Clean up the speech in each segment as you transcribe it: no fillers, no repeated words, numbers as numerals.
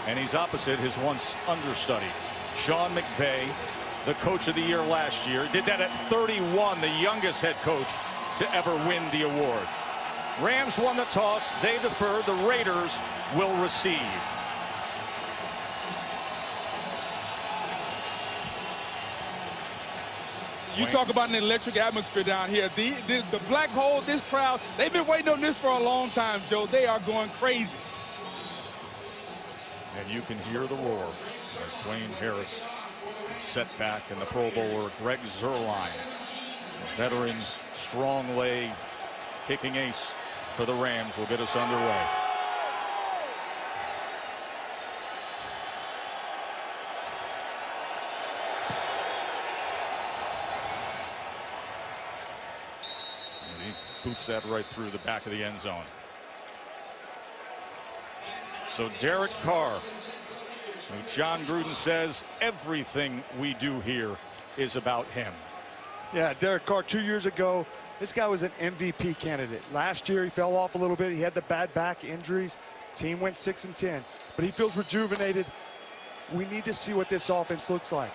And he's opposite his once understudy, Sean McVay, the coach of the year last year. Did that at 31, the youngest head coach to ever win the award. Rams won the toss. They deferred. The Raiders will receive. You talk about an electric atmosphere down here. The Black Hole, this crowd, they've been waiting on this for a long time, Joe. They are going crazy. And you can hear the roar as Dwayne Harris set back, and the Pro Bowler Greg Zuerlein, veteran, strong leg, kicking ace for the Rams, will get us underway. And he boots that right through the back of the end zone. So Derek Carr, who John Gruden says everything we do here is about him. Yeah, Derek Carr 2 years ago, this guy was an MVP candidate. Last year he fell off a little bit. He had the bad back injuries. Team went 6-10, but he feels rejuvenated. We need to see what this offense looks like.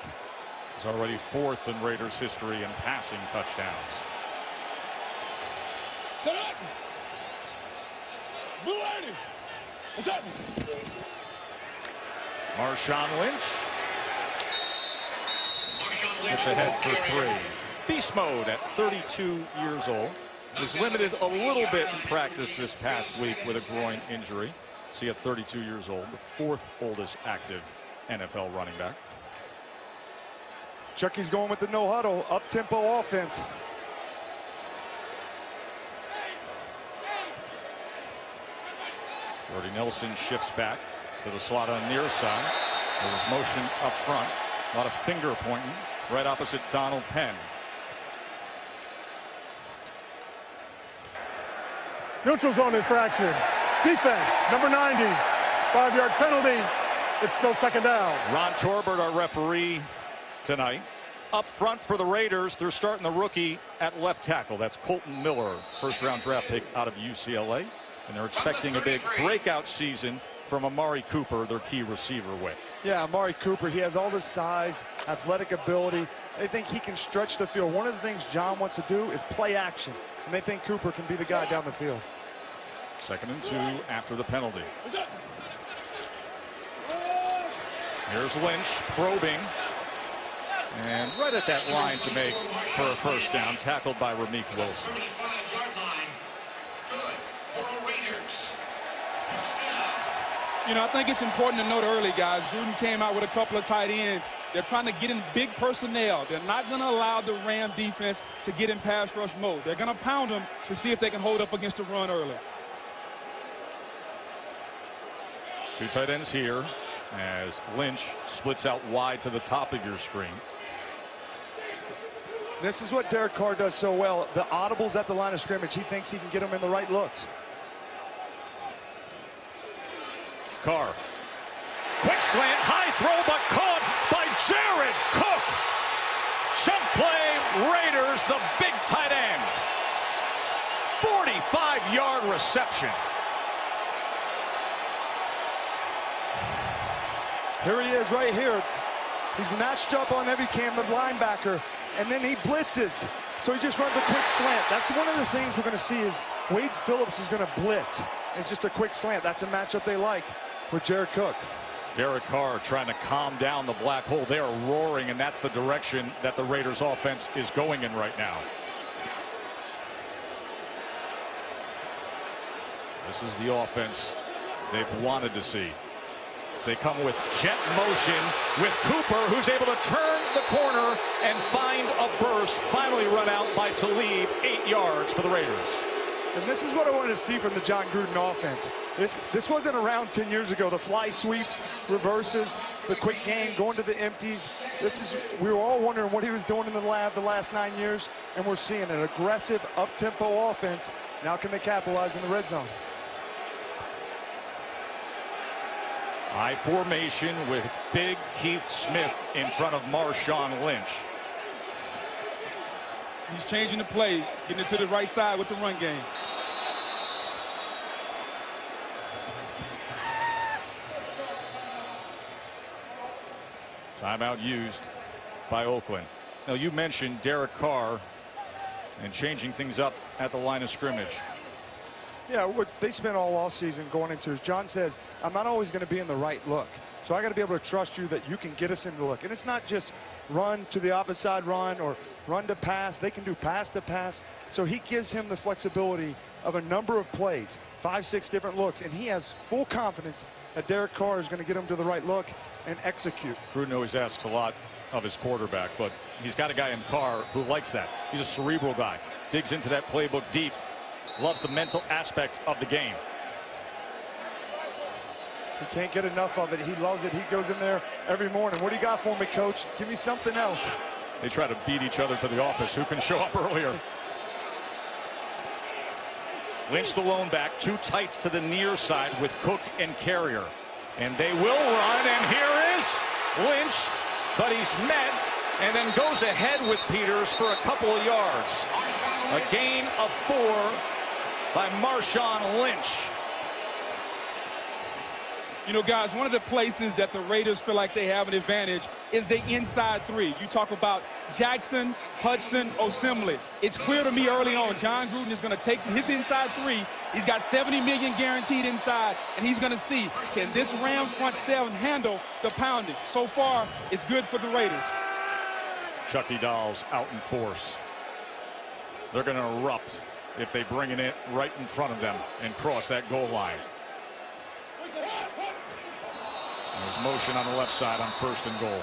He's already fourth in Raiders history in passing touchdowns. Set up. Blue lady. What's up? Marshawn Lynch gets ahead for 3. Beast mode at 32 years old. Was limited a little bit in practice this past week with a groin injury. See, at 32 years old, the fourth oldest active NFL running back. Chucky's going with the no huddle, up-tempo offense. Jordy Nelson shifts back to the slot on the near side. There was motion up front. A lot of finger pointing right opposite Donald Penn. Neutral zone infraction. Defense, number 90. 5-yard penalty. It's still second down. Ron Torbert, our referee tonight. Up front for the Raiders, they're starting the rookie at left tackle. That's Colton Miller, first-round draft pick out of UCLA. And they're expecting a big breakout season from Amari Cooper, their key receiver with. Yeah, Amari Cooper, he has all the size, athletic ability. They think he can stretch the field. One of the things John wants to do is play action, and they think Cooper can be the guy down the field. 2nd and 2 after the penalty. Here's Lynch probing. And right at that line to make for a first down, tackled by Ramik Wilson. You know, I think it's important to note early, guys, Gruden came out with a couple of tight ends. They're trying to get in big personnel. They're not going to allow the Ram defense to get in pass rush mode. They're going to pound them to see if they can hold up against the run early. 2 tight ends here as Lynch splits out wide to the top of your screen. This is what Derek Carr does so well. The audibles at the line of scrimmage, he thinks he can get them in the right looks. Carr. Quick slant, high throw, but caught by Jared Cook. Chunk play, Raiders, the big tight end. 45-yard reception. Here he is right here. He's matched up on every cam, the linebacker, and then he blitzes. So he just runs a quick slant. That's one of the things we're going to see is Wade Phillips is going to blitz. It's just a quick slant. That's a matchup they like with Jared Cook. Derek Carr trying to calm down the Black Hole. They are roaring, and that's the direction that the Raiders offense is going in right now. This is the offense they've wanted to see. They come with jet motion with Cooper, who's able to turn the corner and find a burst. Finally run out by Talib, 8 yards for the Raiders. And this is what I wanted to see from the John Gruden offense. This wasn't around 10 years ago. The fly sweeps, reverses, the quick game, going to the empties. We were all wondering what he was doing in the lab the last 9 years, and we're seeing an aggressive, up-tempo offense. Now can they capitalize in the red zone? High formation with big Keith Smith in front of Marshawn Lynch. He's changing the play, getting it to the right side with the run game. Timeout used by Oakland. Now, you mentioned Derek Carr and changing things up at the line of scrimmage. Yeah, what they spent all offseason going into, as John says, I'm not always going to be in the right look. So I got to be able to trust you that you can get us in the look. And it's not just run to the opposite side run or run to pass. They can do pass to pass. So he gives him the flexibility of a number of plays, 5, 6 different looks. And he has full confidence that Derek Carr is going to get him to the right look and execute. Gruden always asks a lot of his quarterback, but he's got a guy in Carr who likes that. He's a cerebral guy, digs into that playbook deep, loves the mental aspect of the game. He can't get enough of it. He loves it. He goes in there every morning. What do you got for me, coach? Give me something else. They try to beat each other to the office. Who can show up earlier? Lynch the lone back. 2 tights to the near side with Cook and Carrier. And they will run. And here is Lynch. But he's met and then goes ahead with Peters for a couple of yards. A gain of 4 by Marshawn Lynch. You know, guys, one of the places that the Raiders feel like they have an advantage is the inside 3. You talk about Jackson, Hudson, Osemele. It's clear to me early on, John Gruden is going to take his inside 3. He's got $70 million guaranteed inside, and he's going to see, can this Rams front 7 handle the pounding? So far, it's good for the Raiders. Chucky Dolls out in force. They're going to erupt if they bring it in right in front of them and cross that goal line. There's motion on the left side on 1st and goal.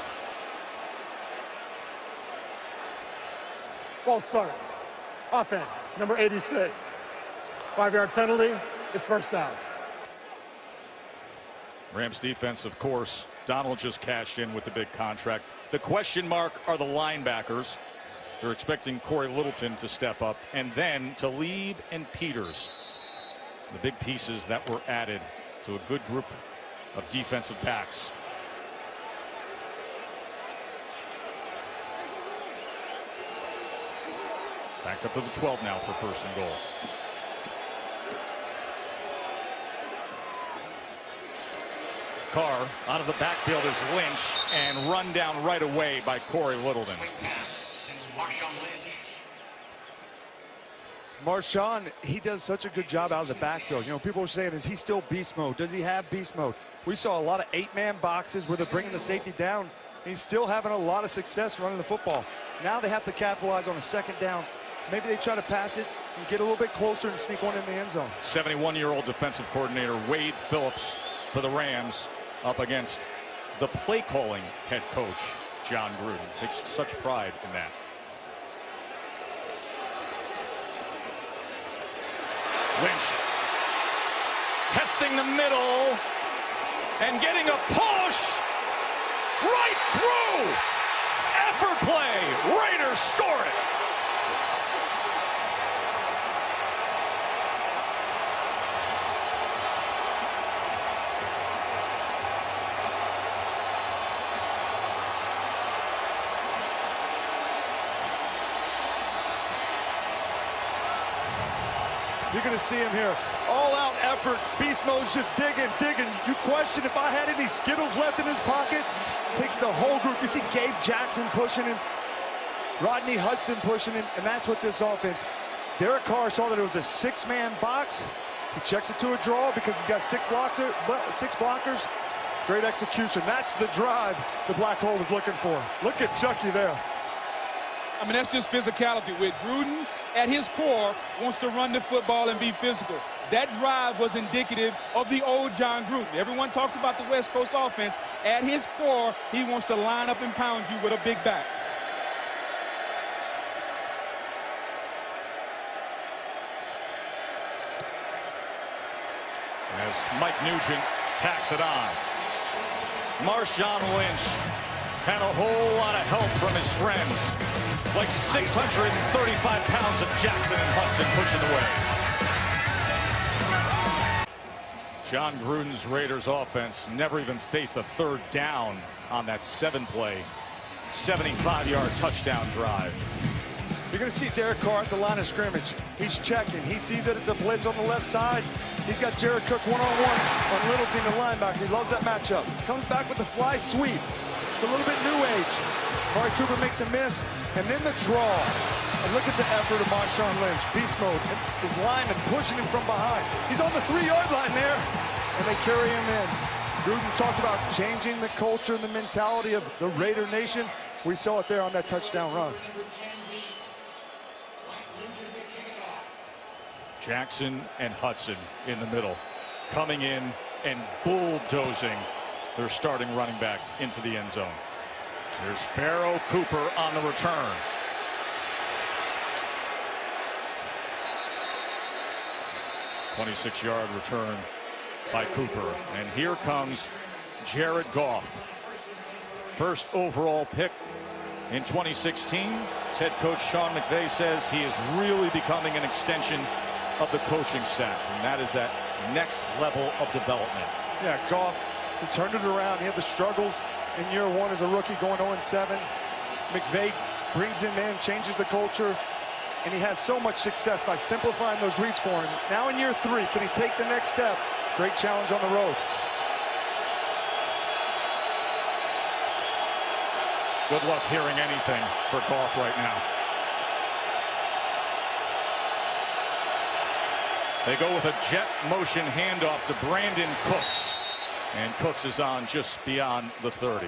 False start. Offense, number 86. 5-yard penalty. It's first down. Rams defense, of course. Donald just cashed in with the big contract. The question mark are the linebackers. They're expecting Corey Littleton to step up, and then Talib and Peters. The big pieces that were added to a good group of defensive backs. Backed up to the 12 now for 1st and goal. Carr out of the backfield is Lynch and run down right away by Corey Littleton. Marshawn, he does such a good job out of the backfield. You know, people are saying, is he still beast mode? Does he have beast mode? We saw a lot of 8-man boxes where they're bringing the safety down. He's still having a lot of success running the football. Now they have to capitalize on a 2nd down. Maybe they try to pass it and get a little bit closer and sneak one in the end zone. 71-year-old defensive coordinator Wade Phillips for the Rams up against the play-calling head coach, John Gruden. Takes such pride in that. Lynch testing the middle and getting a push right through. Effort play. Raiders score it. You're going to see him here. All-out effort. Beast mode's just digging. You question if I had any Skittles left in his pocket. Takes the whole group. You see Gabe Jackson pushing him. Rodney Hudson pushing him. And that's what this offense. Derek Carr saw that it was a 6-man box. He checks it to a draw because he's got 6 blockers. Great execution. That's the drive the Black Hole was looking for. Look at Chucky there. I mean, that's just physicality. With Gruden, at his core, wants to run the football and be physical. That drive was indicative of the old John Gruden. Everyone talks about the West Coast offense. At his core, he wants to line up and pound you with a big back. As Mike Nugent tacks it on. Marshawn Lynch had a whole lot of help from his friends. Like 635 pounds of Jackson and Hudson pushing away. John Gruden's Raiders offense never even faced a 3rd down on that 7-play, 75-yard touchdown drive. You're going to see Derek Carr at the line of scrimmage. He's checking. He sees that it's a blitz on the left side. He's got Jared Cook one-on-one on Littleton, the linebacker. He loves that matchup. Comes back with the fly sweep. a little bit new age. Amari Cooper makes a miss, and then the draw. And look at the effort of Marshawn Lynch. Beast mode. His lineman pushing him from behind. He's on the 3-yard line there, and they carry him in. Gruden talked about changing the culture and the mentality of the Raider Nation. We saw it there on that touchdown run. Jackson and Hudson in the middle, coming in and bulldozing their starting running back into the end zone. There's Pharoh Cooper on the return. "26-yard return by Cooper. And here comes Jared Goff. First overall pick in 2016. Head coach Sean McVay says he is really becoming an extension of the coaching staff, and that is that next level of development. Yeah, Goff, he turned it around. He had the struggles in year one as a rookie going 0-7. McVay brings him in, changes the culture, and he has so much success by simplifying those reads for him. Now in year 3, can he take the next step? Great challenge on the road. Good luck hearing anything for Goff right now. They go with a jet motion handoff to Brandon Cooks. And Cooks is on just beyond the 30.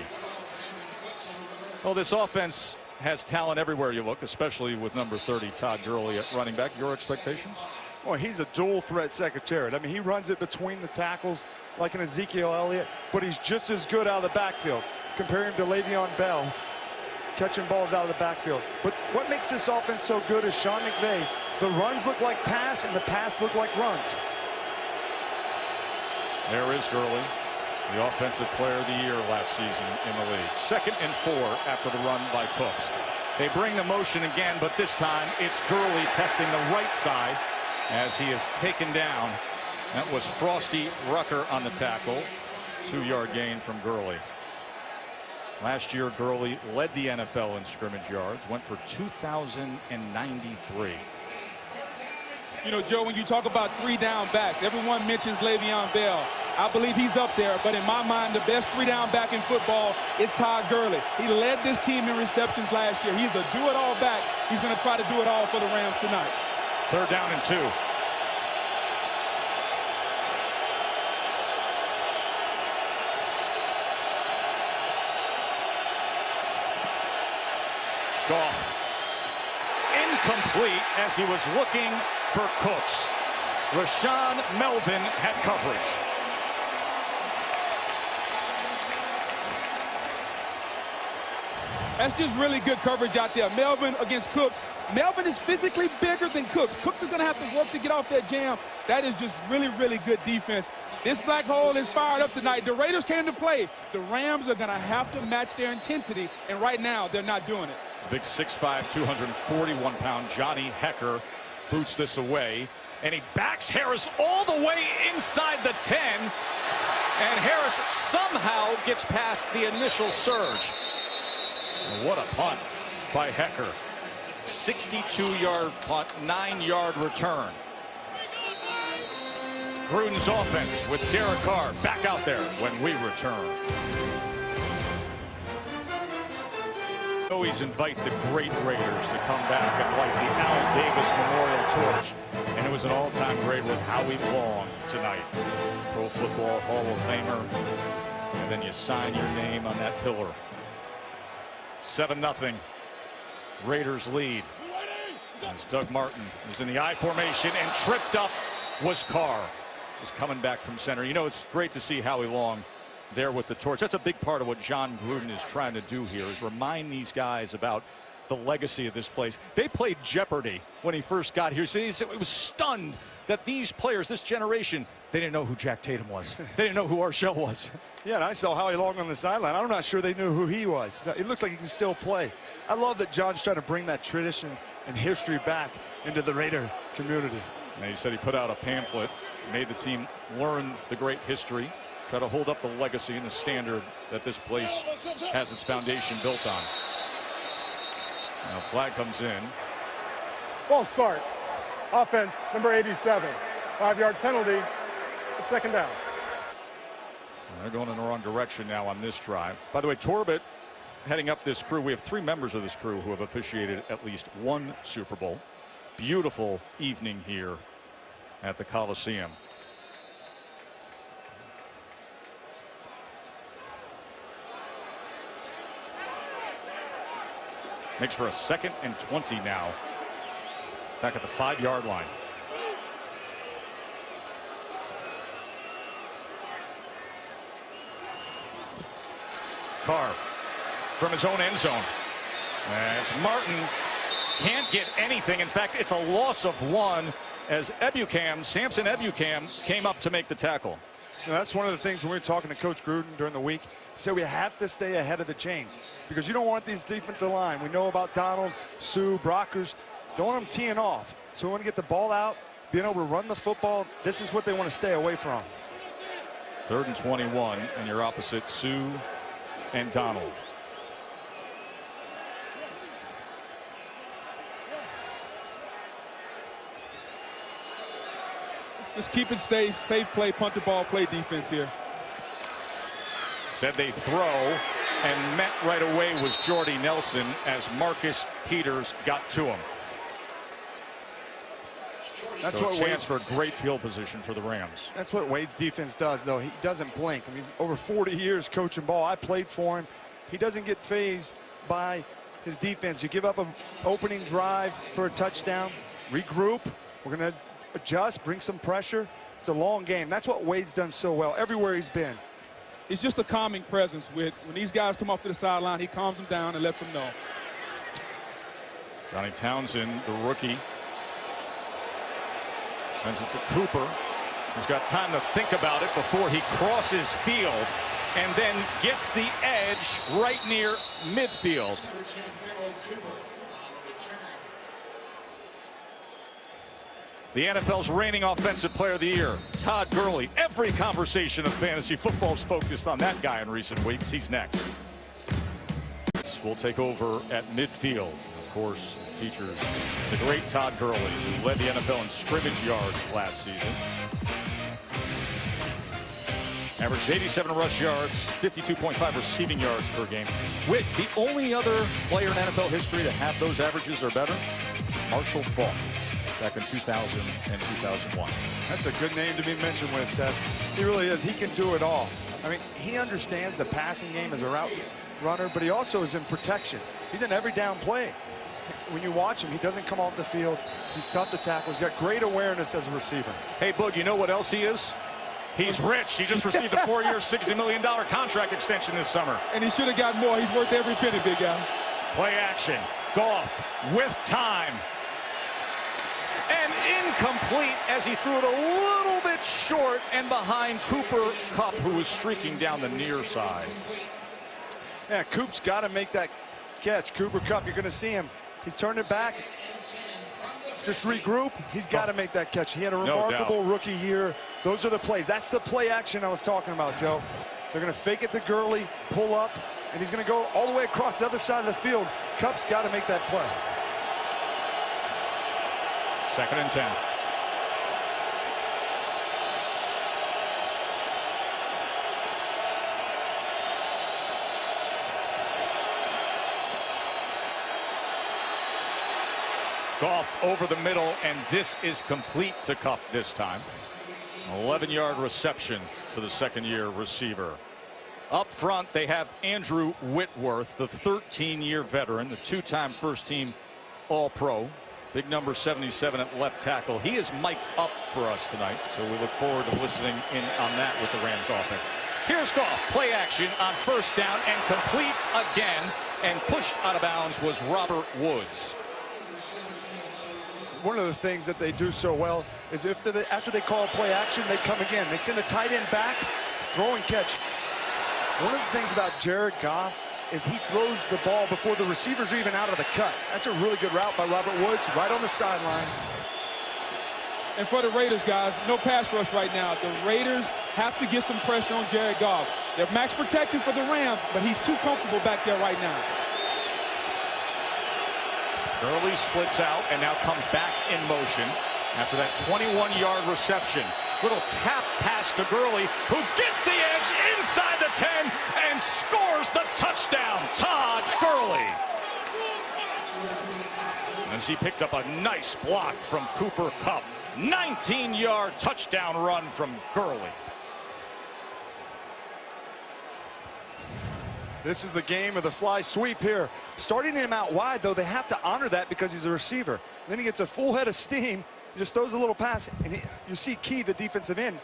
Well, this offense has talent everywhere you look, especially with number 30, Todd Gurley, at running back. Your expectations? Well, he's a dual threat secretariat. I mean, he runs it between the tackles like an Ezekiel Elliott, but he's just as good out of the backfield. Compare him to Le'Veon Bell, catching balls out of the backfield. But what makes this offense so good is Sean McVay. The runs look like pass, and the pass look like runs. There is Gurley, the offensive player of the year last season in the league. 2nd and 4 after the run by Cooks. They bring the motion again, but this time it's Gurley testing the right side as he is taken down. That was Frosty Rucker on the tackle. 2-yard gain from Gurley. Last year, Gurley led the NFL in scrimmage yards, went for 2,093. You know, Joe, when you talk about 3-down backs, everyone mentions Le'Veon Bell. I believe he's up there, but in my mind, the best 3-down back in football is Todd Gurley. He led this team in receptions last year. He's a do-it-all back. He's going to try to do it all for the Rams tonight. 3rd down and 2. Goff. Incomplete as he was looking for Cooks. Rashaan Melvin had coverage. That's just really good coverage out there. Melvin against Cooks. Melvin is physically bigger than Cooks. Cooks is going to have to work to get off that jam. That is just really, really good defense. This black hole is fired up tonight. The Raiders came to play. The Rams are going to have to match their intensity, and right now they're not doing it. Big 6'5", 241-pound Johnny Hekker boots this away, and he backs Harris all the way inside the 10, and Harris somehow gets past the initial surge. What a punt by Hekker. 62-yard punt, 9-yard return. Gruden's offense with Derek Carr back out there when we return. Always invite the great Raiders to come back and light the Al Davis Memorial Torch. And it was an all-time great with Howie Long tonight. Pro Football Hall of Famer. And then you sign your name on that pillar. 7-0. Raiders lead. As Doug Martin is in the I formation, and tripped up was Carr. Just coming back from center. You know, it's great to see Howie Long there with the torch. That's a big part of what John Gruden is trying to do here, is remind these guys about the legacy of this place. They played Jeopardy when he first got here. So he was stunned that these players, this generation, they didn't know who Jack Tatum was. They didn't know who Arshell was. Yeah, and I saw Howie Long on the sideline. I'm not sure they knew who he was. It looks like he can still play. I love that John's trying to bring that tradition and history back into the Raider community. And he said he put out a pamphlet, made the team learn the great history, try to hold up the legacy and the standard that this place has its foundation built on. Now flag comes in. False start. Offense, number 87. 5-yard penalty. 2nd down. They're going in the wrong direction now on this drive. By the way, Torbett heading up this crew. We have 3 members of this crew who have officiated at least 1 Super Bowl. Beautiful evening here at the Coliseum. Makes for a 2nd and 20 now. Back at the 5-yard line. Carr from his own end zone. As Martin can't get anything. In fact, it's a loss of 1 as Samson Ebukam came up to make the tackle. You know, that's one of the things when we were talking to Coach Gruden during the week. He said we have to stay ahead of the chains because you don't want these defensive line. We know about Donald, Sue, Brockers. Don't want them teeing off. So we want to get the ball out, being able to run the football. This is what they want to stay away from. 3rd and 21, and your opposite, Sue and Donald. Just keep it safe play, punt the ball, play defense here. Said they throw, and met right away was Jordy Nelson as Marcus Peters got to him. That's so what a chance for a great field position for the Rams. That's what Wade's defense does, though. He doesn't blink. I mean, over 40 years coaching ball, I played for him. He doesn't get fazed by his defense. You give up an opening drive for a touchdown, regroup. We're going to adjust, bring some pressure. It's a long game. That's what Wade's done so well everywhere he's been. It's just a calming presence. When these guys come off to the sideline, he calms them down and lets them know. Johnny Townsend, the rookie, sends it to Cooper. He's got time to think about it before he crosses field and then gets the edge right near midfield. The NFL's reigning Offensive Player of the Year, Todd Gurley. Every conversation of fantasy football is focused on that guy in recent weeks. He's next. We'll take over at midfield. Of course, features the great Todd Gurley, who led the NFL in scrimmage yards last season. Averaged 87 rush yards, 52.5 receiving yards per game. With the only other player in NFL history to have those averages or better, Marshall Faulk, back in 2000 and 2001. That's a good name to be mentioned with, Tess. He really is. He can do it all. I mean, he understands the passing game as a route runner, but he also is in protection. He's in every down play. When you watch him, he doesn't come off the field. He's tough to tackle. He's got great awareness as a receiver. Hey, Bud, you know what else he is? He's rich. He just received a 4-year, $60 million contract extension this summer. And he should have got more. He's worth every penny, big guy. Play action. Goff with time. And incomplete as he threw it a little bit short and behind Cooper Kupp, who was streaking down the near side. Yeah, Coop's got to make that catch. Cooper Kupp, you're going to see him. He's turned it back. Just regroup. He's got to make that catch. He had a remarkable rookie year. Those are the plays. That's the play action I was talking about, Joe. They're going to fake it to Gurley, pull up, and he's going to go all the way across the other side of the field. Kupp's got to make that play. 2nd and 10. Goff over the middle, and this is complete to Kupp this time. An 11-yard reception for the 2nd-year receiver. Up front, they have Andrew Whitworth, the 13-year veteran, the 2-time first-team All-Pro. Big number 77 at left tackle. He is mic'd up for us tonight, so we look forward to listening in on that with the Rams offense. Here's Goff, play action on 1st down and complete again, and pushed out of bounds was Robert Woods. One of the things that they do so well is after they call play action, they come again. They send a tight end back, throw and catch. One of the things about Jared Goff is he throws the ball before the receivers are even out of the cut. That's a really good route by Robert Woods, right on the sideline. And for the Raiders, guys, no pass rush right now. The Raiders have to get some pressure on Jared Goff. They're max protecting for the Rams, but he's too comfortable back there right now. Gurley splits out and now comes back in motion after that 21-yard reception. Little tap pass to Gurley, who gets the edge inside the 10 and scores the touchdown. Todd as he picked up a nice block from Cooper Kupp. 19-yard touchdown run from Gurley. This is the game of the fly sweep here. Starting him out wide, though, they have to honor that because he's a receiver. Then he gets a full head of steam, he just throws a little pass, and you see Key, the defensive end.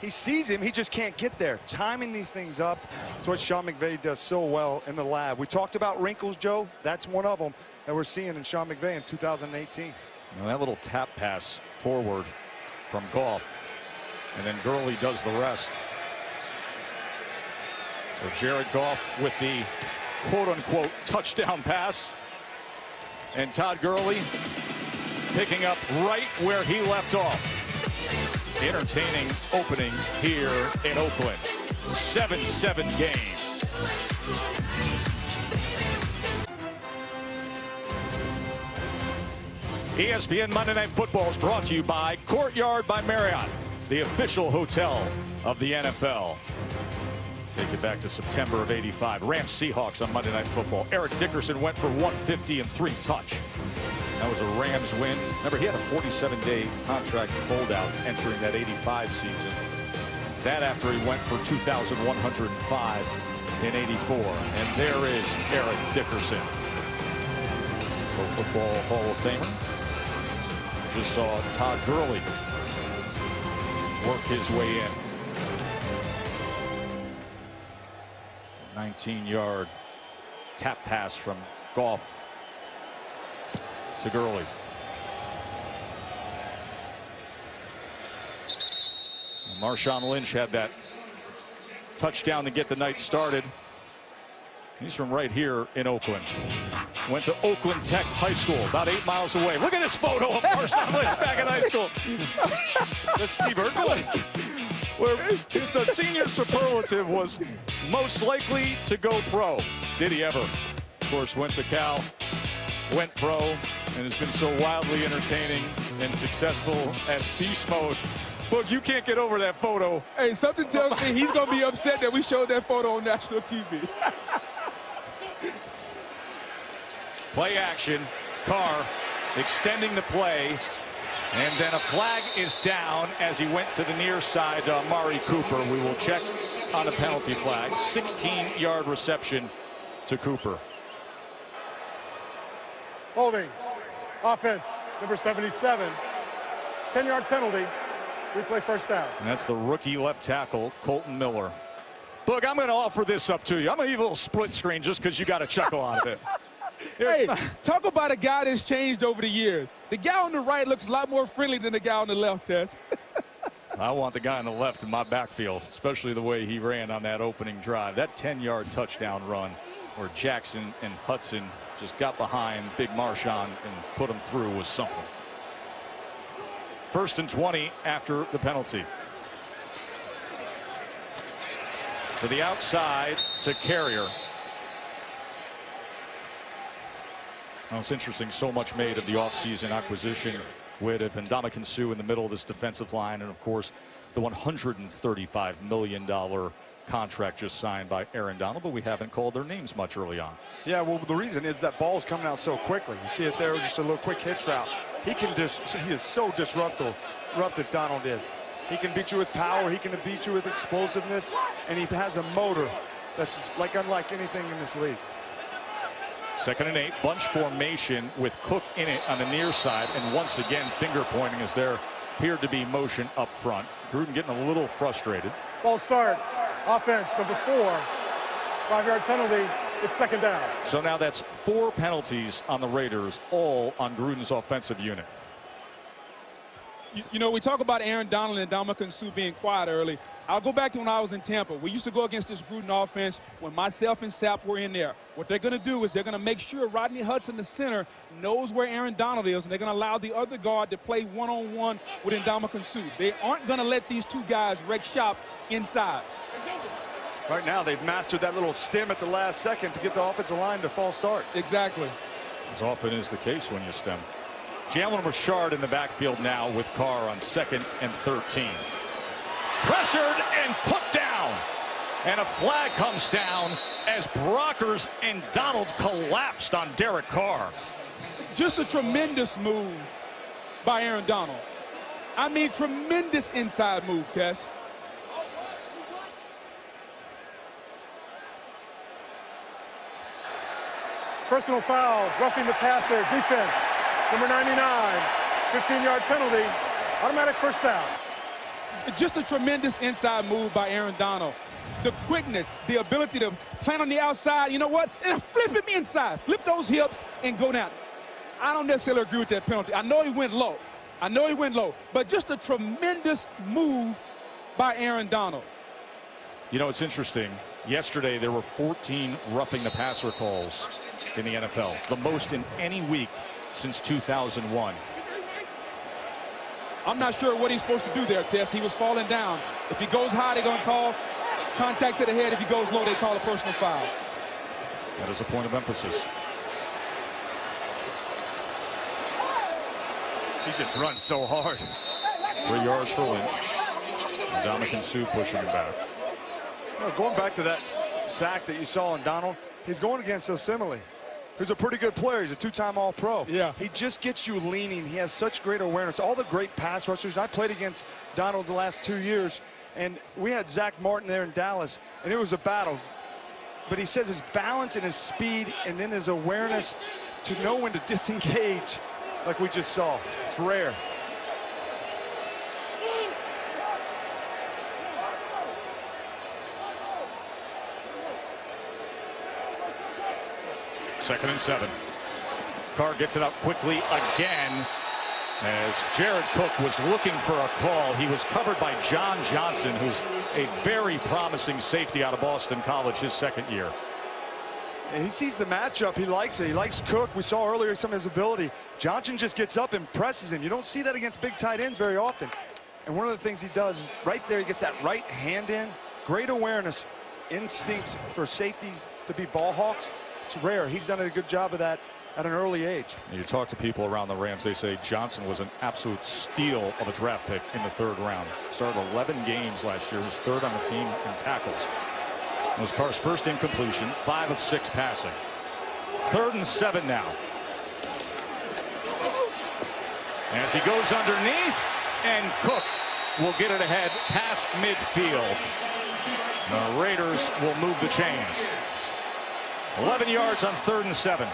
He sees him, he just can't get there. Timing these things up is what Sean McVay does so well in the lab. We talked about wrinkles, Joe. That's one of them that we're seeing in Sean McVay in 2018. And that little tap pass forward from Goff, and then Gurley does the rest. So Jared Goff with the quote-unquote touchdown pass, and Todd Gurley picking up right where he left off. Entertaining opening here in Oakland. 7-7 game. ESPN Monday Night Football is brought to you by Courtyard by Marriott, the official hotel of the NFL. Take it back to September of '85. Rams Seahawks on Monday Night Football. Eric Dickerson went for 150 and 3 touch. That was a Rams win. Remember, he had a 47-day contract holdout entering that '85 season. That after he went for 2,105 in '84. And there is Eric Dickerson, Pro Football Hall of Famer. Just saw Todd Gurley work his way in. 19-yard tap pass from Goff to Gurley. Marshawn Lynch had that touchdown to get the night started. He's from right here in Oakland. Went to Oakland Tech High School, about 8 miles away. Look at this photo of Marshawn Lynch back in high school. That's Steve Urkel. Where the senior superlative was most likely to go pro. Did he ever? Of course, went to Cal, went pro, and has been so wildly entertaining and successful as beast mode. Look, you can't get over that photo. Hey, something tells me he's going to be upset that we showed that photo on national TV. Play action. Carr extending the play. And then a flag is down as he went to the near side to Amari Cooper. We will check on the penalty flag. 16-yard reception to Cooper. Holding. Offense, number 77. 10-yard penalty. Replay first down. And that's the rookie left tackle, Colton Miller. Look, I'm going to offer this up to you. I'm going to give you a little split screen just because you got a chuckle out of it. Hey, talk about a guy that's changed over the years. The guy on the right looks a lot more friendly than the guy on the left, Tess. I want the guy on the left in my backfield, especially the way he ran on that opening drive. That 10-yard touchdown run where Jackson and Hudson just got behind Big Marshawn and put him through was something. 1st and 20 after the penalty. To the outside to Carrier. Well, it's interesting, so much made of the offseason acquisition with Ndamukong Suh in the middle of this defensive line, and of course the $135 million contract just signed by Aaron Donald, but we haven't called their names much early on. Yeah, well, the reason is that ball's coming out so quickly. You see it there, just a little quick hitch route. He is so disruptive, Donald is. He can beat you with power, he can beat you with explosiveness, and he has a motor that's just like unlike anything in this league. 2nd and 8, bunch formation with Cook in it on the near side, and once again finger pointing as there appeared to be motion up front. Gruden getting a little frustrated. Ball starts. Offense, number 4. 5-yard penalty. It's 2nd down. So now that's 4 penalties on the Raiders, all on Gruden's offensive unit. You know, we talk about Aaron Donald and Ndamukong Suh being quiet early. I'll go back to when I was in Tampa. We used to go against this Gruden offense when myself and Sapp were in there. What they're going to do is they're going to make sure Rodney Hudson, the center, knows where Aaron Donald is, and they're going to allow the other guard to play one-on-one with Ndamukong Suh. They aren't going to let these two guys wreck shop inside. Right now, they've mastered that little stem at the last second to get the offensive line to false start. Exactly. As often is the case when you stem. Jalen Richard in the backfield now with Carr on 2nd and 13. Pressured and put down. And a flag comes down as Brockers and Donald collapsed on Derek Carr. Just a tremendous move by Aaron Donald. I mean, tremendous inside move, Tess. Personal foul, roughing the passer, defense. Number 99, 15-yard penalty, automatic first down. Just a tremendous inside move by Aaron Donald. The quickness, the ability to plant on the outside, you know what? And flip him inside. Flip those hips and go down. I don't necessarily agree with that penalty. I know he went low. But just a tremendous move by Aaron Donald. You know, it's interesting. Yesterday, there were 14 roughing the passer calls in the NFL, the most in any week since 2001. I'm not sure what he's supposed to do there, Tess. He was falling down. If he goes high, they're going to call contact to the head. If he goes low, they call a personal foul. That is a point of emphasis. He just runs so hard. 3 yards for Lynch. Ndamukong Suh pushing him back. Going back to that sack that you saw in Donald, he's going against Osimile, who's a pretty good player. He's a two-time All-Pro. Yeah. He just gets you leaning. He has such great awareness. All the great pass rushers. I played against Donald the last 2 years, and we had Zach Martin there in Dallas, and it was a battle. But he says his balance and his speed and then his awareness to know when to disengage, like we just saw. It's rare. Second and 7. Carr gets it up quickly again as Jared Cook was looking for a call. He was covered by John Johnson, who's a very promising safety out of Boston College, his second year. And he sees the matchup. He likes it. He likes Cook. We saw earlier some of his ability. Johnson just gets up and presses him. You don't see that against big tight ends very often. And one of the things he does right there, he gets that right hand in. Great awareness, instincts for safeties to be ball hawks. It's rare. He's done a good job of that at an early age. You talk to people around the Rams, they say Johnson was an absolute steal of a draft pick in the 3rd round. Started 11 games last year, was 3rd on the team in tackles. It was Carr's first incompletion, 5 of 6 passing. 3rd and 7 now. As he goes underneath, and Cook will get it ahead past midfield. The Raiders will move the chains. 11 yards on 3rd and 7.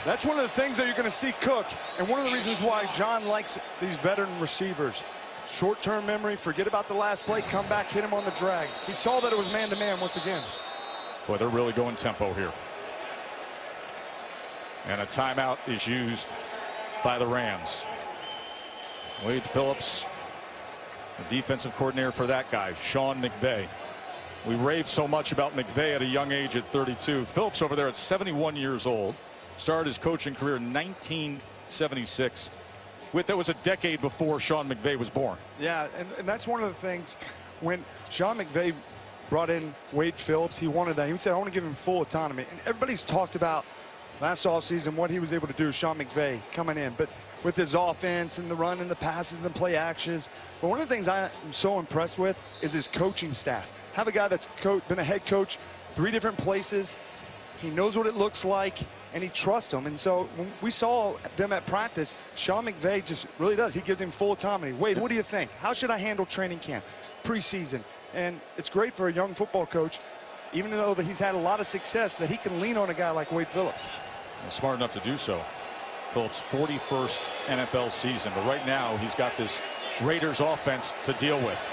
That's one of the things that you're going to see Cook, and one of the reasons why John likes these veteran receivers. Short-term memory, forget about the last play, come back, hit him on the drag. He saw that it was man-to-man once again. Boy, they're really going tempo here. And a timeout is used by the Rams. Wade Phillips, the defensive coordinator for that guy, Sean McVay. We raved so much about McVay at a young age at 32. Phillips over there at 71 years old. Started his coaching career in 1976. That was a decade before Sean McVay was born. Yeah, and that's one of the things when Sean McVay brought in Wade Phillips, he wanted that. He said, I want to give him full autonomy. And everybody's talked about last offseason what he was able to do, Sean McVay coming in. But with his offense and the run and the passes and the play actions. But one of the things I am so impressed with is his coaching staff. Have a guy that's been a head coach 3 different places. He knows what it looks like, and he trusts them. And so when we saw them at practice, Sean McVay just really does. He gives him full autonomy. Wade, what do you think? How should I handle training camp, preseason? And it's great for a young football coach, even though that he's had a lot of success, that he can lean on a guy like Wade Phillips. And smart enough to do so. Phillips' 41st NFL season, but right now he's got this Raiders offense to deal with.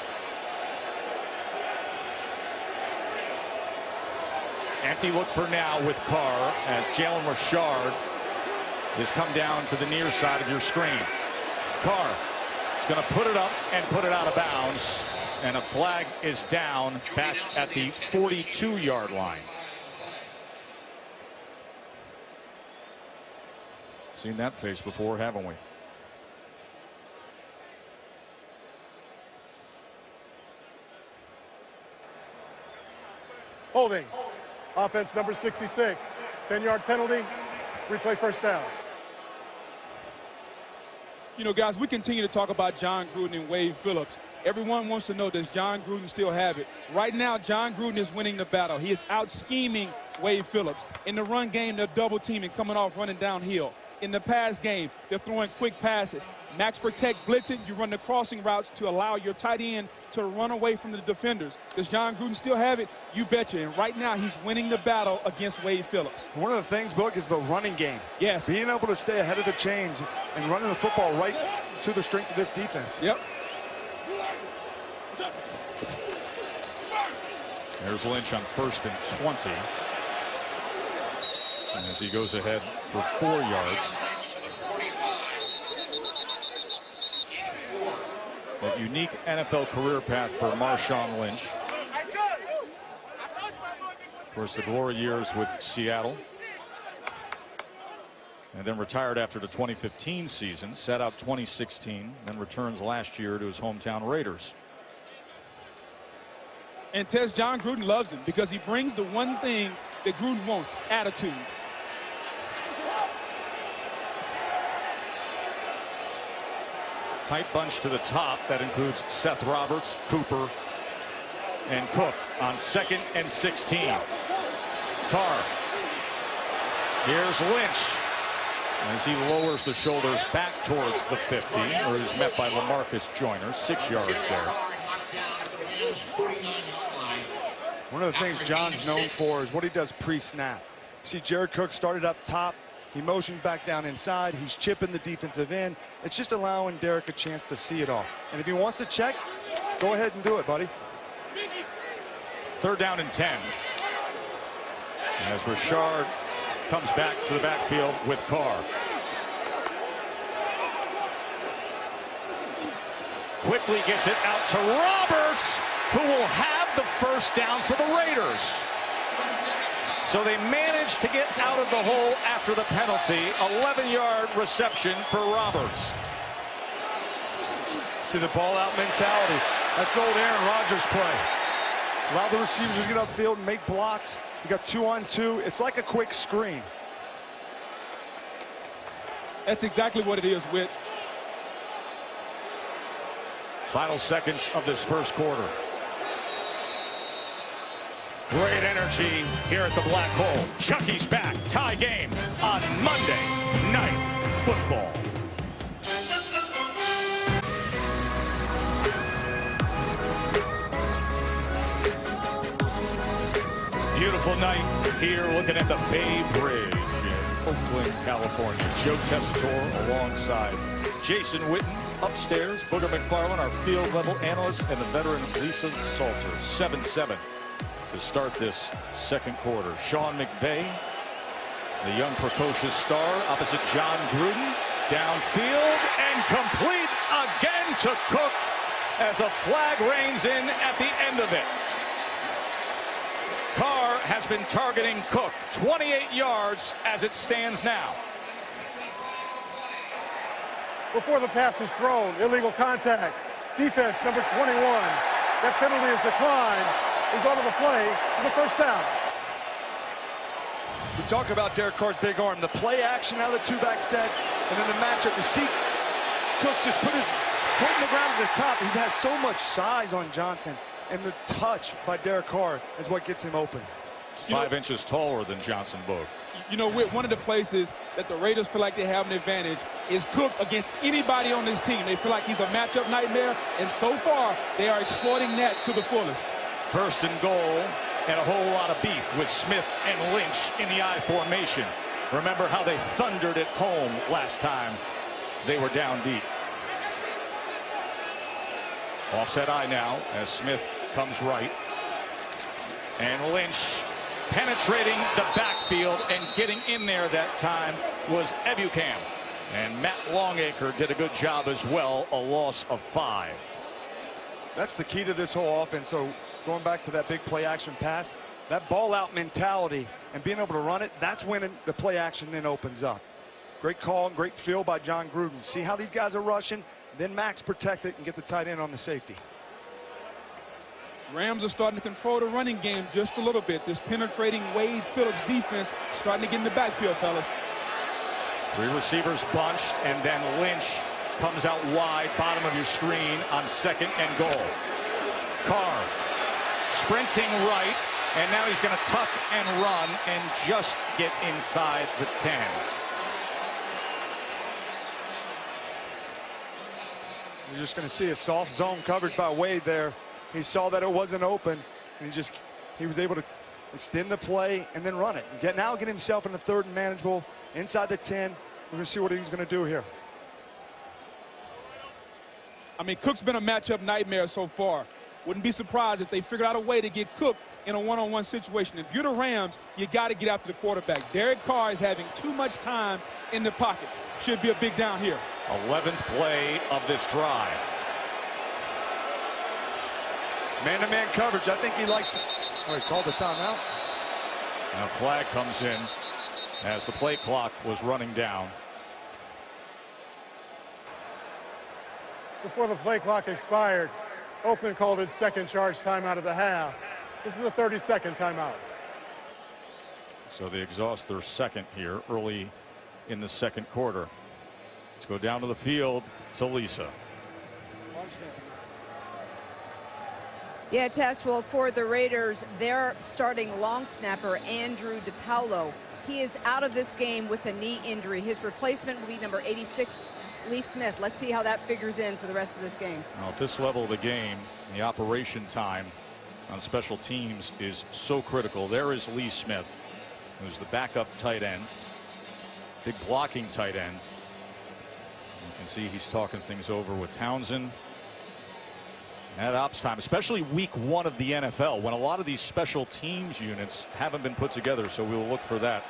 Empty look for now with Carr as Jalen Richard has come down to the near side of your screen. Carr is going to put it up and put it out of bounds, and a flag is down back at the 42-yard line. Seen that face before, haven't we? Holding. Offense number 66. 10-yard penalty. Replay first down. You know, guys, we continue to talk about John Gruden and Wade Phillips. Everyone wants to know, does John Gruden still have it? Right now, John Gruden is winning the battle. He is out-scheming Wade Phillips. In the run game, they're double-teaming, coming off running downhill. In the pass game, they're throwing quick passes. Max protect blitzing. You run the crossing routes to allow your tight end to run away from the defenders. Does John Gruden still have it? You betcha. And right now, he's winning the battle against Wade Phillips. One of the things, Book, is the running game. Yes. Being able to stay ahead of the chains and running the football right to the strength of this defense. Yep. There's Lynch on 1st and 20. And as he goes ahead for 4 yards. That unique NFL career path for Marshawn Lynch. Of course, the glory years with Seattle. And then retired after the 2015 season, sat out 2016, then returns last year to his hometown Raiders. And Tess, John Gruden loves him because he brings the one thing that Gruden wants, attitude. Tight bunch to the top. That includes Seth Roberts, Cooper, and Cook on 2nd and 16. Carr. Here's Lynch as he lowers the shoulders back towards the 50, or is met by LaMarcus Joyner, 6 yards there. One of the things John's known for is what he does pre-snap. See, Jared Cook started up top. He motioned back down inside. He's chipping the defensive end. It's just allowing Derek a chance to see it all. And if he wants to check, go ahead and do it, buddy. 3rd down and 10. As Richard comes back to the backfield with Carr. Quickly gets it out to Roberts, who will have the 1st down for the Raiders. So they managed to get out of the hole after the penalty. 11-yard reception for Roberts. See the ball out mentality. That's old Aaron Rodgers play. Allow the receivers to get upfield and make blocks. You got 2-on-2. It's like a quick screen. That's exactly what it is, Whit. Final seconds of this 1st quarter. Great energy here at the Black Hole. Chucky's back. Tie game on Monday Night Football. Beautiful night here looking at the Bay Bridge in Oakland, California. Joe Tessitore alongside Jason Witten. Upstairs, Booger McFarland, our field level analyst, and the veteran Lisa Salter. 7-7 to start this 2nd quarter. Sean McVay, the young precocious star, opposite John Gruden. Downfield and complete again to Cook as a flag reigns in at the end of it. Carr has been targeting Cook. 28 yards as it stands now. Before the pass is thrown, illegal contact. Defense, number 21. That penalty is declined. He's on to the play for the 1st down. We talk about Derek Carr's big arm. The play action out of the 2-back set, and then the matchup. You see, Cooks just put his foot in the ground at the top. He has so much size on Johnson, and the touch by Derek Carr is what gets him open. 5 inches taller than Johnson Boog. You know, one of the places that the Raiders feel like they have an advantage is Cook against anybody on this team. They feel like he's a matchup nightmare, and so far, they are exploiting that to the fullest. 1st and goal, and a whole lot of beef with Smith and Lynch in the I formation. Remember how they thundered at home last time they were down deep. Offset I now as Smith comes right. And Lynch penetrating the backfield and getting in there that time was Ebukam. And Matt Longacre did a good job as well, a loss of 5. That's the key to this whole offense. So going back to that big play action pass, that ball out mentality and being able to run it, that's when the play action then opens up. Great call and great feel by John Gruden. See how these guys are rushing, then Max protect it and get the tight end on the safety. Rams are starting to control the running game just a little bit. This penetrating Wade Phillips defense starting to get in the backfield, fellas. 3 receivers bunched, and then Lynch comes out wide, bottom of your screen on 2nd and goal. Carr sprinting right, and now he's going to tuck and run and just get inside the 10. You're just going to see a soft zone coverage by Wade there. He saw that it wasn't open, and he was able to extend the play and then run it. Now get himself in the 3rd and manageable inside the 10. We're going to see what he's going to do here. I mean, Cook's been a matchup nightmare so far. Wouldn't be surprised if they figured out a way to get Cook in a one-on-one situation. If you're the Rams, you got to get after the quarterback. Derek Carr is having too much time in the pocket. Should be a big down here. 11th play of this drive. Man-to-man coverage. I think he likes it. Oh, he called the timeout. And a flag comes in as the play clock was running down. Before the play clock expired, Oakland called its 2nd charge timeout of the half. This is a 30-second timeout. So they exhaust their 2nd here early in the 2nd quarter. Let's go down to the field to Lisa. Yeah, Tess, well, for the Raiders, their starting long snapper, Andrew DePaulo, he is out of this game with a knee injury. His replacement will be number 86, Lee Smith. Let's see how that figures in for the rest of this game. Now, at this level of the game, the operation time on special teams is so critical. There is Lee Smith, who's the backup tight end, big blocking tight end. You can see he's talking things over with Townsend. At ops time, especially week 1 of the NFL, when a lot of these special teams units haven't been put together, so we will look for that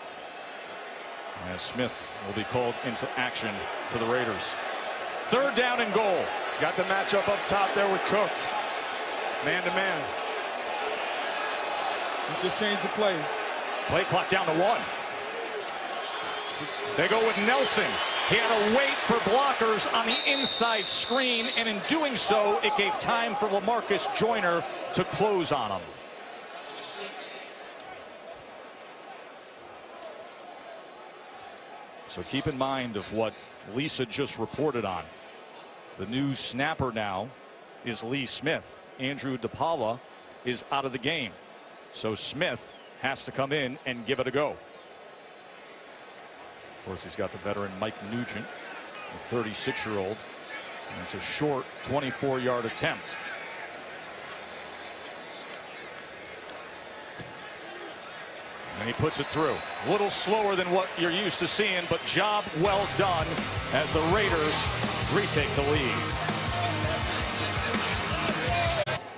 as Smith will be called into action for the Raiders. 3rd down and goal. He's got the matchup up top there with Cooks. Man-to-man. He just changed the play. Play clock down to 1. They go with Nelson. He had to wait for blockers on the inside screen, and in doing so, it gave time for LaMarcus Joyner to close on him. So keep in mind of what Lisa just reported on. The new snapper now is Lee Smith. Andrew DePaulo is out of the game. So Smith has to come in and give it a go. Of course, he's got the veteran Mike Nugent, the 36-year-old. And it's a short 24-yard attempt. And he puts it through. A little slower than what you're used to seeing, but job well done as the Raiders retake the lead.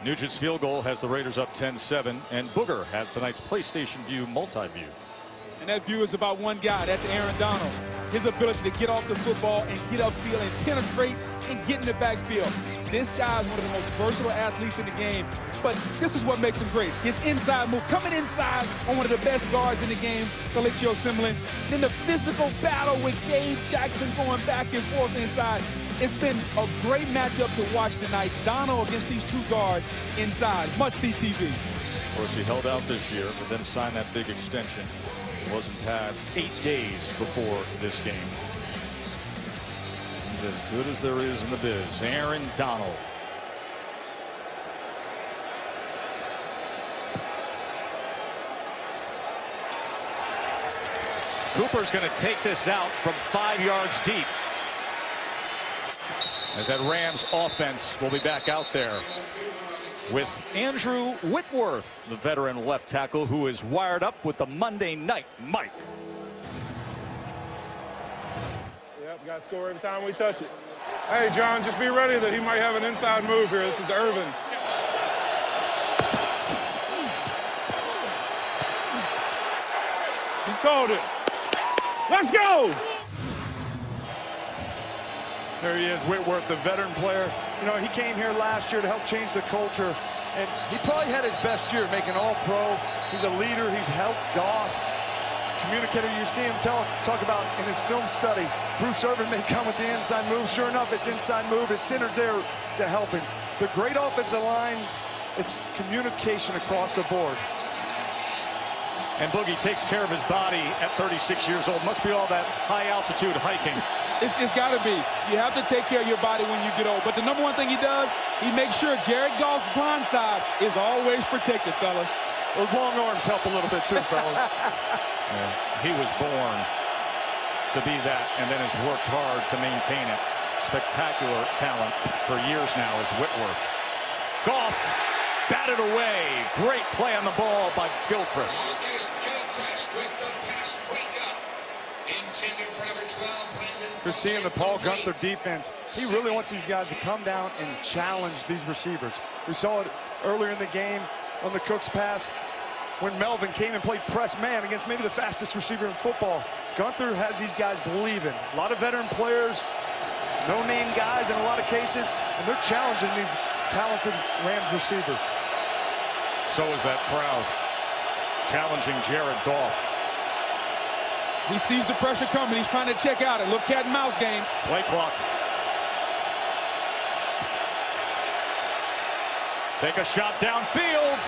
Nugent's field goal has the Raiders up 10-7, and Booger has tonight's PlayStation View multi-view. And that view is about one guy. That's Aaron Donald. His ability to get off the football and get upfield and penetrate and get in the backfield. This guy is one of the most versatile athletes in the game. But this is what makes him great. His inside move, coming inside on one of the best guards in the game, Kelechi Osemele. Then the physical battle with Gabe Jackson going back and forth inside. It's been a great matchup to watch tonight. Donald against these 2 guards inside. Must-see TV. Of course, he held out this year, but then signed that big extension. It wasn't past 8 days before this game. He's as good as there is in the biz. Aaron Donald. Cooper's going to take this out from 5 yards deep. As that Rams offense will be back out there with Andrew Whitworth, the veteran left tackle, who is wired up with the Monday Night Mike. Yep, we got to score every time we touch it. Hey, John, just be ready that he might have an inside move here. This is Irvin. He called it. Let's go! There he is, Whitworth, the veteran player. You know, he came here last year to help change the culture, and he probably had his best year making All-Pro. He's a leader. He's helped Goff. Communicator, you see him talk about in his film study, Bruce Irvin may come with the inside move. Sure enough, it's inside move. His center's there to help him. The great offensive line, it's communication across the board. And Boogie takes care of his body at 36 years old. Must be all that high altitude hiking. It's got to be. You have to take care of your body when you get old. But the number one thing he does, he makes sure Jared Goff's blind side is always protected, fellas. Those long arms help a little bit too, fellas. Yeah, he was born to be that and then has worked hard to maintain it. Spectacular talent for years now is Whitworth. Goff batted away. Great play on the ball by Gilchrist. You're seeing the Paul Guenther defense. He really wants these guys to come down and challenge these receivers. We saw it earlier in the game on the Cooks pass when Melvin came and played press man against maybe the fastest receiver in football. Guenther has these guys believing. A lot of veteran players, no-name guys in a lot of cases, and they're challenging these talented Rams receivers. So is that crowd challenging Jared Goff. He sees the pressure coming. He's trying to check out it. Look, cat and mouse game. Play clock. Take a shot downfield.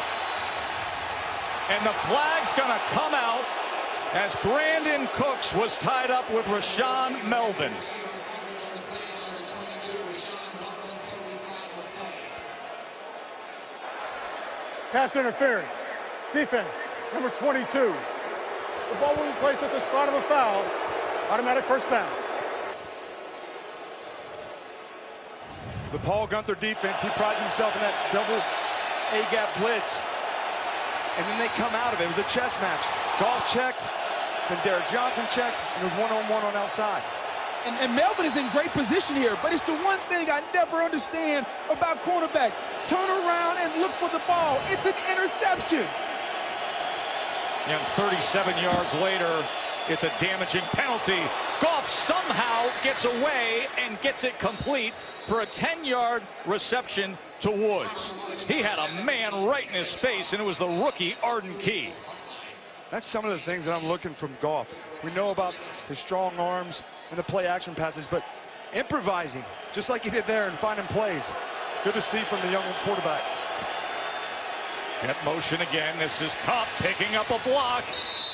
And the flag's going to come out as Brandon Cooks was tied up with Rashaan Melvin. Pass interference. Defense, number 22. The ball will be placed at the spot of a foul. Automatic first down. The Paul Guenther defense, he prides himself in that double A-gap blitz. And then they come out of it. It was a chess match. Goff checked, then Derek Johnson checked, and it was one-on-one on outside. And Melvin is in great position here, but it's the one thing I never understand about cornerbacks. Turn around and look for the ball. It's an interception. And 37 yards later, it's a damaging penalty. Goff somehow gets away and gets it complete for a 10-yard reception to Woods. He had a man right in his face, and it was the rookie Arden Key. That's some of the things that I'm looking from Goff. We know about his strong arms and the play-action passes, but improvising, just like he did there, and finding plays. Good to see from the young quarterback. Jet motion again. This is Kupp picking up a block.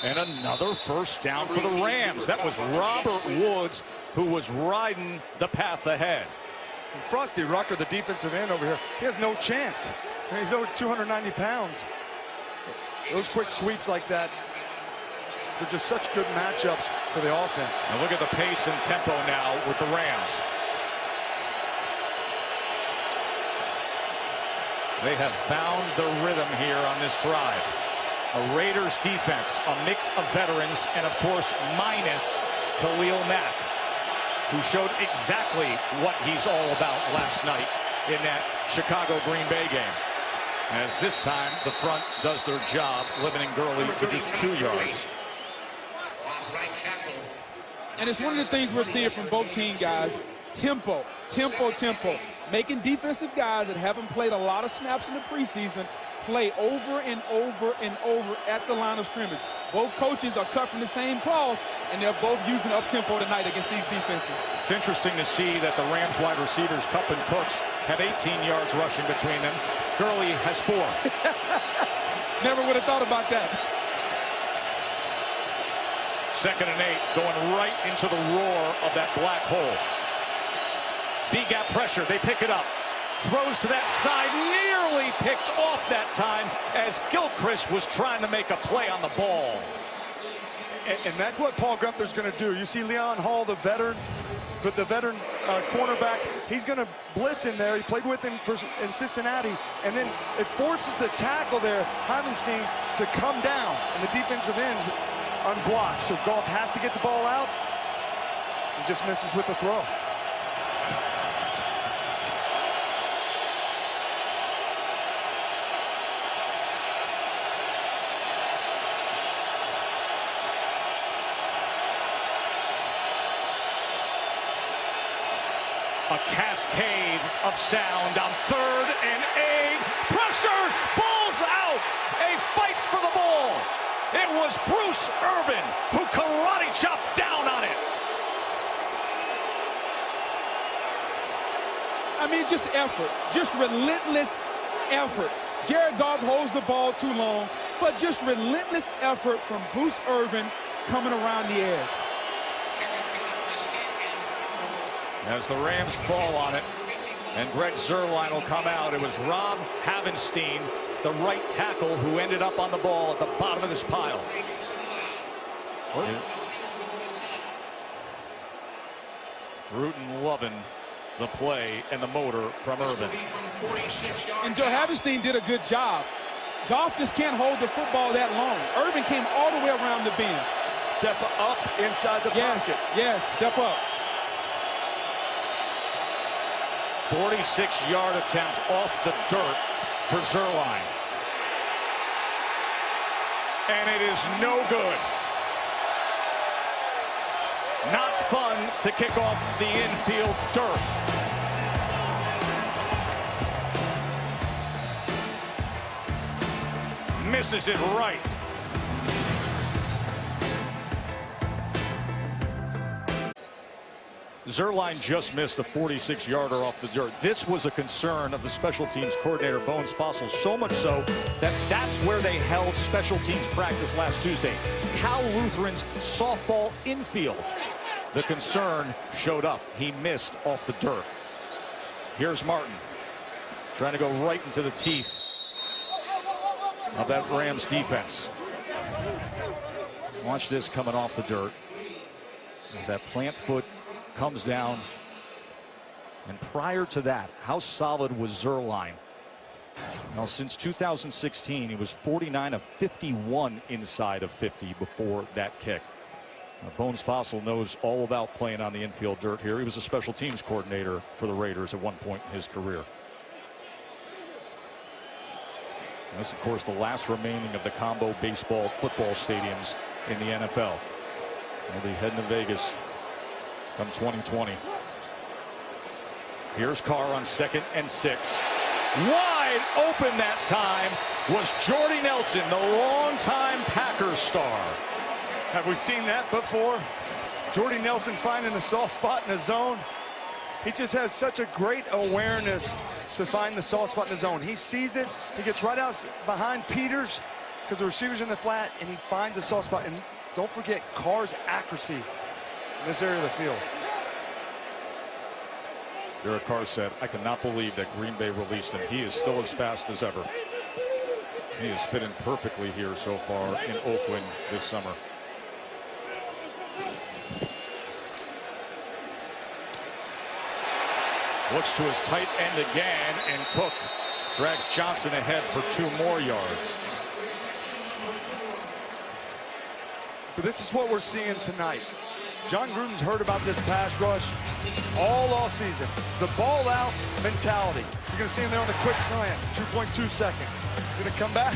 And another first down for the Rams. That was Robert Woods, who was riding the path ahead. And Frosty Rucker, the defensive end over here, he has no chance. And he's over 290 pounds. Those quick sweeps like that, they're just such good matchups for the offense. And look at the pace and tempo now with the Rams. They have found the rhythm here on this drive. A Raiders defense, a mix of veterans, and of course, minus Khalil Mack, who showed exactly what he's all about last night in that Chicago-Green Bay game. As this time, the front does their job, limiting Gurley to just 2 yards. And it's one of the things we're seeing from both team guys. Tempo, tempo, tempo. Making defensive guys that haven't played a lot of snaps in the preseason play over and over and over at the line of scrimmage. Both coaches are cut from the same cloth, and they're both using up-tempo tonight against these defenses. It's interesting to see that the Rams wide receivers, Kupp and Cooks, have 18 yards rushing between them. Gurley has 4. Never would have thought about that. 2nd and 8, going right into the roar of that black hole. B-gap pressure, they pick it up. Throws to that side, nearly picked off that time as Gilchrist was trying to make a play on the ball. And that's what Paul Guenther's going to do. You see Leon Hall, the veteran, but the veteran cornerback, he's going to blitz in there. He played with him in Cincinnati, and then it forces the tackle there, Heimenstein, to come down, and the defensive ends unblocked. So Goff has to get the ball out. He just misses with the throw. A cascade of sound on 3rd and 8. Pressure, ball's out. A fight for the ball. It was Bruce Irvin who karate chopped down on it. I mean, just effort, just relentless effort. Jared Goff holds the ball too long, but just relentless effort from Bruce Irvin coming around the edge. as the Rams fall on it. And Greg Zuerlein will come out. It was Rob Havenstein, the right tackle, who ended up on the ball at the bottom of this pile. Rutan loving the play and the motor from Urban. And Joe Havenstein did a good job. Goff just can't hold the football that long. Urban came all the way around the bend. Step up inside the pocket. Yes, step up. 46-yard attempt off the dirt for Zuerlein. And it is no good. Not fun to kick off the infield dirt. Misses it right. Zuerlein just missed a 46-yarder off the dirt. This was a concern of the special teams coordinator, Bones Fassel, so much so that that's where they held special teams practice last Tuesday. Cal Lutheran's softball infield. The concern showed up. He missed off the dirt. Here's Martin trying to go right into the teeth of that Rams defense. Watch this coming off the dirt as that plant foot comes down. And prior to that, how solid was Zuerlein? Now, since 2016, he was 49 of 51 inside of 50 before that kick. Bones Fassel knows all about playing on the infield dirt here. He was a special teams coordinator for the Raiders at one point in his career. And this, of course, the last remaining of the combo baseball football stadiums in the NFL. They'll be heading to Vegas come 2020. Here's Carr on 2nd and 6. Wide open that time was Jordy Nelson, the longtime Packers star. Have we seen that before? Jordy Nelson finding the soft spot in the zone. He just has such a great awareness to find the soft spot in the zone. He sees it. He gets right out behind Peters because the receiver's in the flat, and he finds a soft spot. And don't forget Carr's accuracy in this area of the field. Derek Carr said, "I cannot believe that Green Bay released him. He is still as fast as ever." He has fit in perfectly here so far in Oakland this summer. Looks to his tight end again, and Cook drags Johnson ahead for 2 more yards. But this is what we're seeing tonight. John Gruden's heard about this pass rush all season. The ball out mentality. You're going to see him there on the quick slant, 2.2 seconds. He's going to come back,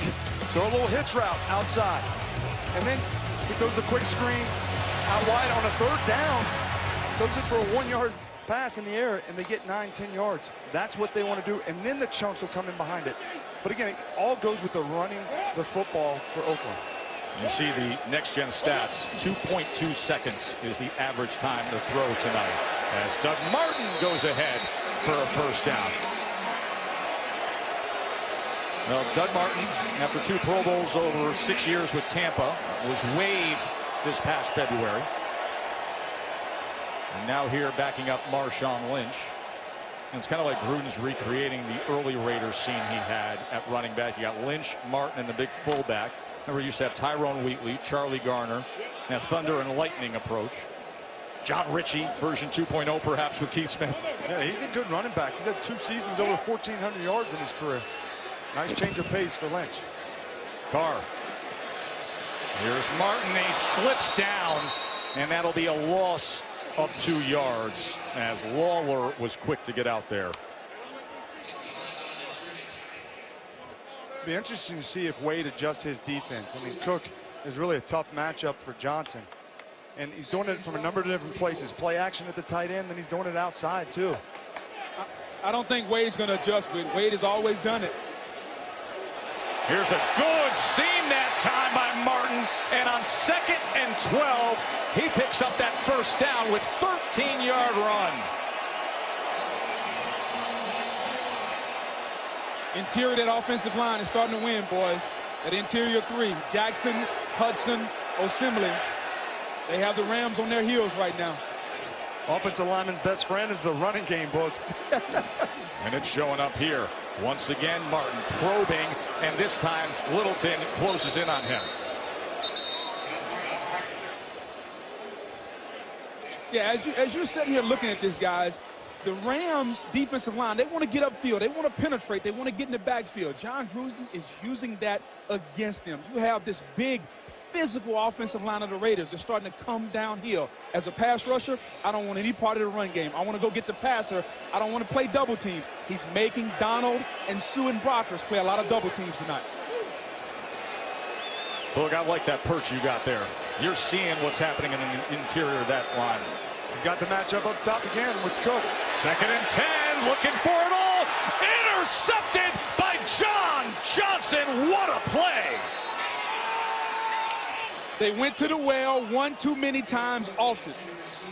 throw a little hitch route outside. And then he throws the quick screen out wide on a 3rd down. Throws it for a 1-yard pass in the air, and they get 9-10 yards. That's what they want to do, and then the chunks will come in behind it. But again, it all goes with the running the football for Oakland. You see the next-gen stats. 2.2 seconds is the average time to throw tonight, as Doug Martin goes ahead for a 1st down. Well, Doug Martin, after 2 Pro Bowls over 6 years with Tampa, was waived this past February. And now here backing up Marshawn Lynch. And it's kind of like Gruden's recreating the early Raiders scene he had at running back. You got Lynch, Martin, and the big fullback. Remember, we used to have Tyrone Wheatley, Charlie Garner, and a thunder and lightning approach. John Ritchie, version 2.0 perhaps with Keith Smith. Yeah, he's a good running back. He's had 2 seasons over 1,400 yards in his career. Nice change of pace for Lynch. Carr. Here's Martin. He slips down, and that'll be a loss of 2 yards as Lawler was quick to get out there. Be interesting to see if Wade adjusts his defense. I mean, Cook is really a tough matchup for Johnson. And he's doing it from a number of different places. Play action at the tight end, then he's doing it outside, too. I don't think Wade's going to adjust. Wade has always done it. Here's a good seam that time by Martin. And on 2nd and 12, he picks up that 1st down with 13-yard run. Interior of that offensive line is starting to win, boys. That interior 3, Jackson, Hudson, Osemele. They have the Rams on their heels right now. Offensive lineman's best friend is the running game book. And it's showing up here. Once again, Martin probing, and this time Littleton closes in on him. Yeah, as you're sitting here looking at this, guys, the Rams defensive line, they want to get upfield. They want to penetrate. They want to get in the backfield. John Gruden is using that against them. You have this big physical offensive line of the Raiders. They're starting to come downhill. As a pass rusher, I don't want any part of the run game. I want to go get the passer. I don't want to play double teams. He's making Donald and Sue and Brockers play a lot of double teams tonight. Look, I like that perch you got there. You're seeing what's happening in the interior of that line. He's got the matchup up top again with Cook. 2nd and 10, looking for it all. Intercepted by John Johnson. What a play. They went to the well one too many times often.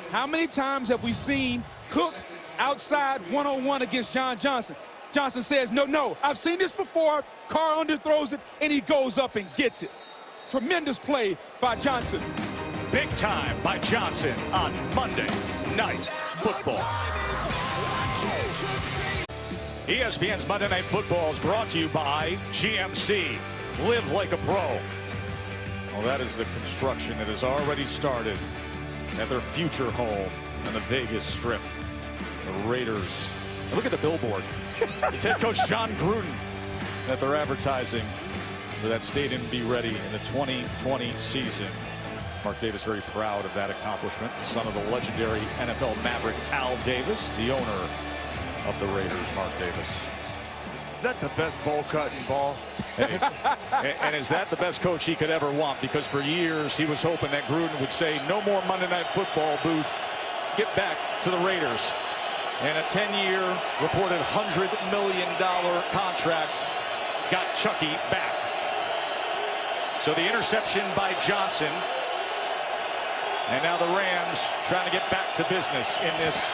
How many times have we seen Cook outside one-on-one against John Johnson? Johnson says, no, I've seen this before. Carr underthrows it, and he goes up and gets it. Tremendous play by Johnson. Big time by Johnson on Monday Night Football. ESPN's Monday Night Football is brought to you by GMC. Live like a pro. Well, that is the construction that has already started at their future home on the Vegas Strip. The Raiders. Look at the billboard. It's head coach John Gruden that they're advertising for that stadium to be ready in the 2020 season. Mark Davis very proud of that accomplishment. Son of the legendary NFL Maverick Al Davis, the owner of the Raiders, Mark Davis. Is that the best bowl cut in ball? And is that the best coach he could ever want? Because for years he was hoping that Gruden would say, no more Monday Night Football, Booth. Get back to the Raiders. And a 10-year reported $100 million contract got Chucky back. So the interception by Johnson. And now the Rams trying to get back to business in this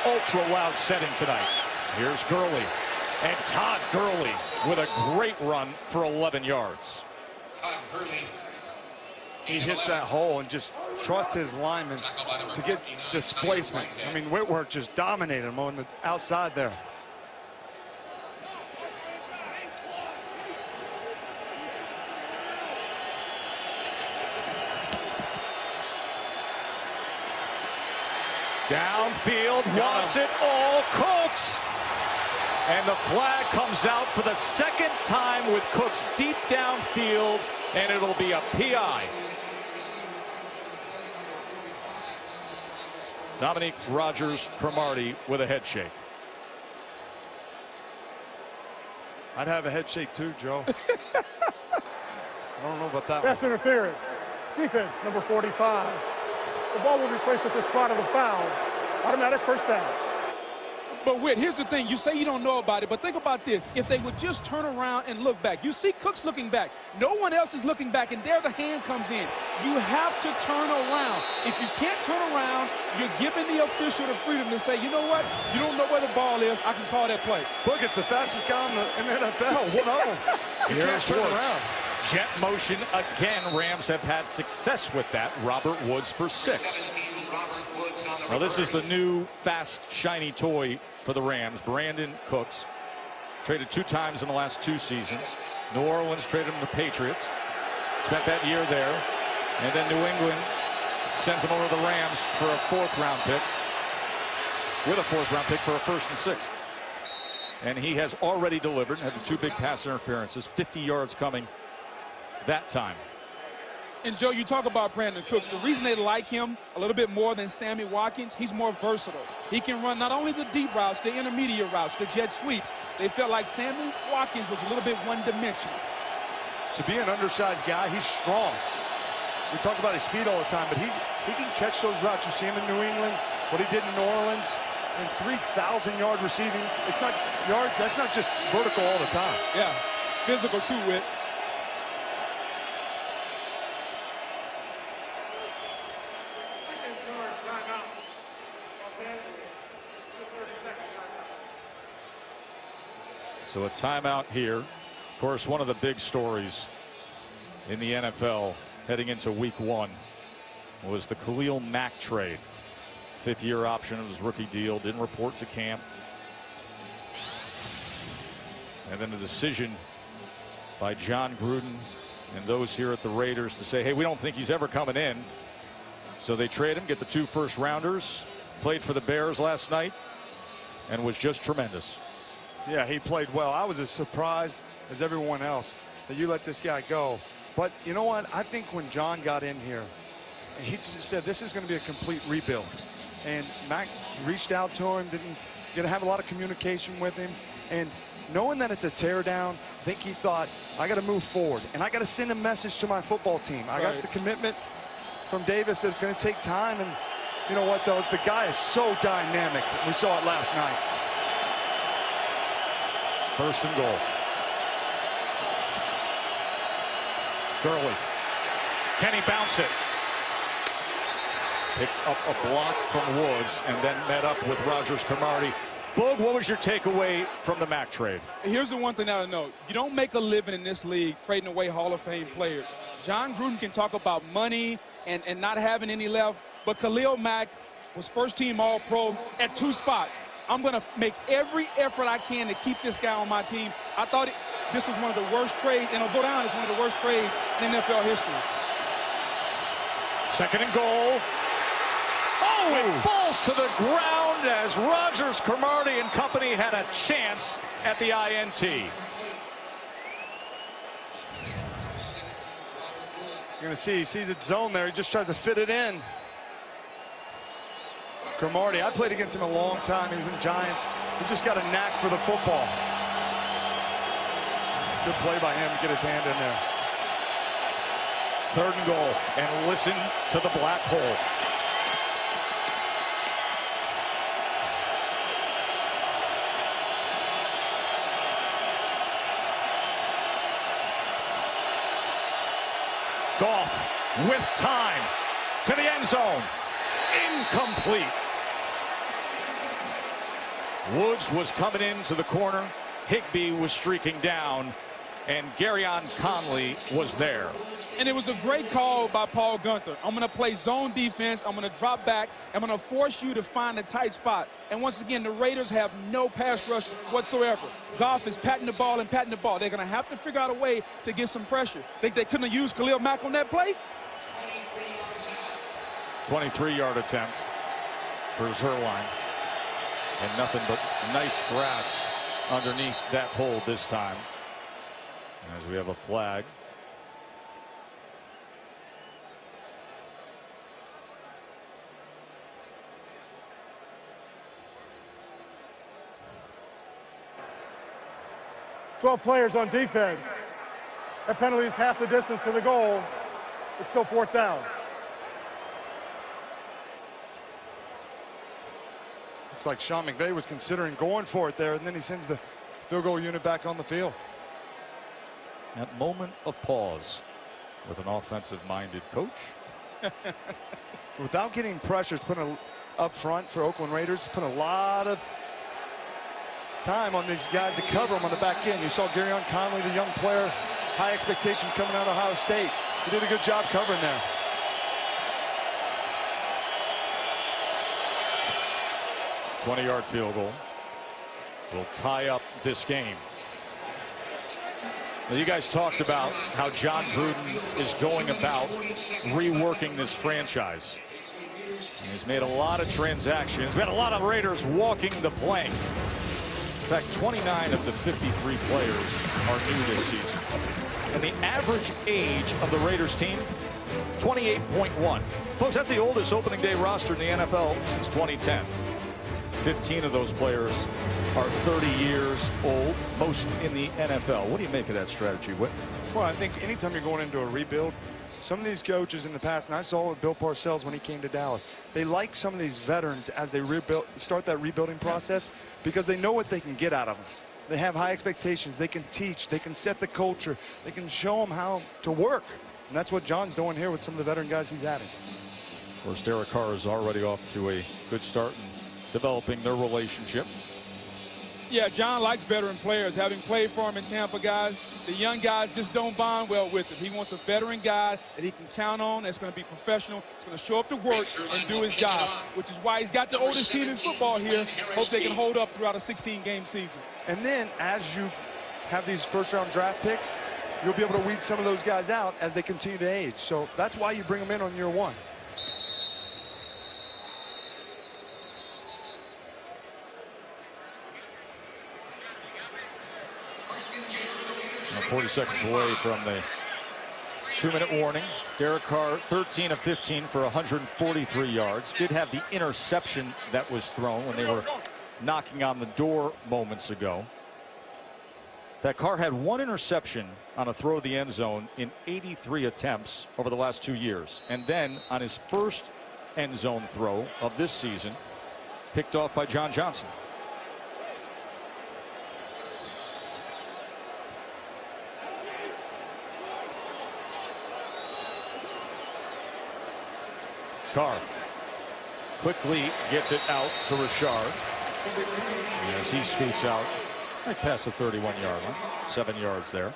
ultra-loud setting tonight. Here's Gurley. And Todd Gurley with a great run for 11 yards. Todd Gurley. He hits that hole and just trusts his lineman to get displacement. I mean, Whitworth just dominated him on the outside there. Downfield, wants it all, Cooks. And the flag comes out for the second time with Cooks deep downfield, and it'll be a PI. Dominique Rodgers-Cromartie with a head shake. I'd have a head shake too, Joe. I don't know about that Pass one. interference. Defense, number 45. The ball will be placed at the spot of the foul. Automatic first down. But Whit, here's the thing. You say you don't know about it, but think about this. If they would just turn around and look back. You see Cooks looking back. No one else is looking back, and there the hand comes in. You have to turn around. If you can't turn around, you're giving the official the freedom to say, you know what? You don't know where the ball is. I can call that play. Look, it's the fastest guy in the NFL. One of them. You can't turn around. Jet motion again. Rams have had success with that. Robert Woods for 6. Now this is the new fast, shiny toy for the Rams. Brandon Cooks. Traded 2 times in the last 2 seasons. New Orleans traded him to the Patriots. Spent that year there. And then New England sends him over to the Rams for a 4th-round pick. With a 4th-round pick for a 1st and 6th. And he has already delivered. Had the 2 big pass interferences. 50 yards coming that time. And, Joe, you talk about Brandon Cooks. The reason they like him a little bit more than Sammy Watkins, he's more versatile. He can run not only the deep routes, the intermediate routes, the jet sweeps. They felt like Sammy Watkins was a little bit one-dimensional. To be an undersized guy, he's strong. We talk about his speed all the time, but he can catch those routes. You see him in New England, what he did in New Orleans, and 3,000-yard receiving. It's not yards. That's not just vertical all the time. Yeah, physical too, Whit. So a timeout here. Of course, one of the big stories in the NFL heading into week 1 was the Khalil Mack trade. fifth-year option of his rookie deal, didn't report to camp. And then a decision by John Gruden and those here at the Raiders to say, hey, we don't think he's ever coming in. So they trade him, get the 2 first-rounders, played for the Bears last night, and was just tremendous. Yeah, he played well. I was as surprised as everyone else that you let this guy go. But you know what? I think when John got in here, he just said this is going to be a complete rebuild. And Mac reached out to him, didn't get to have a lot of communication with him. And knowing that it's a teardown, I think he thought, I got to move forward. And I got to send a message to my football team. I got the commitment from Davis that it's going to take time. And you know what, though? The guy is so dynamic. We saw it last night. First and goal. Gurley. Can he bounce it? Picked up a block from Woods and then met up with Rogers Cromartie. Boog, what was your takeaway from the Mac trade? Here's the one thing I know. You don't make a living in this league trading away Hall of Fame players. John Gruden can talk about money and not having any left, but Khalil Mack was first-team All-Pro at 2 spots. I'm going to make every effort I can to keep this guy on my team. I thought this was one of the worst trades, and it'll go down as one of the worst trades in NFL history. Second and goal. Oh, it falls to the ground as Rogers Cromartie and company had a chance at the INT. You're going to see, he sees it zone there. He just tries to fit it in. Cromartie, I played against him a long time. He was in Giants. He's just got a knack for the football. Good play by him to get his hand in there. Third and goal, and listen to the black hole. Goff with time to the end zone. Incomplete. Woods was coming into the corner. Higbee was streaking down, and Garyon Conley was there. And it was a great call by Paul Guenther. I'm going to play zone defense. I'm going to drop back. I'm going to force you to find a tight spot. And once again, the Raiders have no pass rush whatsoever. Goff is patting the ball and patting the ball. They're going to have to figure out a way to get some pressure. Think they couldn't have used Khalil Mack on that play? 23-yard attempt for Zuerlein. And nothing but nice grass underneath that hold this time. As we have a flag. "12 players on defense. That penalty is half the distance to the goal. It's still 4th down. Looks like Sean McVay was considering going for it there, and then he sends the field goal unit back on the field. That moment of pause with an offensive-minded coach. Without getting pressures put up front for Oakland Raiders, put a lot of time on these guys to cover them on the back end. You saw Garyon Conley, the young player, high expectations coming out of Ohio State. He did a good job covering there. A 20-yard field goal will tie up this game. Now, you guys talked about how John Gruden is going about reworking this franchise. And he's made a lot of transactions. He's made a lot of Raiders walking the plank. In fact, 29 of the 53 players are new this season. And the average age of the Raiders team, 28.1. Folks, that's the oldest opening day roster in the NFL since 2010. 15 of those players are 30 years old, most in the NFL. What do you make of that strategy, Whit? Well, I think anytime you're going into a rebuild, some of these coaches in the past, and I saw it with Bill Parcells when he came to Dallas, they like some of these veterans as they start that rebuilding process because they know what they can get out of them. They have high expectations. They can teach. They can set the culture. They can show them how to work. And that's what John's doing here with some of the veteran guys he's adding. Of course, Derek Carr is already off to a good start in developing their relationship. Yeah, John likes veteran players. Having played for him in Tampa, guys, The young guys just don't bond well with him. He wants a veteran guy that he can count on, that's going to be professional, that's going to show up to work and do his job, which is why he's got the oldest team in football here. Hope they can hold up throughout a 16-game season. And then as you have these first-round draft picks, you'll be able to weed some of those guys out as they continue to age. So that's why you bring them in on year one. 40 seconds away from the 2-minute warning. Derek Carr, 13 of 15 for 143 yards. Did have the interception that was thrown when they were knocking on the door moments ago. That Carr had one interception on a throw to the end zone in 83 attempts over the last 2 years. And then on his first end zone throw of this season, picked off by John Johnson. Carr quickly gets it out to Richard as he scoots out right past the 31-yard line. 7 yards there.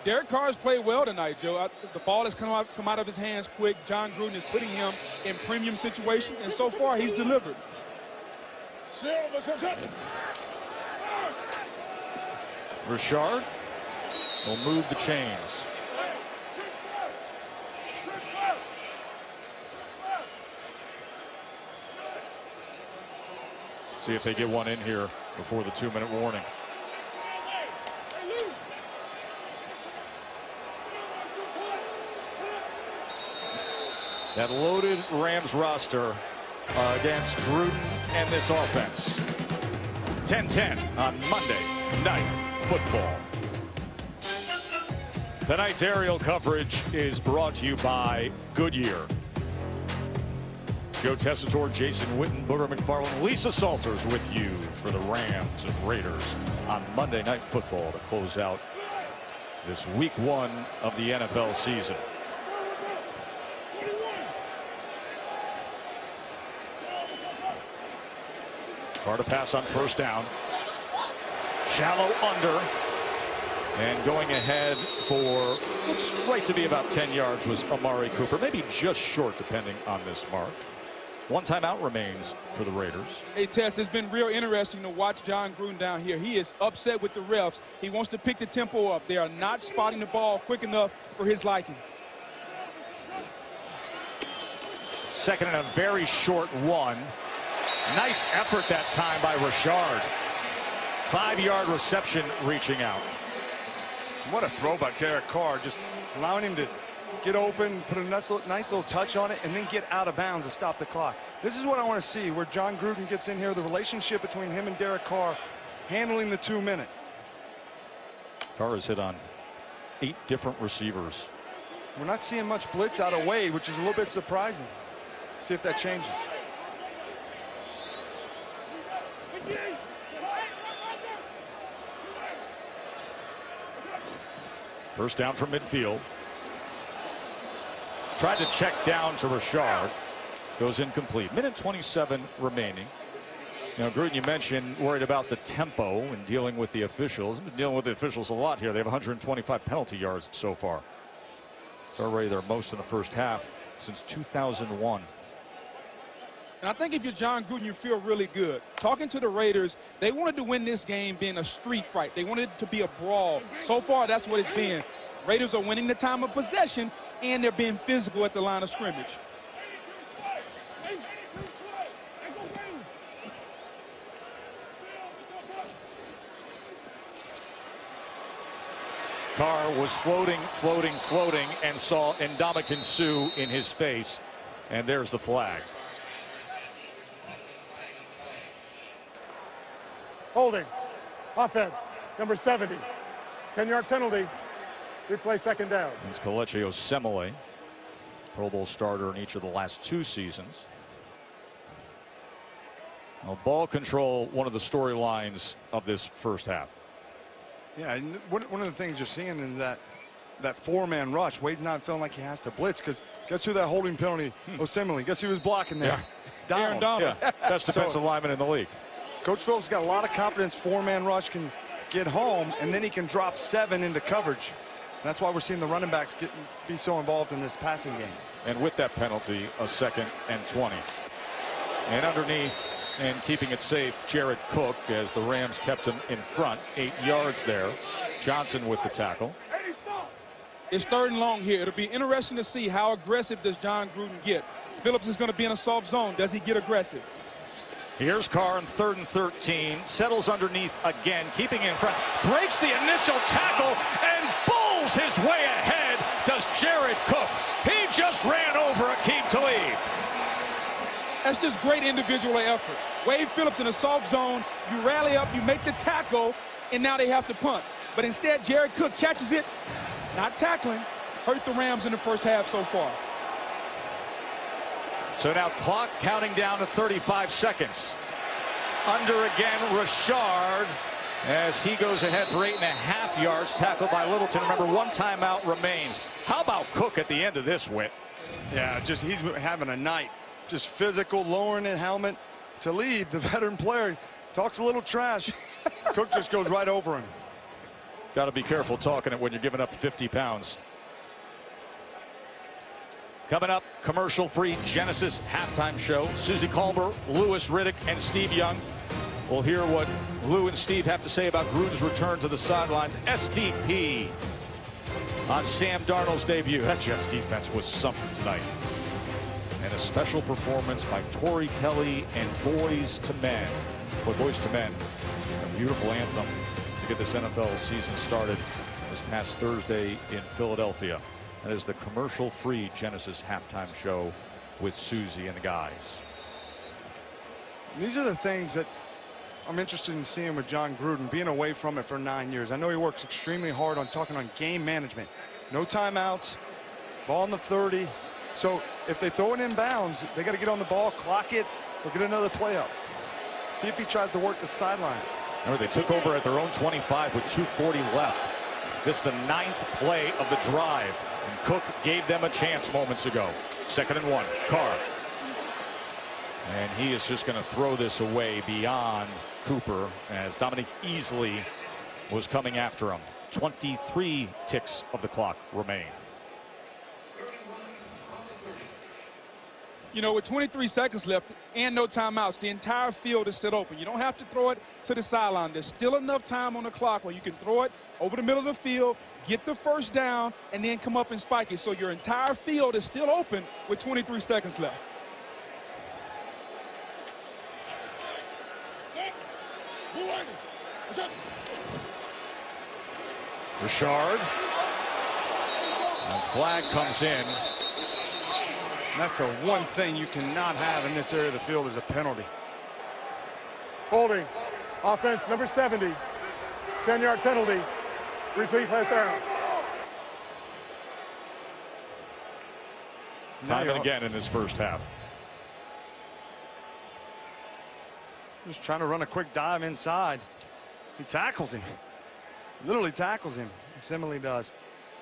Derek Carr has played well tonight, Joe. The ball has come out of his hands quick. John Gruden is putting him in premium situations, and so far he's delivered. Richard will move the chains. See if they get one in here before the 2-minute warning. That loaded Rams roster against Gruden and this offense. 10-10 on Monday Night Football. Tonight's aerial coverage is brought to you by Goodyear. Joe Tessitore, Jason Witten, Booger McFarland, Lisa Salters with you for the Rams and Raiders on Monday Night Football to close out this week 1 of the NFL season. Carr to pass on first down. Shallow under. And going ahead for looks right to be about 10 yards was Amari Cooper. Maybe just short depending on this mark. One timeout remains for the Raiders. Hey, Tess, it's been real interesting to watch John Gruden down here. He is upset with the refs. He wants to pick the tempo up. They are not spotting the ball quick enough for his liking. Second and a very short one. Nice effort that time by Richard. 5-yard reception reaching out. What a throw by Derek Carr, just allowing him to get open, put a nice little touch on it, and then get out of bounds to stop the clock. This is what I want to see, where John Gruden gets in here, the relationship between him and Derek Carr, handling the 2-minute. Carr has hit on 8 different receivers. We're not seeing much blitz out of Wade, which is a little bit surprising. See if that changes. First down from midfield. Tried to check down to Richard. Goes incomplete. Minute 27 remaining. You know, Gruden, you mentioned worried about the tempo and dealing with the officials. I've been dealing with the officials a lot here. They have 125 penalty yards so far. It's already their most in the first half since 2001. And I think if you're John Gruden, you feel really good. Talking to the Raiders, they wanted to win this game being a street fight. They wanted it to be a brawl. So far, that's what it's been. Raiders are winning the time of possession, and they're being physical at the line of scrimmage. Carr was floating, and saw Ndamukong Suh in his face. And there's the flag. Holding. Offense. Number 70. 10-yard penalty. Replay second down. It's Kelechi Osemele, Pro Bowl starter in each of the last 2 seasons. Now, ball control, one of the storylines of this first half. Yeah, and one of the things you're seeing in that 4-man rush, Wade's not feeling like he has to blitz, because guess who that holding penalty, Osemele, guess who was blocking there? Yeah. Aaron Donald. Yeah, best defensive lineman in the league. Coach Phillips got a lot of confidence. 4-man rush can get home, and then he can drop 7 into coverage. That's why we're seeing the running backs be so involved in this passing game. And with that penalty, a 2nd and 20. And underneath and keeping it safe, Jared Cook, as the Rams kept him in front, 8 yards there. Johnson with the tackle. It's 3rd and long here. It'll be interesting to see how aggressive does John Gruden get. Phillips is going to be in a soft zone. Does he get aggressive? Here's Carr in 3rd and 13. Settles underneath again, keeping in front. Breaks the initial tackle and bulls his way ahead. Does Jared Cook. He just ran over Aqib Talib. That's just great individual effort. Wade Phillips in a soft zone. You rally up, you make the tackle, and now they have to punt. But instead, Jared Cook catches it, not tackling, hurt the Rams in the first half so far. So now clock counting down to 35 seconds. Under again, Richard, as he goes ahead for 8.5 yards, tackled by Littleton. Remember, 1 timeout remains. How about Cook at the end of this, Whit? Yeah, just he's having a night. Just physical, lowering the helmet. Talib, the veteran player, talks a little trash. Cook just goes right over him. Got to be careful talking it when you're giving up 50 pounds. Coming up, commercial-free Genesis halftime show. Suzy Kolber, Louis Riddick, and Steve Young. We'll hear what Lou and Steve have to say about Gruden's return to the sidelines. SVP on Sam Darnold's debut. That Jets defense was something tonight. And a special performance by Torrey Kelly and Boys to Men. Boy, Boys to Men, a beautiful anthem to get this NFL season started this past Thursday in Philadelphia. That is the commercial-free Genesis halftime show with Suzy and the guys. These are the things that I'm interested in seeing with John Gruden, being away from it for 9 years. I know he works extremely hard on talking on game management. No timeouts, ball in the 30. So if they throw it in bounds, they got to get on the ball, clock it, or get another play up. See if he tries to work the sidelines. Remember, they took over at their own 25 with 2:40 left. This is the 9th play of the drive. And Cook gave them a chance moments ago. 2nd and 1, Carr. And he is just going to throw this away beyond Cooper as Dominique Easley was coming after him. 23 ticks of the clock remain. You know, with 23 seconds left and no timeouts, the entire field is still open. You don't have to throw it to the sideline. There's still enough time on the clock where you can throw it over the middle of the field, get the first down, and then come up and spike it. So your entire field is still open with 23 seconds left. Richard. And flag comes in. And that's the one thing you cannot have in this area of the field is a penalty. Holding. Offense number 70. 10-yard penalty. Repeat last down. Time and again in this first half. Just trying to run a quick dive inside. He tackles him. Literally tackles him. Simile does.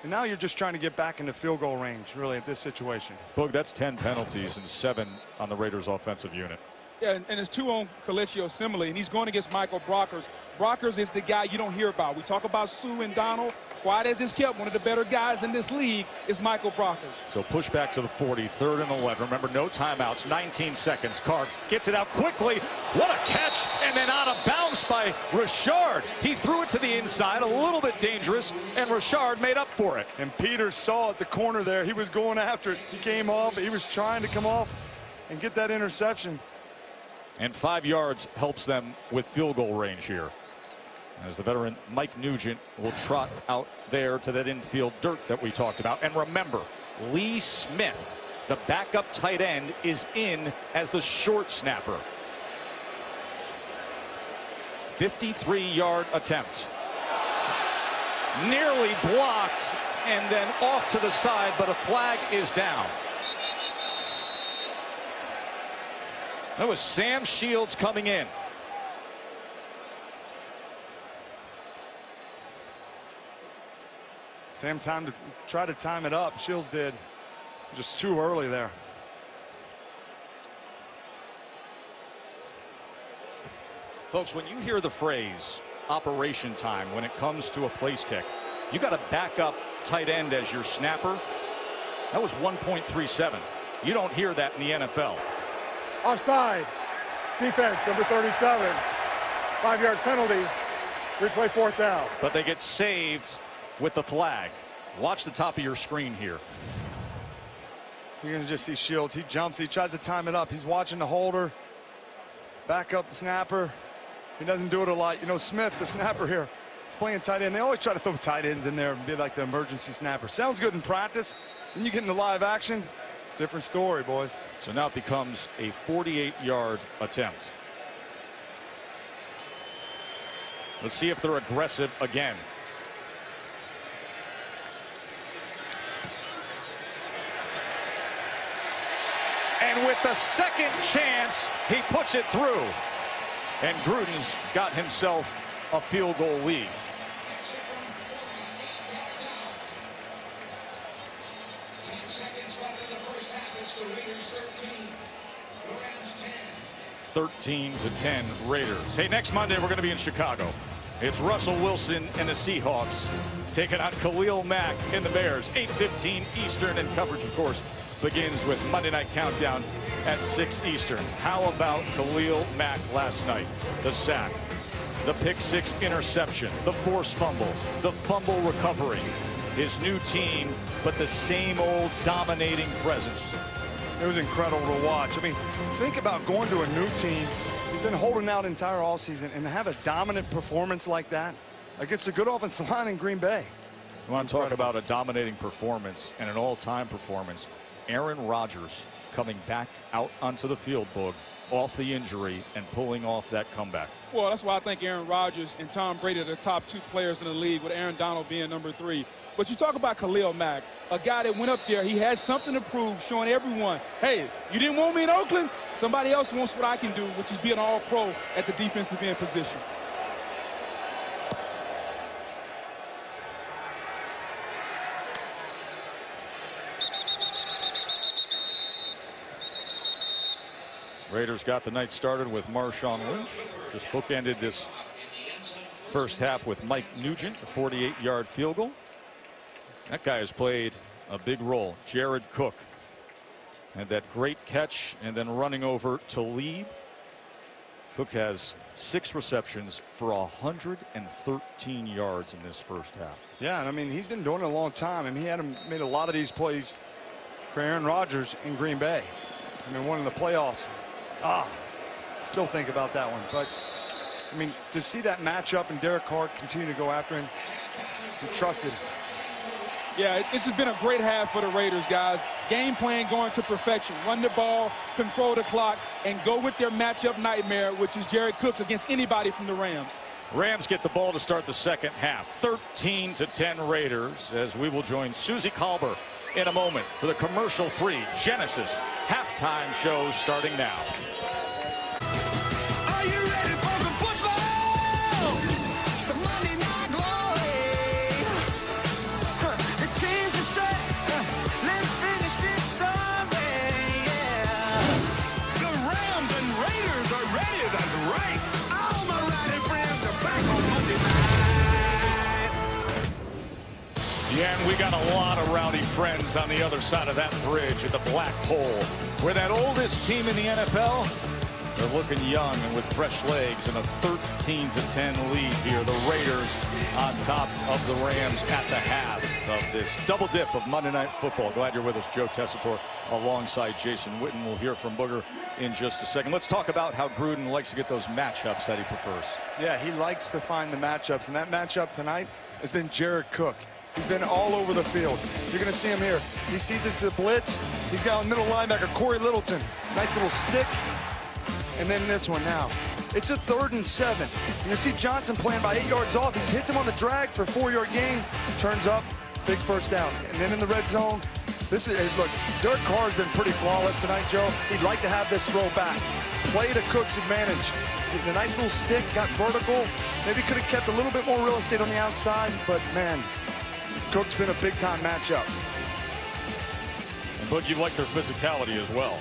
And now you're just trying to get back into field goal range, really, at this situation. Boog, that's 10 penalties and 7 on the Raiders offensive unit. Yeah, and it's 2 on Coleccio Simile, and he's going against Michael Brockers. Brockers is the guy you don't hear about. We talk about Sue and Donald. Quiet as it's kept, one of the better guys in this league is Michael Brockers. So push back to the 40, 3rd and 11. Remember, no timeouts, 19 seconds. Carr gets it out quickly. What a catch, and then out of bounds by Richard. He threw it to the inside, a little bit dangerous, and Richard made up for it. And Peters saw at the corner there. He was going after it. He came off. He was trying to come off and get that interception. And 5 yards helps them with field goal range here, as the veteran Mike Nugent will trot out there to that infield dirt that we talked about. And remember, Lee Smith, the backup tight end, is in as the short snapper. 53-yard attempt. Nearly blocked and then off to the side, but a flag is down. That was Sam Shields coming in. Sam time to try to time it up. Shields did. Just too early there. Folks, when you hear the phrase operation time when it comes to a place kick. You got a backup tight end as your snapper. That was 1.37. You don't hear that in the NFL. Offside. Defense, number 37. 5-yard penalty. Replay 4th down. But they get saved with the flag. Watch the top of your screen here. You're going to just see Shields. He jumps. He tries to time it up. He's watching the holder. Backup snapper. He doesn't do it a lot. You know, Smith, the snapper here, is playing tight end. They always try to throw tight ends in there and be like the emergency snapper. Sounds good in practice. Then you get into live action. Different story, boys. So now it becomes a 48-yard attempt. Let's see if they're aggressive again. And with the second chance, he puts it through. And Gruden's got himself a field goal lead. (13 to 10) Raiders. Hey, next Monday we're going to be in Chicago. It's Russell Wilson and the Seahawks taking on Khalil Mack and the Bears. 8:15 Eastern, and coverage, of course, begins with Monday Night Countdown at 6 Eastern. How about Khalil Mack last night? The sack, the pick-6 interception, the forced fumble, the fumble recovery. His new team, but the same old dominating presence. It was incredible to watch. I mean, think about going to a new team. He's been holding out entire offseason, and to have a dominant performance like that against a good offensive line in Green Bay. You want to talk about a dominating performance and an all-time performance. Aaron Rodgers coming back out onto the field, Boog, off the injury and pulling off that comeback. Well, that's why I think Aaron Rodgers and Tom Brady are the top 2 players in the league, with Aaron Donald being number 3. But you talk about Khalil Mack, a guy that went up there. He had something to prove, showing everyone, hey, you didn't want me in Oakland? Somebody else wants what I can do, which is be an all-pro at the defensive end position. Raiders got the night started with Marshawn Lynch. Just bookended this first half with Mike Nugent, a 48-yard field goal. That guy has played a big role. Jared Cook had that great catch and then running over to Talib. Cook has 6 receptions for 113 yards in this first half. Yeah, and I mean, he's been doing it a long time. I mean, he had made a lot of these plays for Aaron Rodgers in Green Bay. I mean, one in the playoffs. Still think about that one. But, I mean, to see that matchup and Derek Carr continue to go after him, he trusted. Yeah, this has been a great half for the Raiders, guys. Game plan going to perfection. Run the ball, control the clock, and go with their matchup nightmare, which is Jared Cook against anybody from the Rams. Rams get the ball to start the second half. 13 to 10 Raiders, as we will join Suzy Kolber in a moment for the commercial-free Genesis halftime show starting now. Are you ready for some football? Some Monday Night Glory. The teams are set. Let's finish this story. Yeah. The Rams and Raiders are ready. That's right. All my riding friends are back on Monday night. Yeah, and we got a lot of rowdy friends on the other side of that bridge at the Black Hole, where that oldest team in the NFL, they're looking young and with fresh legs, and a 13 to 10 lead here. The Raiders on top of the Rams at the half of this double dip of Monday Night Football. Glad you're with us. Joe Tessitore alongside Jason Witten. We'll hear from Booger in just a second. Let's talk about how Gruden likes to get those matchups that he prefers. Yeah, he likes to find the matchups, and that matchup tonight has been Jared Cook. He's been all over the field. You're going to see him here. He sees it's a blitz. He's got a middle linebacker, Corey Littleton. Nice little stick. And then this one now. It's a 3rd and 7. You see Johnson playing by 8 yards off. He hits him on the drag for a 4-yard gain. Turns up, big first down. And then in the red zone, this is, look, Derek Carr's been pretty flawless tonight, Joe. He'd like to have this throw back. Play to Cook's advantage. A nice little stick, got vertical. Maybe could have kept a little bit more real estate on the outside, but man, Cook's been a big-time matchup. And, Boog, you like their physicality as well.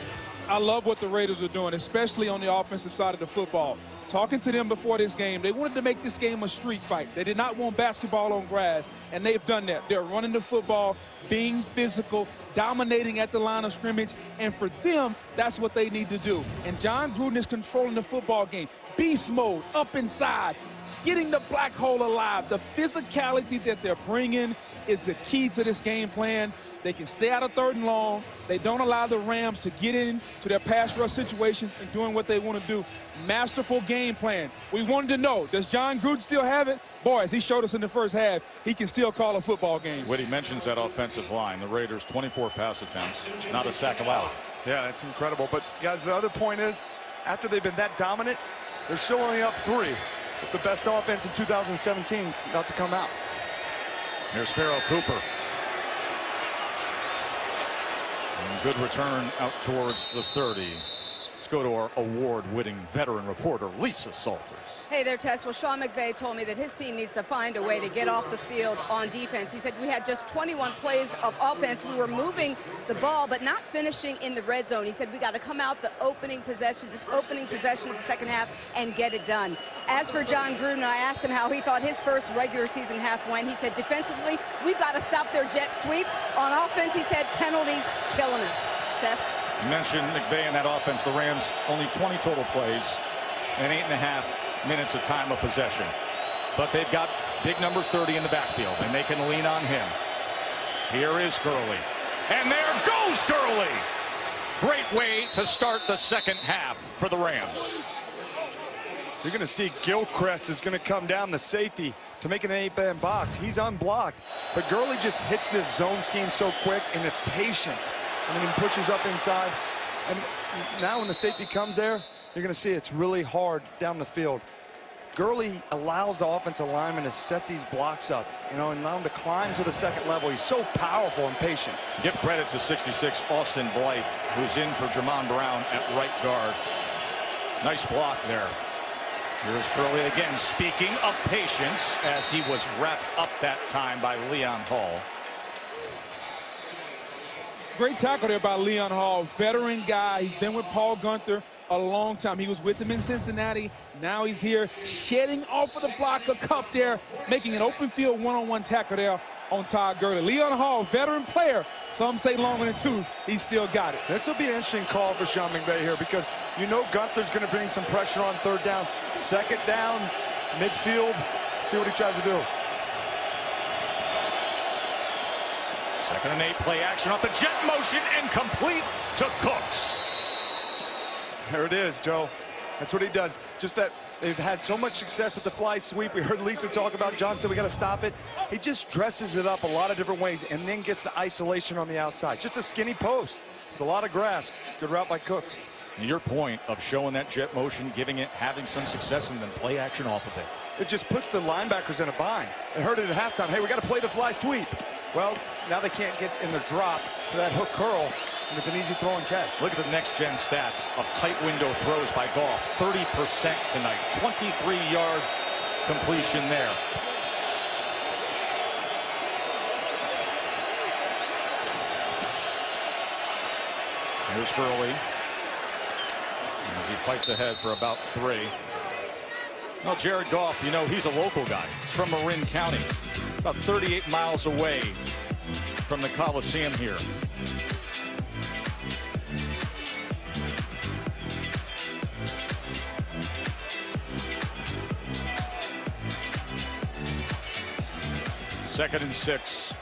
I love what the Raiders are doing, especially on the offensive side of the football. Talking to them before this game, they wanted to make this game a street fight. They did not want basketball on grass, and they've done that. They're running the football, being physical, dominating at the line of scrimmage, and for them, that's what they need to do. And Jon Gruden is controlling the football game. Beast mode, up inside, getting the black hole alive. The physicality that they're bringing is the key to this game plan. They can stay out of 3rd and long. They don't allow the Rams to get into their pass rush situations and doing what they want to do. Masterful game plan. We wanted to know, does Jon Gruden still have it? Boy, as he showed us in the first half, he can still call a football game. Whitty mentions that offensive line. The Raiders, 24 pass attempts, not a sack allowed. Yeah, that's incredible. But, guys, the other point is, after they've been that dominant, they're still only up 3. With the best offense in 2017 about to come out. Here's Pharoh Cooper. And good return out towards the 30. Let's go to our award-winning veteran reporter, Lisa Salters. Hey there, Tess. Well, Sean McVay told me that his team needs to find a way to get off the field on defense. He said we had just 21 plays of offense. We were moving the ball, but not finishing in the red zone. He said we got to come out the opening possession, this opening possession of the second half, and get it done. As for Jon Gruden, I asked him how he thought his first regular season half went. He said defensively, we've got to stop their jet sweep. On offense, he said penalties killing us. Tess? You mentioned McVay in that offense. The Rams only 20 total plays and 8.5 minutes of time of possession. But they've got big number 30 in the backfield, and they can lean on him. Here is Gurley. And there goes Gurley! Great way to start the second half for the Rams. You're going to see Gilchrist is going to come down the safety to make an 8-man box. He's unblocked. But Gurley just hits this zone scheme so quick, and the patience. And then he pushes up inside. And now when the safety comes there, you're going to see it's really hard down the field. Gurley allows the offensive lineman to set these blocks up, and allow him to climb to the second level. He's so powerful and patient. Give credit to 66 Austin Blythe, who's in for Jamon Brown at right guard. Nice block there. Here's Gurley again, speaking of patience, as he was wrapped up that time by Leon Hall. Great tackle there by Leon Hall, veteran guy. He's been with Paul Guenther a long time. He was with him in Cincinnati. Now he's here, shedding off of the block, a cup there, making an open field one-on-one tackle there on Todd Gurley. Leon Hall, veteran player. Some say longer than 2. He still got it. This will be an interesting call for Sean McVay here, because Guenther's going to bring some pressure on 3rd down. 2nd down, midfield. See what he tries to do. 2nd and 8, play action off the jet motion and complete to Cooks. There it is, Joe. That's what he does. Just that they've had so much success with the fly sweep. We heard Lisa talk about John said we got to stop it. He just dresses it up a lot of different ways and then gets the isolation on the outside. Just a skinny post with a lot of grass. Good route by Cooks. Your point of showing that jet motion, giving it, having some success, and then play action off of it. It just puts the linebackers in a bind. They heard it at halftime. Hey, we got to play the fly sweep. Well, now they can't get in the drop to that hook curl, and it's an easy throw and catch. Look at the next-gen stats of tight window throws by Goff. 30% tonight. 23-yard completion there. Here's Gurley as he fights ahead for about 3. Well, Jared Goff, he's a local guy. He's from Marin County, about 38 miles away from the Coliseum here. Second and 6.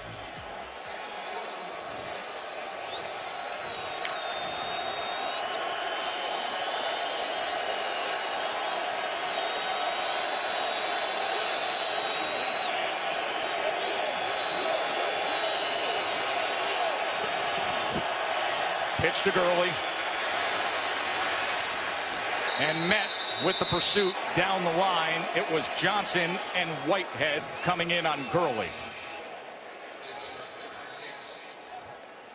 Pitch to Gurley. And met with the pursuit down the line. It was Johnson and Whitehead coming in on Gurley.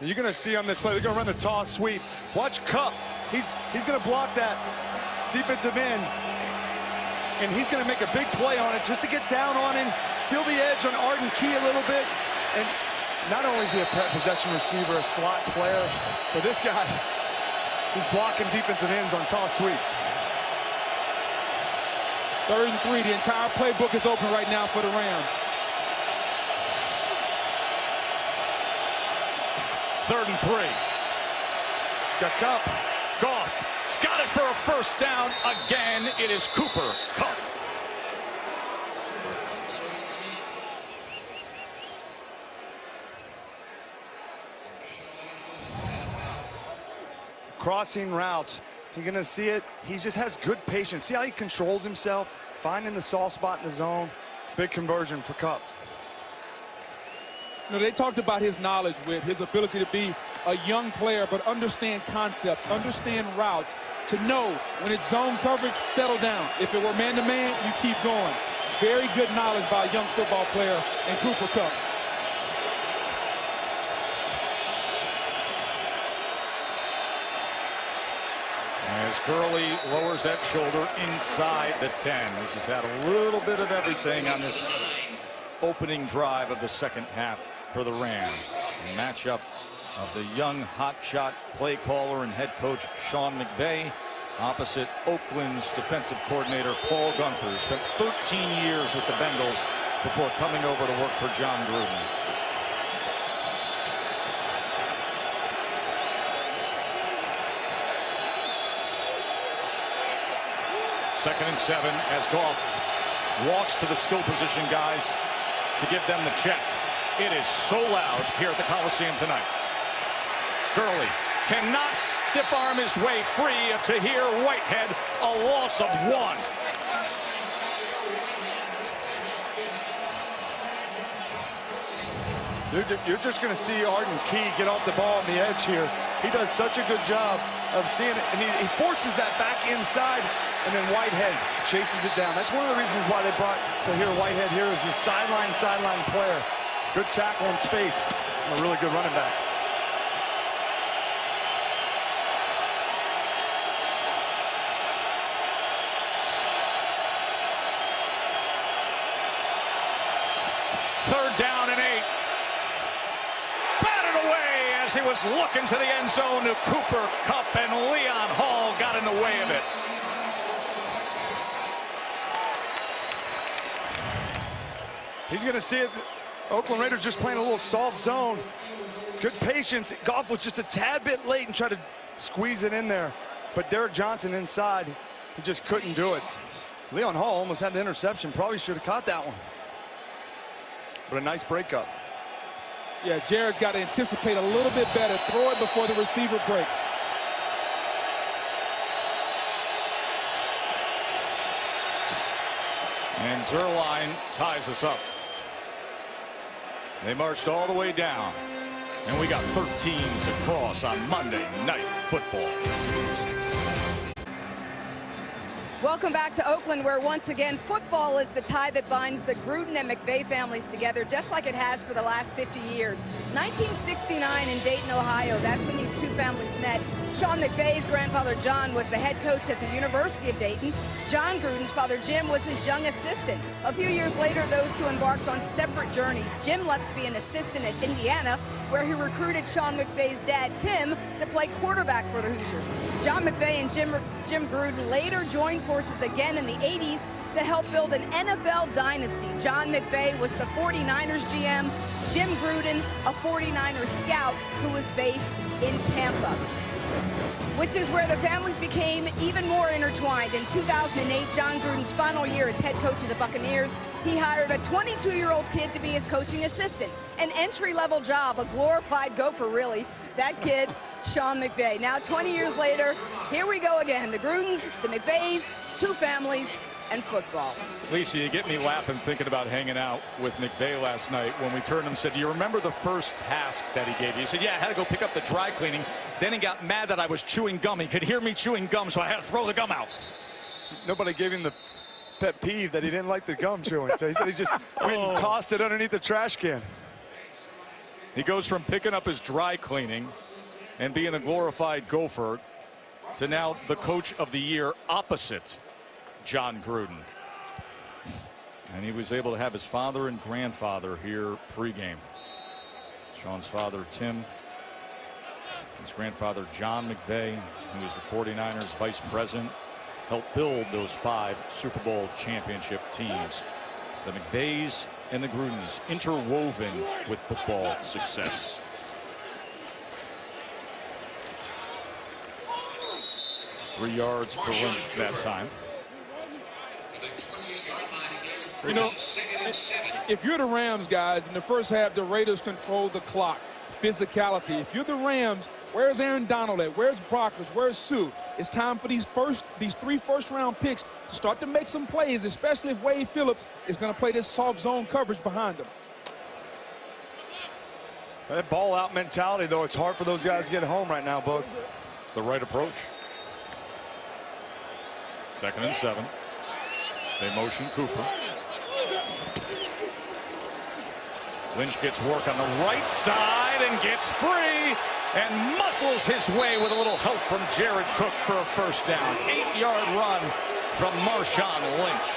You're going to see on this play, they're going to run the toss sweep. Watch Kupp. He's going to block that defensive end. And he's going to make a big play on it just to get down on him, seal the edge on Arden Key a little bit. And not only is he a possession receiver, a slot player, but this guy, He's blocking defensive ends on toss sweeps. 3rd and 3. The entire playbook is open right now for the Rams. 3rd and 3. Got Kupp. Goff has got it for a first down again. It is Cooper Kupp. Crossing routes. You're going to see it. He just has good patience. See how he controls himself, finding the soft spot in the zone. Big conversion for Kupp. You know, they talked about his knowledge with his ability to be a young player, but understand concepts, understand routes, to know when it's zone coverage, settle down. If it were man-to-man, you keep going. Very good knowledge by a young football player in Cooper Kupp. As Gurley lowers that shoulder inside the 10. This has had a little bit of everything on this opening drive of the second half for the Rams. A matchup of the young hotshot play caller and head coach Sean McVay opposite Oakland's defensive coordinator Paul Guenther, who spent 13 years with the Bengals before coming over to work for John Gruden. Second and 7 as Goff walks to the skill position guys to give them the check. It is so loud here at the Coliseum tonight. Gurley cannot stiff arm his way free of Tahir Whitehead, a loss of 1. You're just going to see Arden Key get off the ball on the edge here. He does such a good job of seeing it, and he forces that back inside, and then Whitehead chases it down. That's one of the reasons why they brought Tahir Whitehead here, is his sideline player. Good tackle in space, and a really good running back. Third down and 8. Batted away as he was looking to the end zone to Cooper Kupp, and Leon Hall got in the way of it. He's going to see it. Oakland Raiders just playing a little soft zone. Good patience. Goff was just a tad bit late and tried to squeeze it in there. But Derek Johnson inside, he just couldn't do it. Leon Hall almost had the interception. Probably should have caught that one. But a nice breakup. Yeah, Jared's got to anticipate a little bit better. Throw it before the receiver breaks. And Zerline ties us up. They marched all the way down, and we got 13s across on Monday Night Football. Welcome back to Oakland, where once again football is the tie that binds the Gruden and McVay families together, just like it has for the last 50 years. 1969 in Dayton, Ohio, that's when these two families met. Sean McVay's grandfather John was the head coach at the University of Dayton. John Gruden's father Jim was his young assistant. A few years later, those two embarked on separate journeys. Jim left to be an assistant at Indiana, where he recruited Sean McVay's dad Tim to play quarterback for the Hoosiers. John McVay and Jim Gruden later joined forces again in the 80s to help build an NFL dynasty. John McVay was the 49ers GM, Jim Gruden, a 49ers scout who was based in Tampa, which is where the families became even more intertwined. In 2008, John Gruden's final year as head coach of the Buccaneers, he hired a 22-year-old kid to be his coaching assistant. An entry-level job, a glorified gopher, really. That kid, Sean McVay. Now, 20 years later, here we go again. The Grudens, the McVays, two families, and football. Lisa, you get me laughing thinking about hanging out with McVay last night when we turned him and said, do you remember the first task that he gave you? He said, yeah, I had to go pick up the dry cleaning. Then he got mad that I was chewing gum. He could hear me chewing gum, so I had to throw the gum out. Nobody gave him the pet peeve that he didn't like the gum chewing. So he said he just went and tossed it underneath the trash can. He goes from picking up his dry cleaning and being a glorified gopher to now the coach of the year opposite John Gruden. And he was able to have his father and grandfather here pregame. Sean's father, Tim, His grandfather, John McVay, who was the 49ers vice president, helped build those 5 Super Bowl championship teams. The McVays and the Grudens interwoven with football success. It's 3 yards for Lynch that time. You know, if you're the Rams, guys, in the first half, the Raiders controlled the clock. Physicality. If you're the Rams, where's Aaron Donald at? Where's Brockers? Where's Sue? It's time for these 3 first-round picks to start to make some plays, especially if Wade Phillips is going to play this soft zone coverage behind him. That ball-out mentality, though, it's hard for those guys to get home right now, Boog. It's the right approach. 2nd and 7. They motion Cooper. Lynch gets work on the right side and gets free and muscles his way with a little help from Jared Cook for a first down. 8-yard run from Marshawn Lynch.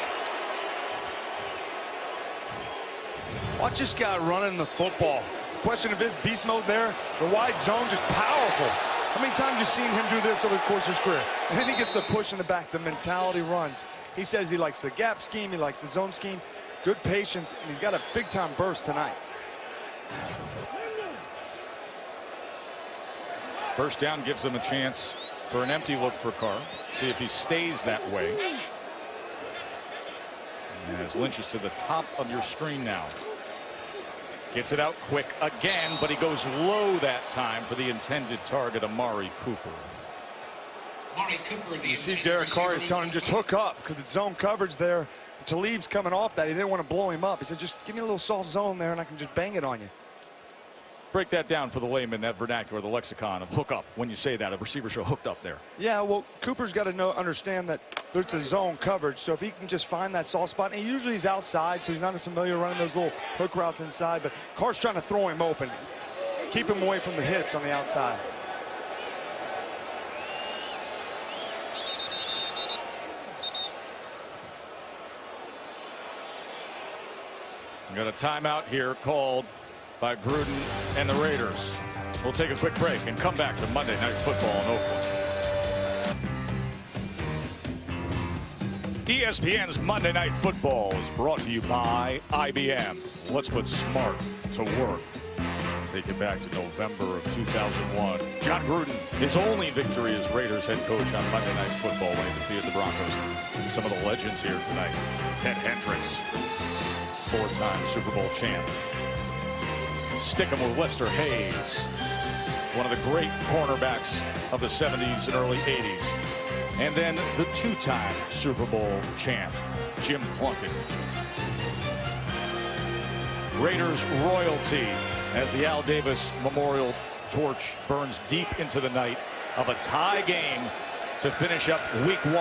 Watch this guy running the football. Question of his beast mode there. The wide zone just powerful. How many times you've seen him do this over the course of his career? And then he gets the push in the back, the mentality runs. He says he likes the gap scheme, he likes the zone scheme. Good patience, and he's got a big-time burst tonight. First down gives him a chance for an empty look for Carr. See if he stays that way. And as Lynch is to the top of your screen now. Gets it out quick again, but he goes low that time for the intended target, Amari Cooper. You see Derek Carr is telling him just hook up because it's zone coverage there. Talib's coming off that. He didn't want to blow him up. He said, just give me a little soft zone there and I can just bang it on you. Break that down for the layman, that vernacular, the lexicon of hook up. When you say that, a receiver should hooked up there. Yeah, well, Cooper's got to understand that there's a zone coverage. So if he can just find that soft spot, and usually he's outside, so he's not as familiar running those little hook routes inside. But Carr's trying to throw him open, keep him away from the hits on the outside. We got a timeout here called by Gruden and the Raiders. We'll take a quick break and come back to Monday Night Football in Oakland. ESPN's Monday Night Football is brought to you by IBM. Let's put smart to work. Take it back to November of 2001. John Gruden, his only victory as Raiders head coach on Monday Night Football when he defeated the Broncos. Some of the legends here tonight. Ted Hendricks, 4-time Super Bowl champ. Stick him with Lester Hayes, one of the great cornerbacks of the 70s and early 80s. And then the 2-time Super Bowl champ, Jim Plunkett. Raiders royalty as the Al Davis Memorial torch burns deep into the night of a tie game to finish up week 1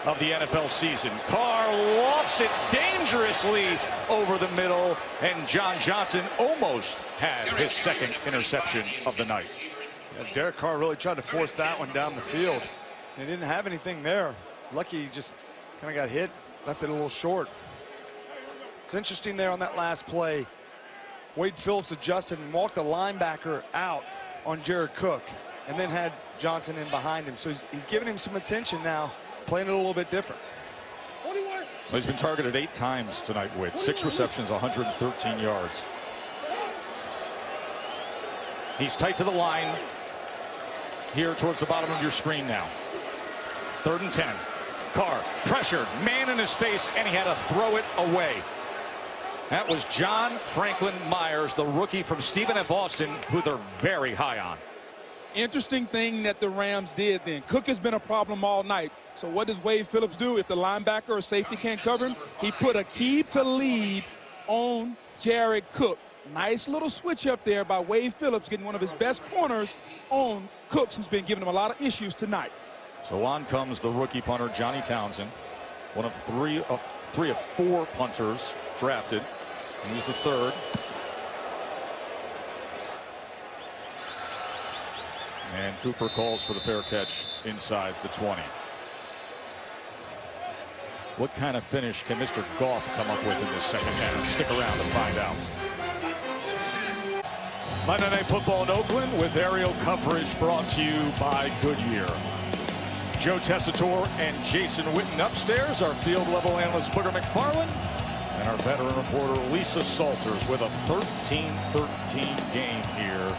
of the NFL season. Carr lofts it dangerously over the middle, and John Johnson almost had his 2nd interception of the night. Yeah, Derek Carr really tried to force that one down the field. He didn't have anything there. Lucky he just kind of got hit, left it a little short. It's interesting there on that last play. Wade Phillips adjusted and walked the linebacker out on Jared Cook, and then had Johnson in behind him. So he's giving him some attention now, playing it a little bit different. Well, he's been targeted 8 times tonight, Wade. 6 receptions, 113 yards. He's tight to the line here towards the bottom of your screen now. 3rd and 10. Carr pressured, man in his face, and he had to throw it away. That was John Franklin Myers, the rookie from Stephen F. Austin, who they're very high on. Interesting thing that the Rams did then. Cook has been a problem all night. So what does Wade Phillips do if the linebacker or safety can't cover him? He put a key to lead on Jared Cook. Nice little switch up there by Wade Phillips, getting one of his best corners on Cooks, who's been giving him a lot of issues tonight. So on comes the rookie punter, Johnny Townsend, one of three of 4 punters drafted. He's the 3rd. And Cooper calls for the fair catch inside the 20. What kind of finish can Mr. Goff come up with in this 2nd half? Stick around to find out. Monday Night Football in Oakland with aerial coverage brought to you by Goodyear. Joe Tessitore and Jason Witten upstairs, our field level analyst Booger McFarland, and our veteran reporter Lisa Salters with a 13-13 game here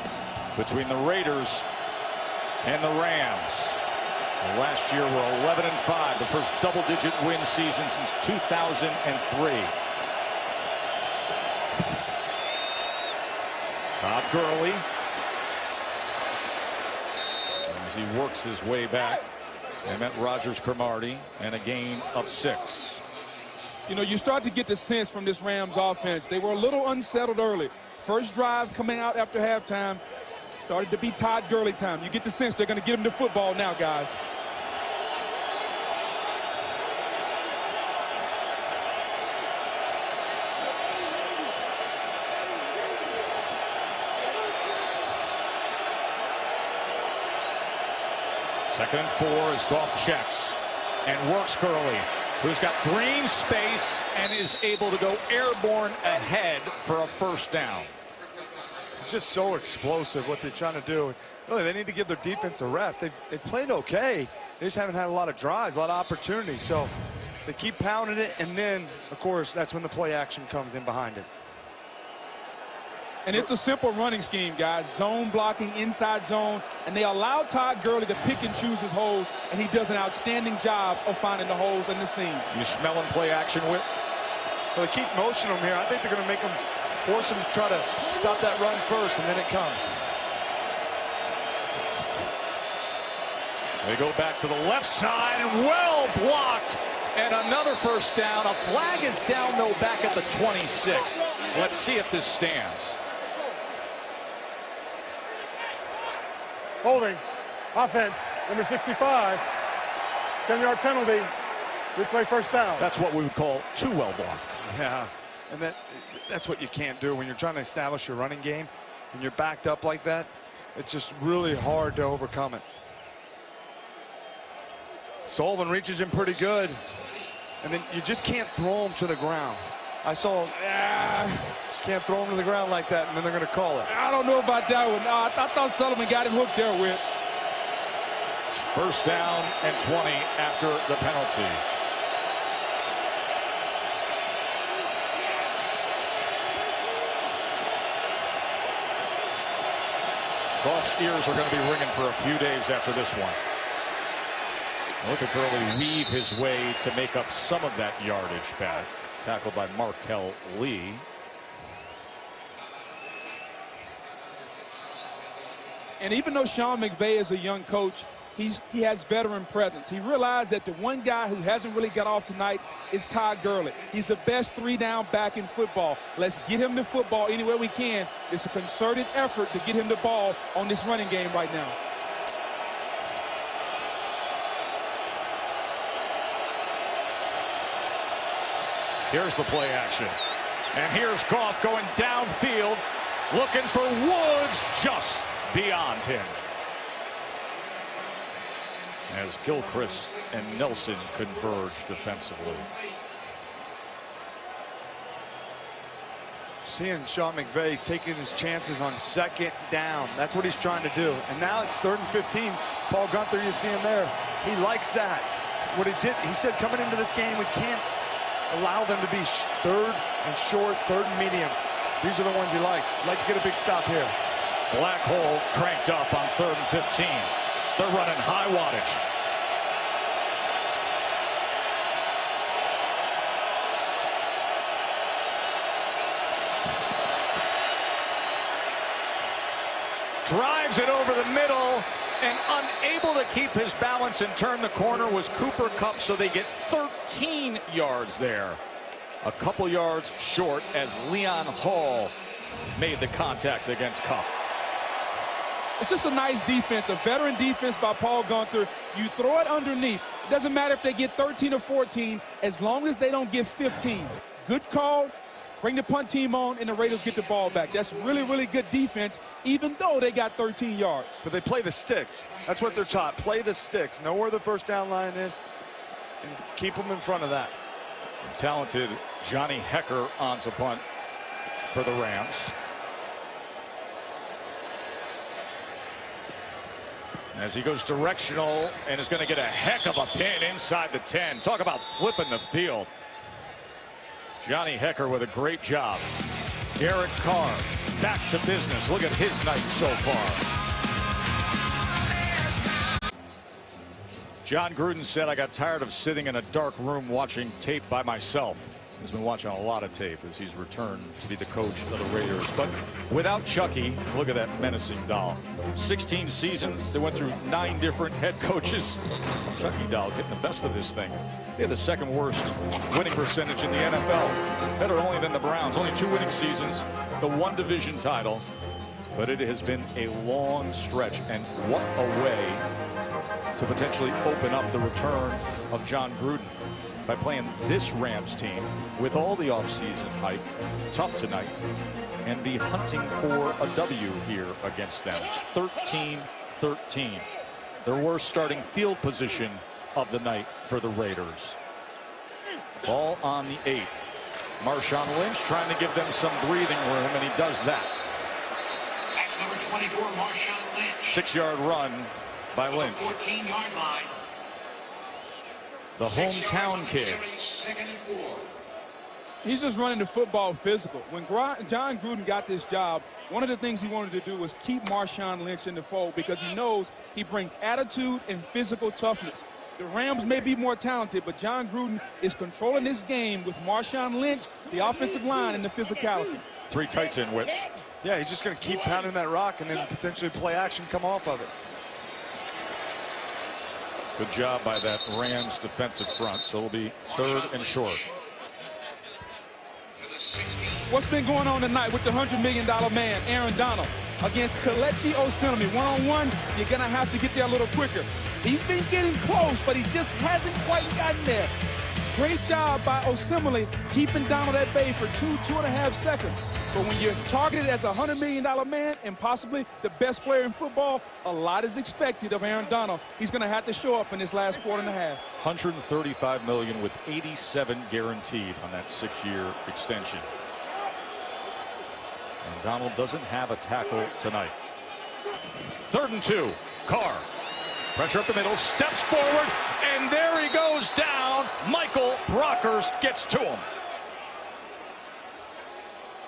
between the Raiders and the Rams. Last year were 11-5, the first double-digit win season since 2003. Todd Gurley as he works his way back. They met Rogers Cromartie and a gain of 6. You know, you start to get the sense from this Rams offense. They were a little unsettled early. First drive coming out after halftime started to be Todd Gurley time. You get the sense they're going to get him the football now, guys. Second and 4 as Goff checks and works Gurley, who's got green space and is able to go airborne ahead for a first down. It's just so explosive what they're trying to do. Really, they need to give their defense a rest. They played okay. They just haven't had a lot of drives, a lot of opportunities. So they keep pounding it, and then, of course, that's when the play action comes in behind it. And it's a simple running scheme, guys. Zone blocking, inside zone. And they allow Todd Gurley to pick and choose his holes, and he does an outstanding job of finding the holes in the seam. You smelling play action with? Well, they keep motioning him here. I think they're going to make him, force him to try to stop that run first, and then it comes. They go back to the left side, and well blocked. And another first down. A flag is down, though, back at the 26. Let's see if this stands. Holding. Offense. Number 65. 10-yard penalty. Replay first down. That's what we would call too well blocked. Yeah, and that's what you can't do when you're trying to establish your running game and you're backed up like that. It's just really hard to overcome it. Sullivan reaches him pretty good, and then you just can't throw him to the ground. I saw, just can't throw him to the ground like that, and then they're going to call it. I don't know about that one. I thought Sullivan got him hooked there with. First down and 20 after the penalty. Goff's ears are going to be ringing for a few days after this one. Look at Gurley weave his way to make up some of that yardage back. Tackled by Markel Lee. And even though Sean McVay is a young coach, he has veteran presence. He realized that the one guy who hasn't really got off tonight is Todd Gurley. He's the best three-down back in football. Let's get him the football anywhere we can. It's a concerted effort to get him the ball on this running game right now. Here's the play action. And here's Goff going downfield, looking for Woods just beyond him. As Gilchrist and Nelson converge defensively. Seeing Sean McVay taking his chances on second down. That's what he's trying to do. And now it's 3rd and 15. Paul Guenther, you see him there. He likes that. What he did, he said coming into this game, we can't allow them to be third and short, third and medium. These are the ones he likes. Like to get a big stop here. Black hole cranked up on 3rd and 15. They're running high wattage. Drives it over the middle, and unable to keep his balance and turn the corner was Cooper Kupp, so they get 13 yards there. A couple yards short as Leon Hall made the contact against Kupp. It's just a nice defense, a veteran defense by Paul Guenther. You throw it underneath. It doesn't matter if they get 13 or 14, as long as they don't get 15. Good call. Bring the punt team on, and the Raiders get the ball back. That's really, really good defense, even though they got 13 yards. But they play the sticks. That's what they're taught. Play the sticks. Know where the first down line is, and keep them in front of that. Talented Johnny Hecker on to punt for the Rams. as he goes directional and is going to get a heck of a pin inside the 10. Talk about flipping the field. Johnny Hekker with a great job. Derek Carr back to business. Look at his night so far. John Gruden said, I got tired of sitting in a dark room watching tape by myself. He's been watching a lot of tape as he's returned to be the coach of the Raiders. But without Chucky, look at that menacing doll. 16 seasons. They went through 9 different head coaches. Chucky doll getting the best of this thing. They had the second worst winning percentage in the NFL. Better only than the Browns. Only 2 winning seasons. The 1 division title. But it has been a long stretch. And what a way to potentially open up the return of John Gruden by playing this Rams team with all the offseason hype. Tough tonight, and be hunting for a W here against them. 13-13. Their worst starting field position of the night for the Raiders. Ball on the 8. Marshawn Lynch trying to give them some breathing room, and he does that. That's number 24, Marshawn Lynch. 6-yard run by Lynch. 14-yard line. The hometown kid. He's just running the football physical. When John Gruden got this job, one of the things he wanted to do was keep Marshawn Lynch in the fold because he knows he brings attitude and physical toughness. The Rams may be more talented, but John Gruden is controlling this game with Marshawn Lynch, the offensive line, and the physicality. 3 tights in which. Yeah, he's just going to keep pounding that rock and then potentially play action come off of it. Good job by that Rams defensive front. So it'll be 3rd and short. What's been going on tonight with the $100 million man, Aaron Donald, against Kelechi Osemele? One-on-one, you're going to have to get there a little quicker. He's been getting close, but he just hasn't quite gotten there. Great job by Osemele keeping Donald at bay for 2.5 seconds. But when you're targeted as a $100 million man and possibly the best player in football, a lot is expected of Aaron Donald. He's going to have to show up in this last quarter and a half. $135 million with 87 guaranteed on that 6-year extension. And Donald doesn't have a tackle tonight. 3rd and 2. Carr. Pressure up the middle, steps forward, and there he goes down. Michael Brockers gets to him.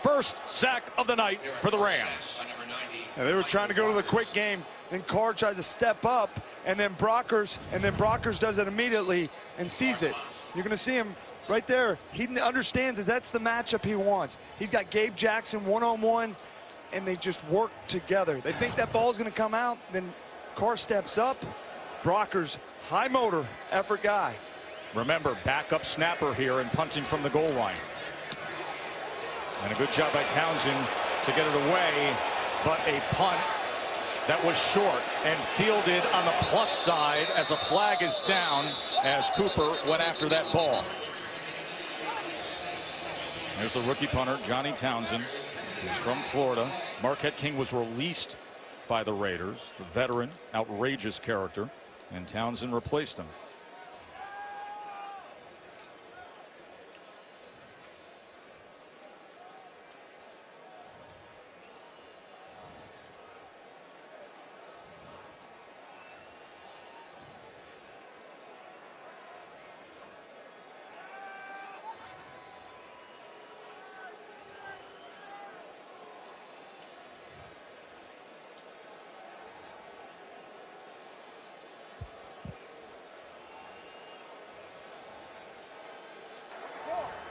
First sack of the night for the Rams. Yeah, they were trying to go to the quick game. Then Carr tries to step up, and then Brockers does it immediately and sees it. You're going to see him right there. He understands that that's the matchup he wants. He's got Gabe Jackson one-on-one, and they just work together. They think that ball's going to come out, then Carr steps up. Brockers, high motor effort guy. Remember, backup snapper here and punting from the goal line. And a good job by Townsend to get it away, but a punt that was short and fielded on the plus side as a flag is down as Cooper went after that ball. There's the rookie punter, Johnny Townsend. He's from Florida. Marquette King was released by the Raiders, the veteran, outrageous character, and Townsend replaced him.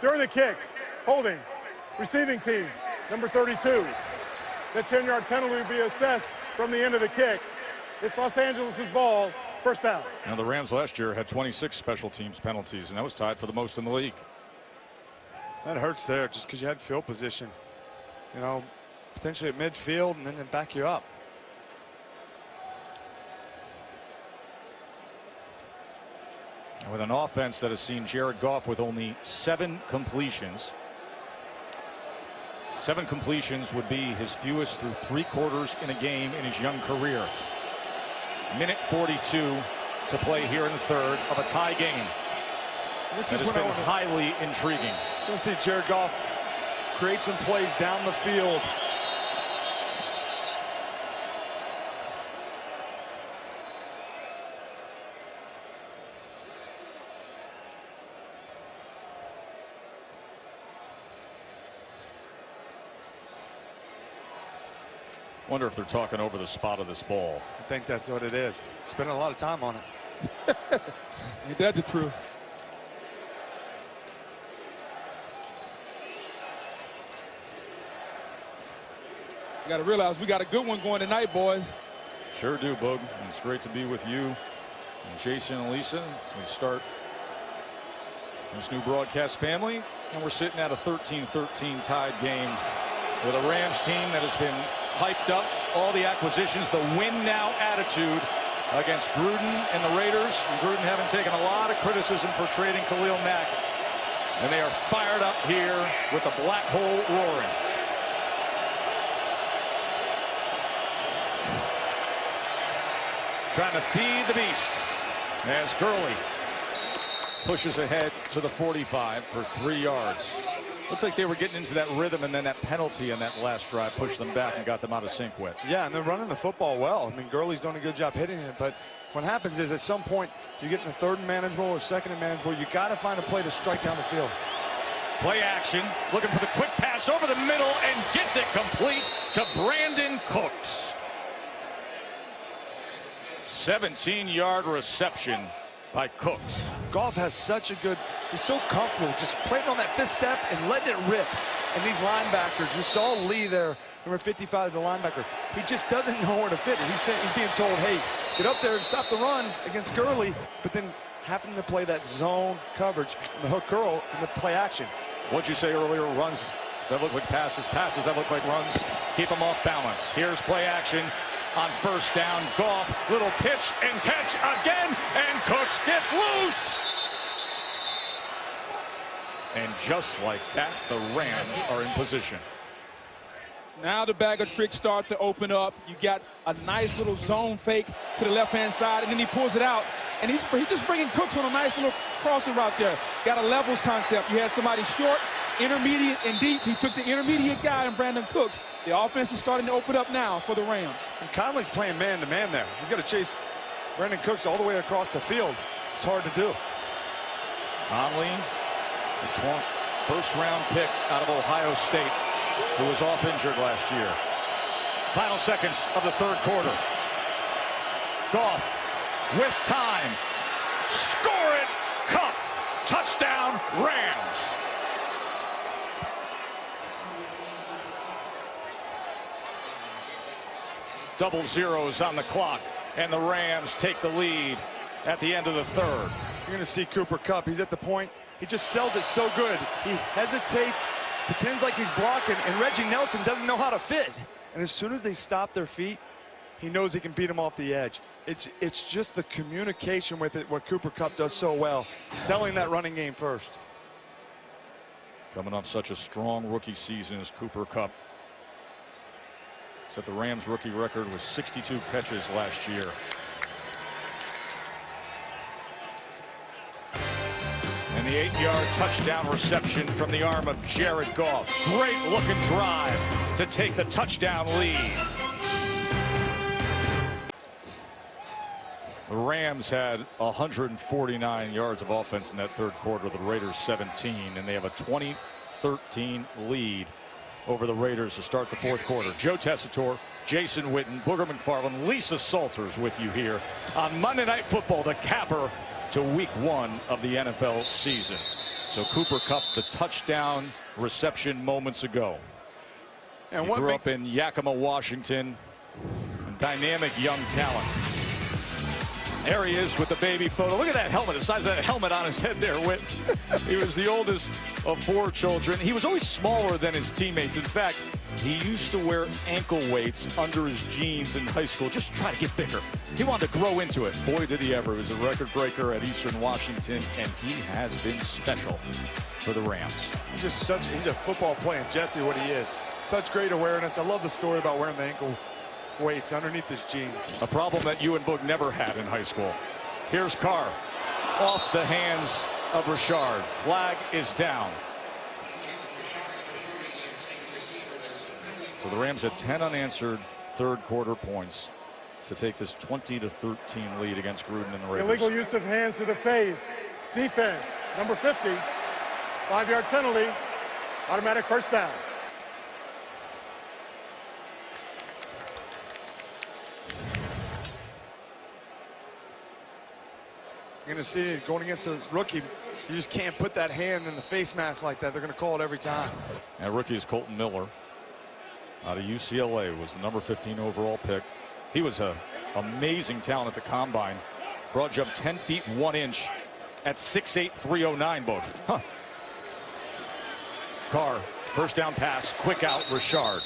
During the kick, holding, receiving team, number 32. The 10-yard penalty will be assessed from the end of the kick. It's Los Angeles' ball, first down. Now the Rams last year had 26 special teams penalties, and that was tied for the most in the league. That hurts there just because you had field position. You know, potentially at midfield and then they back you up. And with an offense that has seen Jared Goff with only 7 completions. 7 completions would be his fewest through 3 quarters in a game in his young career. Minute 42 to play here in the 3rd of a tie game. This that has been highly intriguing. I want to see Jared Goff create some plays down the field. Wonder if they're talking over the spot of this ball. I think that's what it is. Spending a lot of time on it. Ain't that the truth? You got to realize we got a good one going tonight, boys. Sure do, Boog. And it's great to be with you and Jason and Lisa as we start this new broadcast family. And we're sitting at a 13-13 tied game with a Rams team that has been hyped up. All the acquisitions, the win now attitude against Gruden and the Raiders. And Gruden having taken a lot of criticism for trading Khalil Mack. And they are fired up here with the black hole roaring. Trying to feed the beast as Gurley pushes ahead to the 45 for 3 yards. Looked like they were getting into that rhythm, and then that penalty on that last drive pushed them back and got them out of sync with. Yeah, and they're running the football well. I mean, Gurley's doing a good job hitting it, but what happens is at some point you get in the third and manageable or second and manageable, you got to find a play to strike down the field. Play action, looking for the quick pass over the middle and gets it complete to Brandon Cooks. 17-yard reception by Cooks. Goff has such a good, he's so comfortable just playing on that fifth step and letting it rip. And these linebackers, you saw Lee there, number 55, the linebacker. He just doesn't know where to fit it. He's being told, hey, get up there and stop the run against Gurley, but then having to play that zone coverage, the hook curl, and the play action. What'd you say earlier? Runs that look like passes, passes that look like runs. Keep them off balance. Here's play action. On first down, Goff, little pitch and catch again, and Cooks gets loose. And just like that, the Rams are in position. Now the bag of tricks start to open up. You got a nice little zone fake to the left-hand side, and then he pulls it out. And he's just bringing Cooks on a nice little crossing route there. Got a levels concept. You had somebody short, intermediate, and deep. He took the intermediate guy in Brandon Cooks. The offense is starting to open up now for the Rams. And Conley's playing man-to-man there. He's got to chase Brandon Cooks all the way across the field. It's hard to do. Conley, the first-round pick out of Ohio State, who was off injured last year. Final seconds of the third quarter. Goff with time. Score it, Cup. Touchdown, Rams. Double zeros on the clock, and the Rams take the lead at the end of the third. You're going to see Cooper Kupp. He's at the point. He just sells it so good. He hesitates, pretends like he's blocking, and Reggie Nelson doesn't know how to fit. And as soon as they stop their feet, he knows he can beat them off the edge. It's just the communication with it, what Cooper Kupp does so well, selling that running game first. Coming off such a strong rookie season as Cooper Kupp. Set the Rams rookie record with 62 catches last year. And the 8-yard touchdown reception from the arm of Jared Goff. Great looking drive to take the touchdown lead. The Rams had 149 yards of offense in that third quarter. The Raiders 17, and they have a 20-13 lead over the Raiders to start the fourth quarter. Joe Tessitore, Jason Witten, Booger McFarland, Lisa Salters with you here on Monday Night Football, the capper to week 1 of the NFL season. So Cooper Kupp, the touchdown reception moments ago. And he grew up in Yakima, Washington, and dynamic young talent. There he is with the baby photo. Look at that helmet, the size of that helmet on his head there, Whit. He was the oldest of 4 children. He was always smaller than his teammates. In fact, he used to wear ankle weights under his jeans in high school just to try to get bigger. He wanted to grow into it. Boy, did he ever. He was a record breaker at Eastern Washington, and he has been special for the Rams. He's a football playing Jesse, what he is. Such great awareness. I love the story about wearing the ankle weights underneath his jeans. A problem that you and Boog never had in high school. Here's Carr off the hands of Richard. Flag is down. So the Rams had 10 unanswered third quarter points to take this 20-13 lead against Gruden and the Raiders. Illegal use of hands to the face. Defense, number 50. 5-yard penalty. Automatic first down. You're going to see it going against a rookie. You just can't put that hand in the face mask like that. They're going to call it every time. And rookie is Colton Miller out of UCLA, was the number 15 overall pick. He was an amazing talent at the combine. Broad jump 10 feet 1 inch at 6'8", 309 both. Huh. Carr, first down pass, quick out, Richard.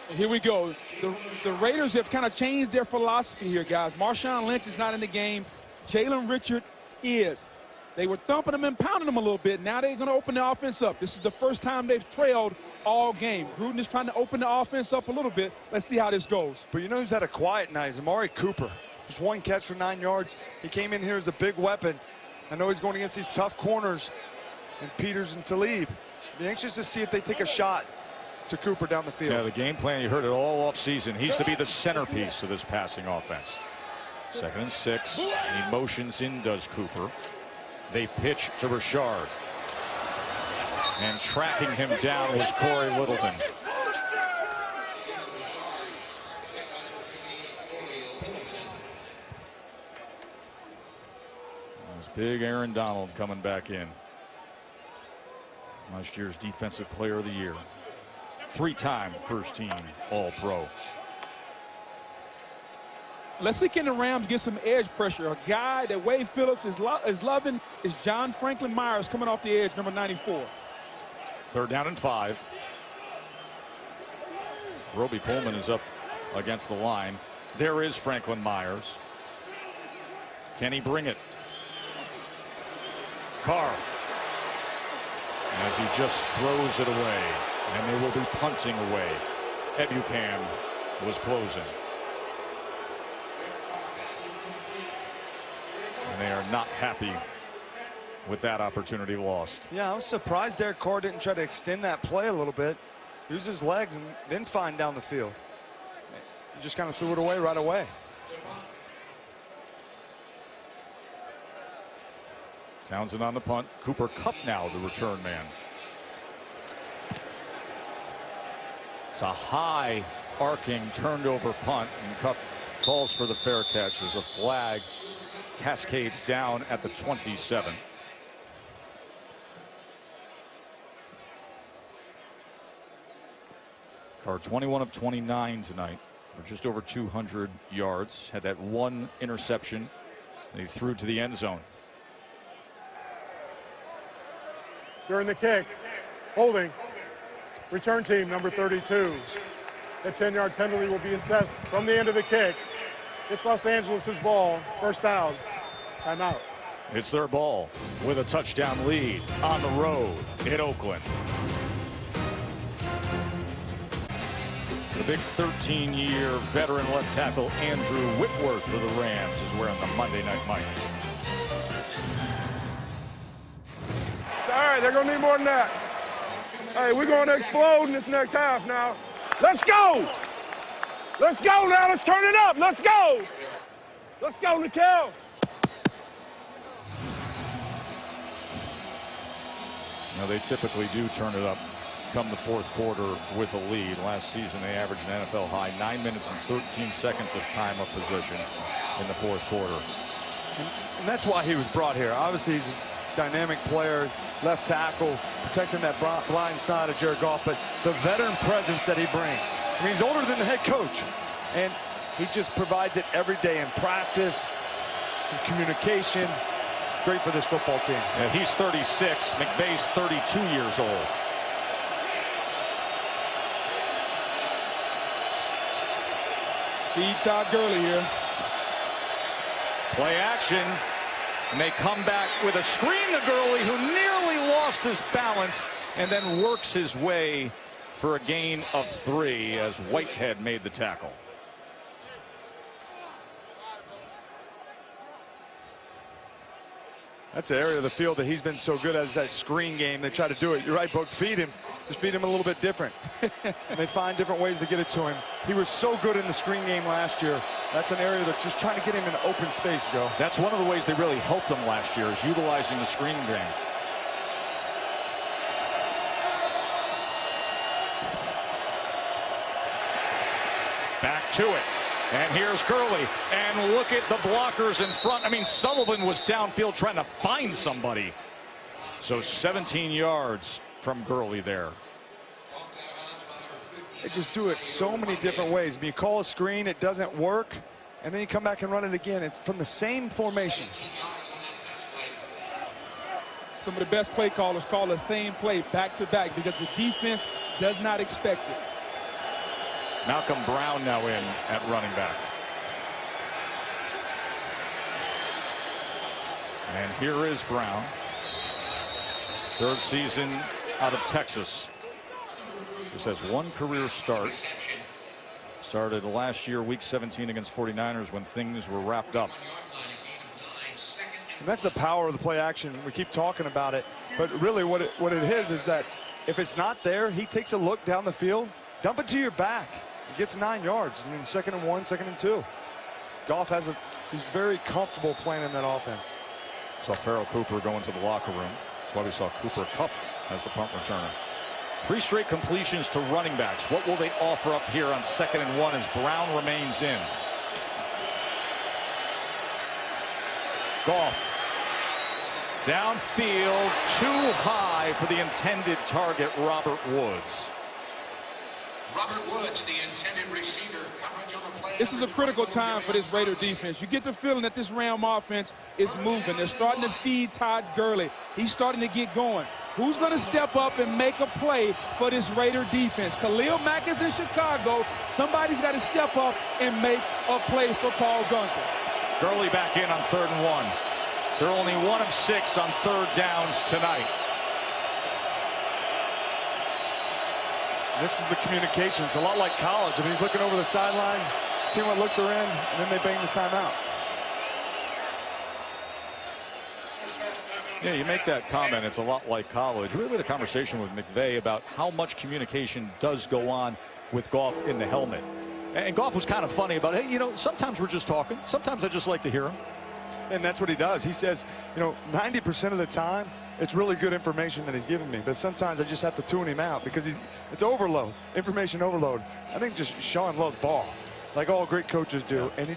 Here we go. The Raiders have kind of changed their philosophy here, guys. Marshawn Lynch is not in the game. Jalen Richard is. They were thumping him and pounding him a little bit. Now they're going to open the offense up. This is the first time they've trailed all game. Gruden is trying to open the offense up a little bit. Let's see how this goes. But you know who's had a quiet night is Amari Cooper. Just 1 catch for 9 yards. He came in here as a big weapon. I know he's going against these tough corners and Peters and Talib. Be anxious to see if they take a shot to Cooper down the field. Yeah, the game plan, you heard it all offseason. He's to be the centerpiece of this passing offense. 2nd and 6. He motions in, does Cooper. They pitch to Richard. And tracking him down was Corey Littleton. There's big Aaron Donald coming back in. Last year's Defensive Player of the Year. 3-time first team All-Pro. Let's see, can the Rams get some edge pressure? A guy that Wade Phillips is loving is John Franklin Myers coming off the edge, number 94. 3rd down and 5. Roby Pullman is up against the line. There is Franklin Myers. Can he bring it? Carr. As he just throws it away. And they will be punting away. Ebukam was closing. And they are not happy with that opportunity lost. Yeah, I was surprised Derek Carr didn't try to extend that play a little bit. Use his legs and then find down the field. He just kind of threw it away right away. Townsend on the punt. Cooper Kupp now the return man. It's a high arcing turned over punt, and Kupp calls for the fair catch as a flag cascades down at the 27. Carr 21 of 29 tonight, for just over 200 yards. Had that 1 interception that he threw to the end zone. During the kick, holding, return team number 32. The 10-yard penalty will be assessed from the end of the kick. It's Los Angeles' ball, first down, timeout. It's their ball with a touchdown lead on the road in Oakland. The big 13-year veteran left tackle Andrew Whitworth for the Rams is wearing the Monday Night Mike. All right, they're going to need more than that. Hey, we're going to explode in this next half now. Let's go! Let's go now. Let's turn it up. Let's go. Let's go, Nikhil. Now, they typically do turn it up come the fourth quarter with a lead. Last season, they averaged an NFL high 9 minutes and 13 seconds of time of possession in the fourth quarter. And that's why he was brought here. Obviously, he's a dynamic player, left tackle, protecting that blind side of Jared Goff, but the veteran presence that he brings. I mean, he's older than the head coach, and he just provides it every day in practice, in communication. Great for this football team. And he's 36. McVay's 32 years old. Feed Todd Gurley here. Play action. And they come back with a screen to Gurley, who nearly lost his balance and then works his way for a gain of 3 as Whitehead made the tackle. That's the area of the field that he's been so good at, is that screen game. They try to do it. You're right, Book. Feed him. Just feed him a little bit different. And they find different ways to get it to him. He was so good in the screen game last year. That's an area that's just trying to get him in open space, Joe. That's one of the ways they really helped him last year, is utilizing the screen game. Back to it. And here's Gurley. And look at the blockers in front. I mean, Sullivan was downfield trying to find somebody. So 17 yards from Gurley there. They just do it so many different ways. When you call a screen, it doesn't work. And then you come back and run it again. It's from the same formations. Some of the best play callers call the same play back to back because the defense does not expect it. Malcolm Brown now in at running back. And here is Brown. Third season out of Texas. This has one career start. Started last year, week 17 against 49ers when things were wrapped up. And that's the power of the play action. We keep talking about it, but really what it is that if it's not there, he takes a look down the field, dump it to your back. He gets 9 yards. I mean, 2nd and 1, 2nd and 2. Goff he's very comfortable playing in that offense. Saw Farrell Cooper go into the locker room. That's why we saw Cooper Kupp as the punt returner. 3 straight completions to running backs. What will they offer up here on 2nd and 1 as Brown remains in? Goff. Downfield, too high for the intended target, Robert Woods. Robert Woods, the intended receiver. Coverage on the play. This is a critical time for this Raider defense. You get the feeling that this Ram offense is moving. They're starting to feed Todd Gurley. He's starting to get going. Who's going to step up and make a play for this Raider defense? Khalil Mack is in Chicago. Somebody's got to step up and make a play for Paul Guenther. Gurley back in on 3rd and 1. They're only 1 of 6 on 3rd downs tonight. This is the communication. It's a lot like college. I mean, he's looking over the sideline, seeing what look they're in, and then they bang the timeout. Yeah, you make that comment. It's a lot like college. We had a conversation with McVay about how much communication does go on with Goff in the helmet. And Goff was kind of funny about it. Hey, you know, sometimes we're just talking. Sometimes I just like to hear him. And that's what he does. He says, you know, 90% of the time, it's really good information that he's giving me. But sometimes I just have to tune him out because it's overload, information overload. I think just Sean loves ball, like all great coaches do. And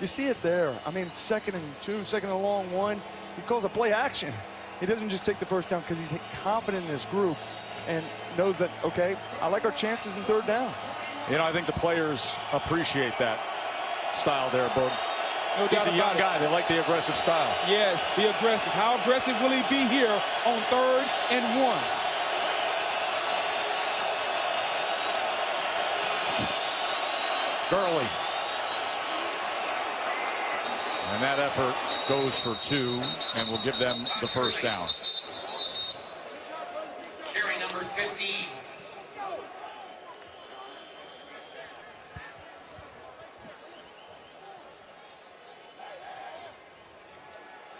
you see it there. I mean, 2nd and 2, 2nd and long 1. He calls a play action. He doesn't just take the first down because he's confident in his group and knows that, okay, I like our chances in 3rd down. You know, I think the players appreciate that style there, Boog. No He's doubt a young about it. guy. They like the aggressive style. Yes, be aggressive. How aggressive will he be here on 3rd and 1? Gurley. And that effort goes for 2 and will give them the first down. Carry number 15.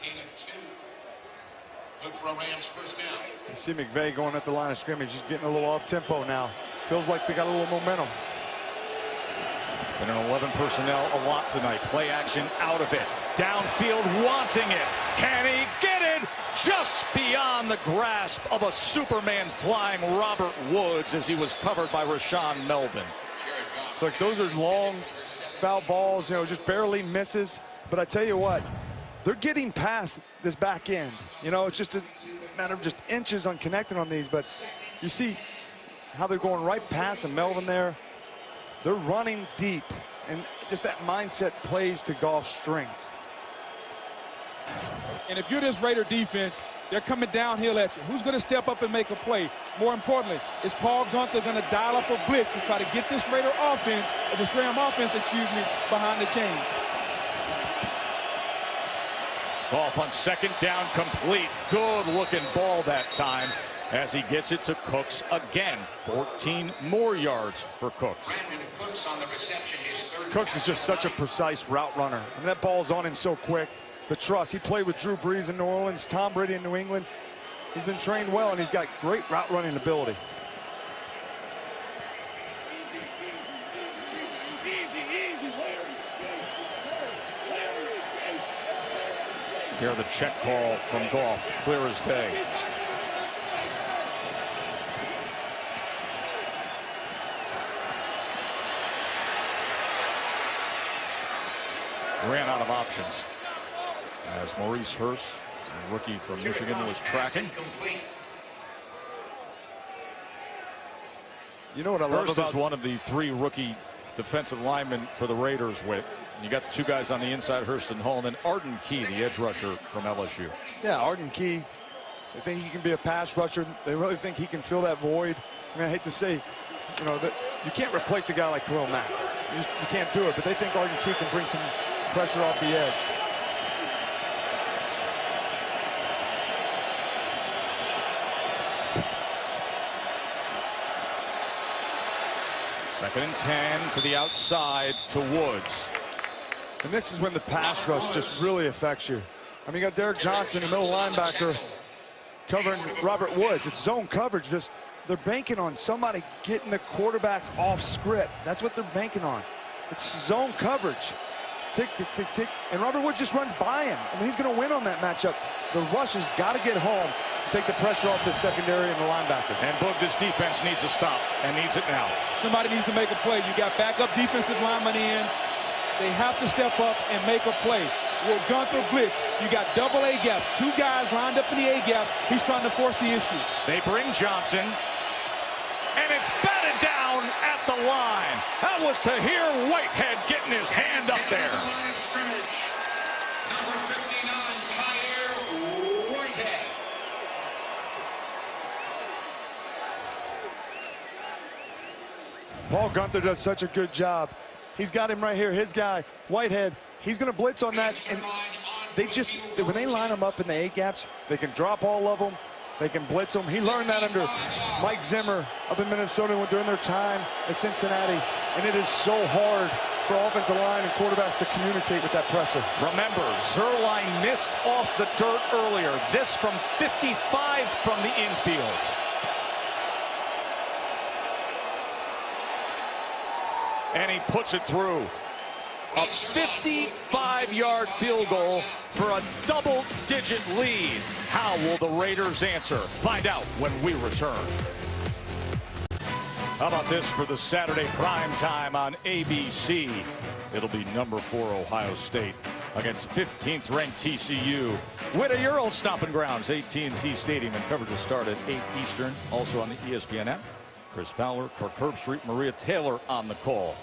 Gain of 2. Look for a Rams first down. You see McVay going at the line of scrimmage. He's getting a little off-tempo now. Feels like they got a little momentum. Been an 11 personnel a lot tonight. Play action out of it. Downfield wanting it. Can he get it? Just beyond the grasp of a Superman flying Robert Woods as he was covered by Rashaan Melvin. It's like those are long foul balls, you know, just barely misses. But I tell you what, they're getting past this back end. You know, it's just a matter of just inches on connecting on these. But you see how they're going right past him, Melvin there. They're running deep, and just that mindset plays to Goff's strengths. And if you're this Raider defense, they're coming downhill at you. Who's going to step up and make a play? More importantly, is Paul Guenther going to dial up a blitz to try to get this Raider offense, or this Ram offense, behind the chains? Goff on 2nd down, complete. Good looking ball that time as he gets it to Cooks again. 14 more yards for Cooks. Brandon Cooks on the reception. His 3rd. Cooks is just such a precise route runner. I mean, that ball's on him so quick. The trust. He played with Drew Brees in New Orleans, Tom Brady in New England. He's been trained well, and he's got great route running ability. Here the check call from Goff, clear as day. of options. As Maurice Hurst, a rookie from Michigan, was tracking. You know what I love Hurst about is one of the 3 rookie defensive linemen for the Raiders. You got the 2 guys on the inside, Hurst and Hall, and then Arden Key, the edge rusher from LSU. Yeah, Arden Key. They think he can be a pass rusher. They really think he can fill that void. I mean, I hate to say, you know, that you can't replace a guy like Khalil Mack. You can't do it, but they think Arden Key can bring some pressure off the edge. Second and 10 to the outside to Woods. And this is when the pass rush just really affects you. I mean, you got Derek Johnson, the middle linebacker, covering Robert Woods. It's zone coverage. Just they're banking on somebody getting the quarterback off script. That's what they're banking on. It's zone coverage. Tick, tick, tick, tick. And Robert Woods just runs by him. I mean, he's going to win on that matchup. The rush has got to get home to take the pressure off the secondary and the linebackers. And Boog, this defense needs to stop, and needs it now. Somebody needs to make a play. You got backup defensive linemen in. They have to step up and make a play. With Gunther blitz, you got double A gaps. 2 guys lined up in the A gap. He's trying to force the issue. They bring Johnson, and it's batted down at the line. That was Tahir Whitehead getting his hand up there. Line of scrimmage. Number 59, Tahir Whitehead. Paul Gunther does such a good job. He's got him right here, his guy, Whitehead. He's going to blitz on that, and they just, when they line them up in the A-gaps, they can drop all of them. They can blitz them. He learned that under Mike Zimmer up in Minnesota during their time at Cincinnati, and it is so hard for offensive line and quarterbacks to communicate with that pressure. Remember, Zuerlein missed off the dirt earlier. This from 55 from the infield. And he puts it through. A 55-yard field goal for a double-digit lead. How will the Raiders answer? Find out when we return. How about this for the Saturday prime time on ABC? It'll be number 4 Ohio State against 15th ranked TCU. Whittier, your old stomping grounds, AT&T Stadium, and coverage will start at 8 Eastern. Also on the ESPN app. Chris Fowler, Kirk Herbstreit, Maria Taylor on the call.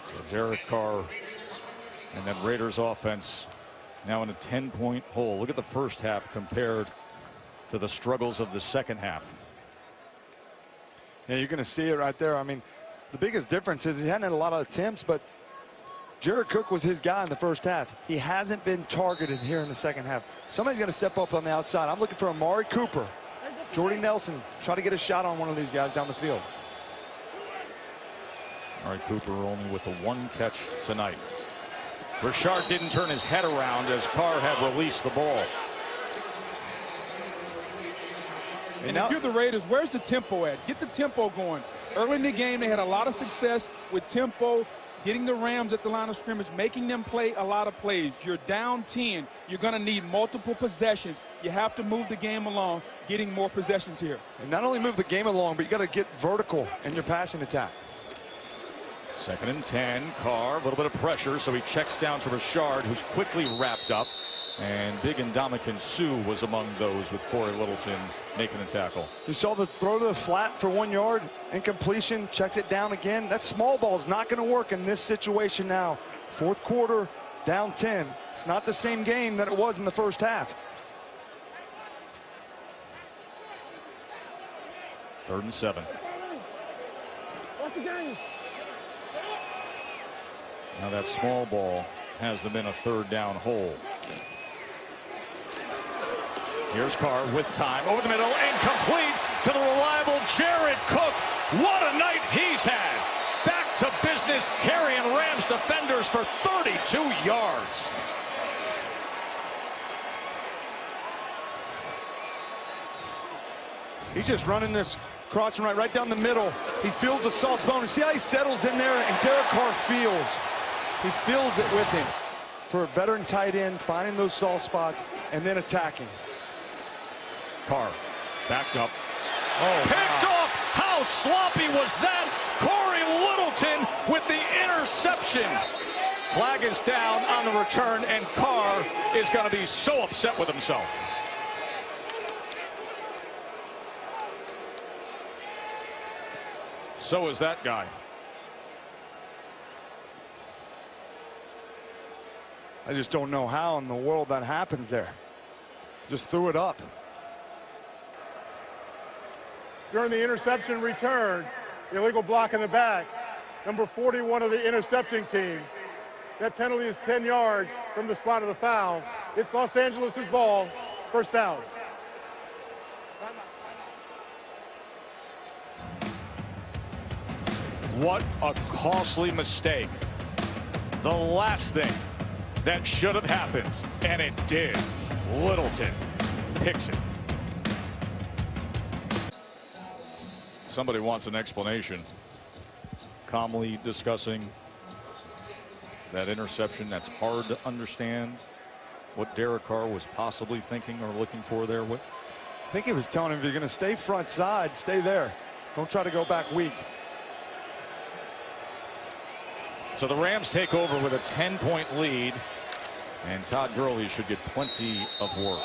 So Derek Carr and then Raiders offense now in a 10-point hole. Look at the first half compared to the struggles of the second half. Yeah, you're going to see it right there. I mean, the biggest difference is he hadn't had a lot of attempts, but Jared Cook was his guy in the first half. He hasn't been targeted here in the second half. Somebody's going to step up on the outside. I'm looking for Amari Cooper. Jordy Nelson, try to get a shot on one of these guys down the field. Amari Cooper only with the 1 catch tonight. Richard didn't turn his head around as Carr had released the ball. And if you're the Raiders, where's the tempo at? Get the tempo going. Early in the game, they had a lot of success with tempo, getting the Rams at the line of scrimmage, making them play a lot of plays. You're down 10. You're going to need multiple possessions. You have to move the game along, getting more possessions here. And not only move the game along, but you got to get vertical in your passing attack. Second and 10, Carr, a little bit of pressure, so he checks down to Richard, who's quickly wrapped up. And Big Ndamukong Suh was among those with Corey Littleton making a tackle. You saw the throw to the flat for 1 yard, incompletion, checks it down again. That small ball is not going to work in this situation now. Fourth quarter, down 10. It's not the same game that it was in the first half. 3rd and 7. Watch the game. Now that small ball has them in a 3rd down hole. Here's Carr with time over the middle and complete to the reliable Jared Cook. What a night he's had. Back to business, carrying Rams defenders for 32 yards. He's just running this crossing right down the middle. He feels the soft spot. And see how he settles in there, and Derek Carr feels it with him. For a veteran tight end, finding those soft spots and then attacking. Carr backed up. Oh, Picked off. How how sloppy was that? Corey Littleton with the interception. Flag is down on the return, and Carr is going to be so upset with himself. So is that guy. I just don't know how in the world that happens there. Just threw it up. During the interception return, illegal block in the back, number 41 of the intercepting team. That penalty is 10 yards from the spot of the foul. It's Los Angeles' ball, first down. What a costly mistake. The last thing that should have happened, and it did. Littleton picks it. Somebody wants an explanation. Calmly discussing that interception. That's hard to understand what Derek Carr was possibly thinking or looking for there. What? I think he was telling him, if you're going to stay front side, stay there. Don't try to go back weak. So the Rams take over with a 10-point lead, and Todd Gurley should get plenty of work.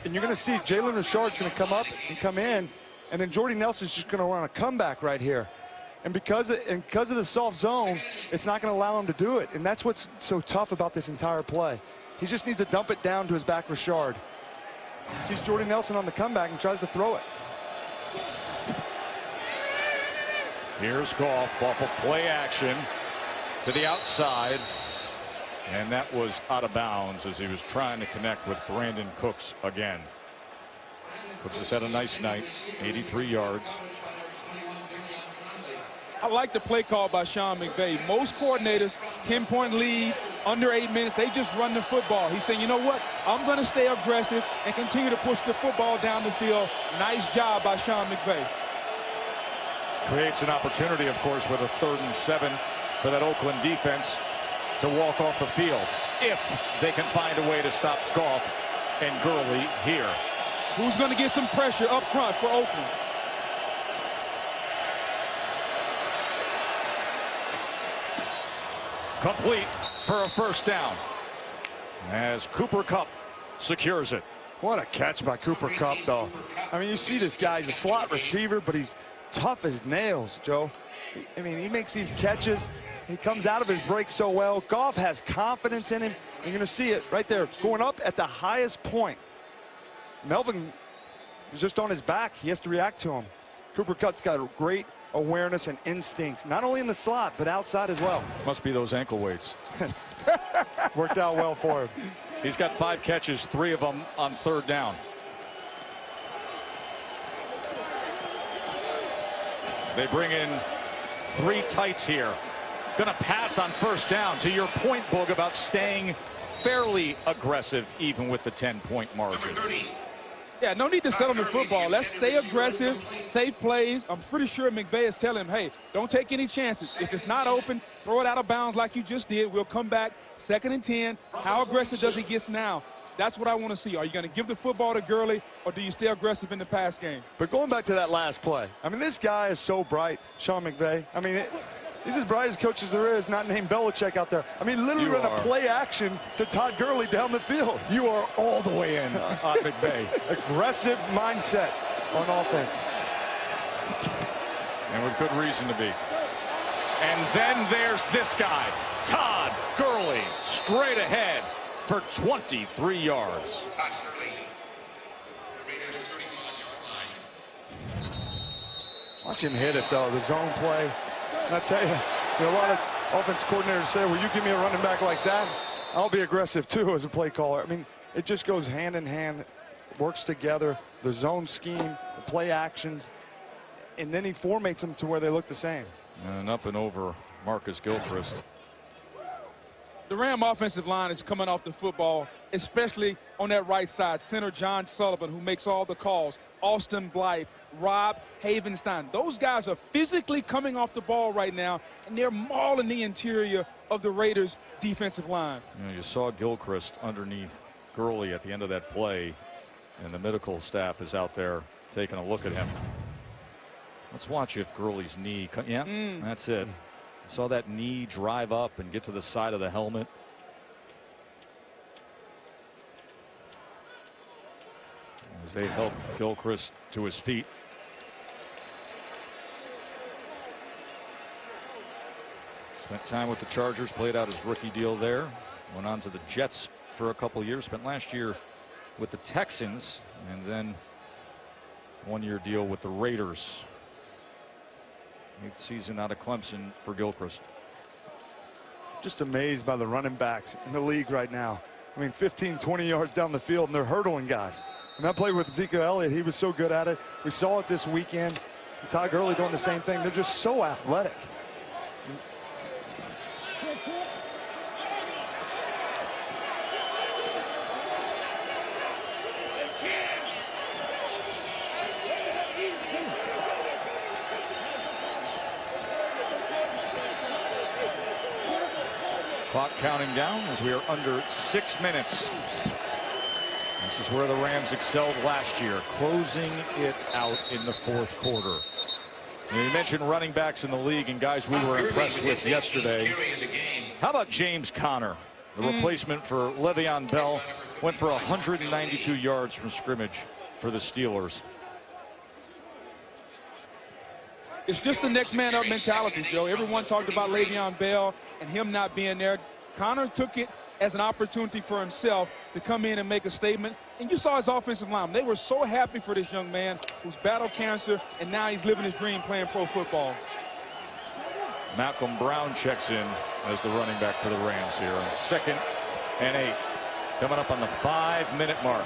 And you're going to see Jalen Richard's going to come up and come in, and then Jordy Nelson's just going to run a comeback right here. And because of the soft zone, it's not going to allow him to do it. And that's what's so tough about this entire play. He just needs to dump it down to his back Richard. He sees Jordy Nelson on the comeback and tries to throw it. Here's Goff off of play action to the outside. And that was out of bounds as he was trying to connect with Brandon Cooks again. Cooks has had a nice night, 83 yards. I like the play call by Sean McVay. Most coordinators, 10-point lead, under 8 minutes, they just run the football. He's saying, you know what? I'm going to stay aggressive and continue to push the football down the field. Nice job by Sean McVay. Creates an opportunity, of course, with a 3rd and 7 for that Oakland defense to walk off the field if they can find a way to stop Goff and Gurley here. Who's going to get some pressure up front for Oakland? Complete for a first down as Cooper Kupp secures it. What a catch by Cooper Kupp, though. I mean, you see this guy, he's a slot receiver, but he's tough as nails, Joe. I mean, he makes these catches. He comes out of his break so well. Goff has confidence in him. You're going to see it right there, going up at the highest point. Melvin is just on his back. He has to react to him. Cooper Kupp's got a great awareness and instincts, not only in the slot, but outside as well. Must be those ankle weights. Worked out well for him. He's got 5 catches, 3 of them on 3rd down. They bring in 3 tights here. Going to pass on 1st down. To your point, Boog, about staying fairly aggressive even with the 10-point margin. Yeah, no need to settle the football. Let's stay aggressive, safe plays. I'm pretty sure McVay is telling him, hey, don't take any chances. If it's not open, throw it out of bounds like you just did. We'll come back 2nd and 10. How aggressive does he get now? That's what I want to see. Are you going to give the football to Gurley, or do you stay aggressive in the pass game? But going back to that last play, I mean, this guy is so bright, Sean McVay. I mean, he's as bright as coach as there is, not named Belichick out there. I mean, literally run a play action to Todd Gurley down the field. You are all the way in on McVay. Aggressive mindset on offense. And with good reason to be. And then there's this guy, Todd Gurley, straight ahead for 23 yards. Todd Gurley. Watch him hit it, though, the zone play. And I tell you, a lot of offense coordinators say, well, you give me a running back like that, I'll be aggressive, too, as a play caller. I mean, it just goes hand in hand, works together, the zone scheme, the play actions, and then he formates them to where they look the same. And up and over Marcus Gilchrist. The Ram offensive line is coming off the football, especially on that right side. Center John Sullivan, who makes all the calls. Austin Blythe, Rob Havenstein. Those guys are physically coming off the ball right now, and they're mauling the interior of the Raiders' defensive line. You saw Gilchrist underneath Gurley at the end of that play, and the medical staff is out there taking a look at him. Let's watch if Gurley's knee. Yeah, that's it. Saw that knee drive up and get to the side of the helmet. As they help Gilchrist to his feet. Spent time with the Chargers, played out his rookie deal there. Went on to the Jets for a couple years. Spent last year with the Texans, and then one-year deal with the Raiders. 8th season out of Clemson for Gilchrist. Just amazed by the running backs in the league right now. I mean, 15, 20 yards down the field, and they're hurdling guys. And I played with Ezekiel Elliott. He was so good at it. We saw it this weekend. Todd Gurley doing the same thing. They're just so athletic. Clock counting down as we are under 6 minutes. This is where the Rams excelled last year, closing it out in the 4th quarter. And you mentioned running backs in the league and guys we were impressed with yesterday. How about James Conner, the replacement for Le'Veon Bell? Went for 192 yards from scrimmage for the Steelers. It's just the next man up mentality, Joe. Everyone talked about Le'Veon Bell and him not being there. Conner took it as an opportunity for himself to come in and make a statement. And you saw his offensive line. They were so happy for this young man who's battled cancer, and now he's living his dream playing pro football. Malcolm Brown checks in as the running back for the Rams here on 2nd and 8. Coming up on the 5-minute mark.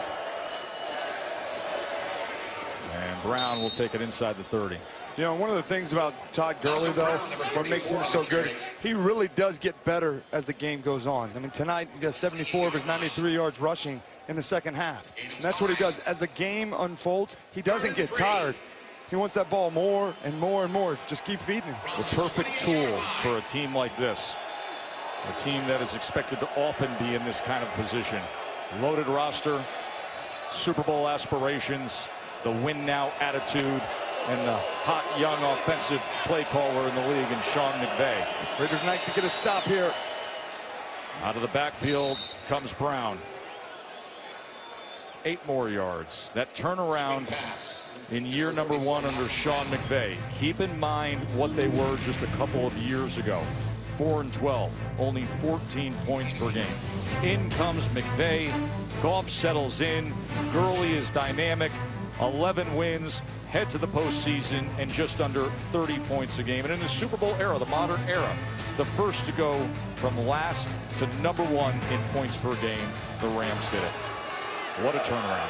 And Brown will take it inside the 30. You know, one of the things about Todd Gurley, though, what makes him so good, he really does get better as the game goes on. I mean, tonight he's got 74 of his 93 yards rushing in the 2nd half. And that's what he does. As the game unfolds, he doesn't get tired. He wants that ball more and more and more. Just keep feeding him. The perfect tool for a team like this. A team that is expected to often be in this kind of position. Loaded roster, Super Bowl aspirations, the win now attitude, and the hot young offensive play caller in the league in Sean McVay. Raiders like to get a stop here. Out of the backfield comes Brown. 8 more yards. That turnaround in year number 1 under Sean McVay. Keep in mind what they were just a couple of years ago. 4-12, only 14 points per game. In comes McVay. Goff settles in. Gurley is dynamic. 11 wins, head to the postseason, and just under 30 points a game. And in the Super Bowl era, the modern era, the first to go from last to number 1 in points per game, the Rams did it. What a turnaround.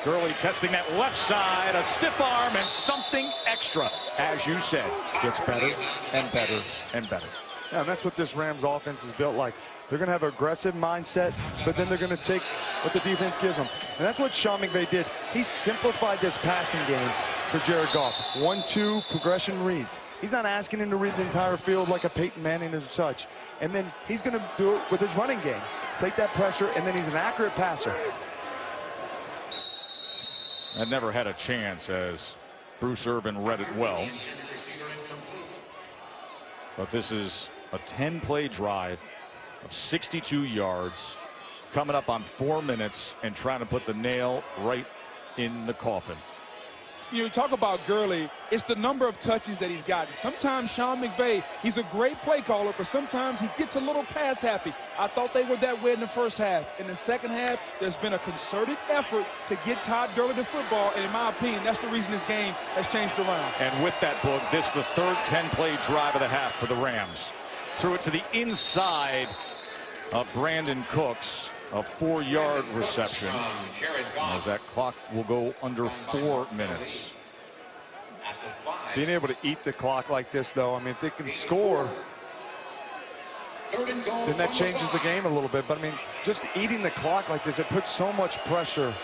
Gurley testing that left side, a stiff arm, and something extra. As you said, gets better and better and better. Yeah, and that's what this Rams offense is built like. They're going to have an aggressive mindset, but then they're going to take what the defense gives them. And that's what Sean McVay did. He simplified this passing game for Jared Goff. 1-2 progression reads. He's not asking him to read the entire field like a Peyton Manning or such. And then he's going to do it with his running game. Take that pressure, and then he's an accurate passer. And never had a chance as Bruce Irvin read it well. But this is a 10-play drive of 62 yards coming up on 4 minutes and trying to put the nail right in the coffin. You talk about Gurley, it's the number of touches that he's gotten. Sometimes Sean McVay, he's a great play caller, but sometimes he gets a little pass happy. I thought they were that way in the first half. In the second half, there's been a concerted effort to get Todd Gurley to football, and in my opinion, that's the reason this game has changed around. And with that, book, this is the third 10-play drive of the half for the Rams. Threw it to the inside of Brandon Cooks. A 4-yard reception as that clock will go under 4 minutes. Being able to eat the clock like this, though, I mean, if they can score, then that changes the game a little bit. But, I mean, just eating the clock like this, it puts so much pressure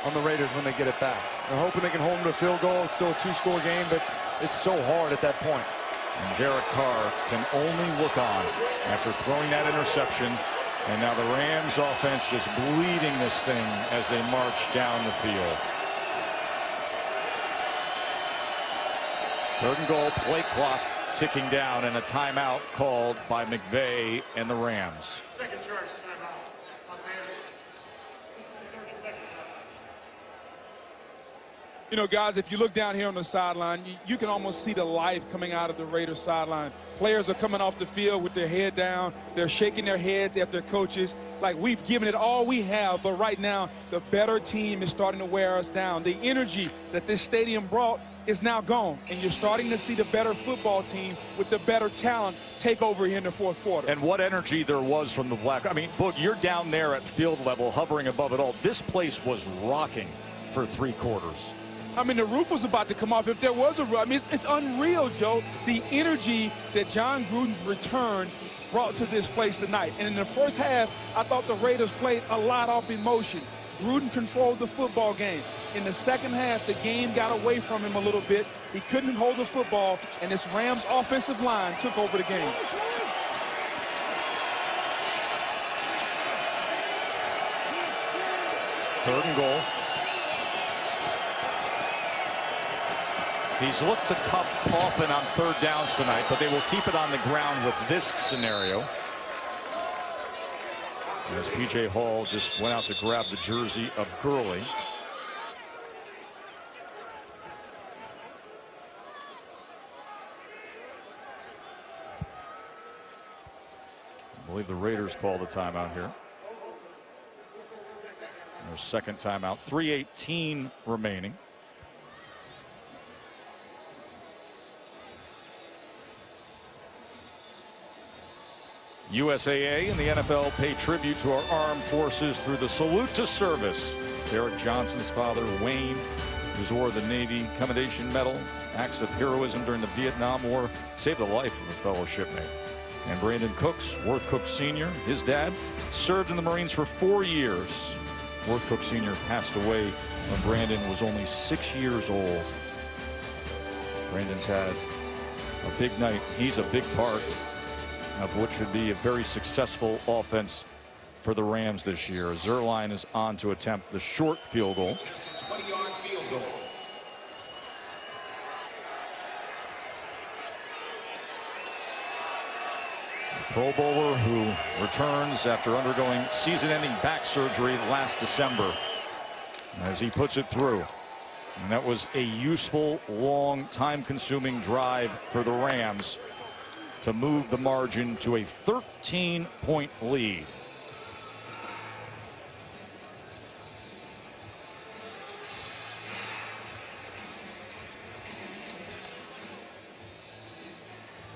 on the Raiders when they get it back. They're hoping they can hold them to a field goal. It's still a 2-score game, but it's so hard at that point. And Derek Carr can only look on after throwing that interception. And now the Rams offense just bleeding this thing as they march down the field. 3rd and goal, play clock ticking down, and a timeout called by McVay and the Rams. You know, guys, if you look down here on the sideline, you can almost see the life coming out of the Raiders sideline. Players are coming off the field with their head down. They're shaking their heads at their coaches. Like, we've given it all we have, but right now the better team is starting to wear us down. The energy that this stadium brought is now gone, and you're starting to see the better football team with the better talent take over here in the 4th quarter. And what energy there was from the Black. I mean, Boog, you're down there at field level, hovering above it all. This place was rocking for 3 quarters. I mean, the roof was about to come off if there was a roof. I mean, it's unreal, Joe, the energy that Jon Gruden's return brought to this place tonight. And in the first half, I thought the Raiders played a lot off emotion. Gruden controlled the football game. In the second half, the game got away from him a little bit. He couldn't hold the football, and this Rams offensive line took over the game. Third and goal. He's looked to cut Coffin on 3rd downs tonight, but they will keep it on the ground with this scenario. As P.J. Hall just went out to grab the jersey of Gurley. I believe the Raiders called a timeout here. Their 2nd timeout. 3:18 remaining. USAA and the NFL pay tribute to our armed forces through the Salute to Service. Derek Johnson's father, Wayne, who wore the Navy Commendation Medal, acts of heroism during the Vietnam War, saved the life of a fellow shipmate. And Brandon Cooks, Worth Cooks Sr., his dad, served in the Marines for 4 years. Worth Cooks Sr. passed away when Brandon was only 6 years old. Brandon's had a big night. He's a big part of what should be a very successful offense for the Rams this year. Zuerlein is on to attempt the short field goal. 20-yard field goal. Pro Bowler who returns after undergoing season-ending back surgery last December, as he puts it through. And that was a useful, long, time-consuming drive for the Rams to move the margin to a 13-point lead.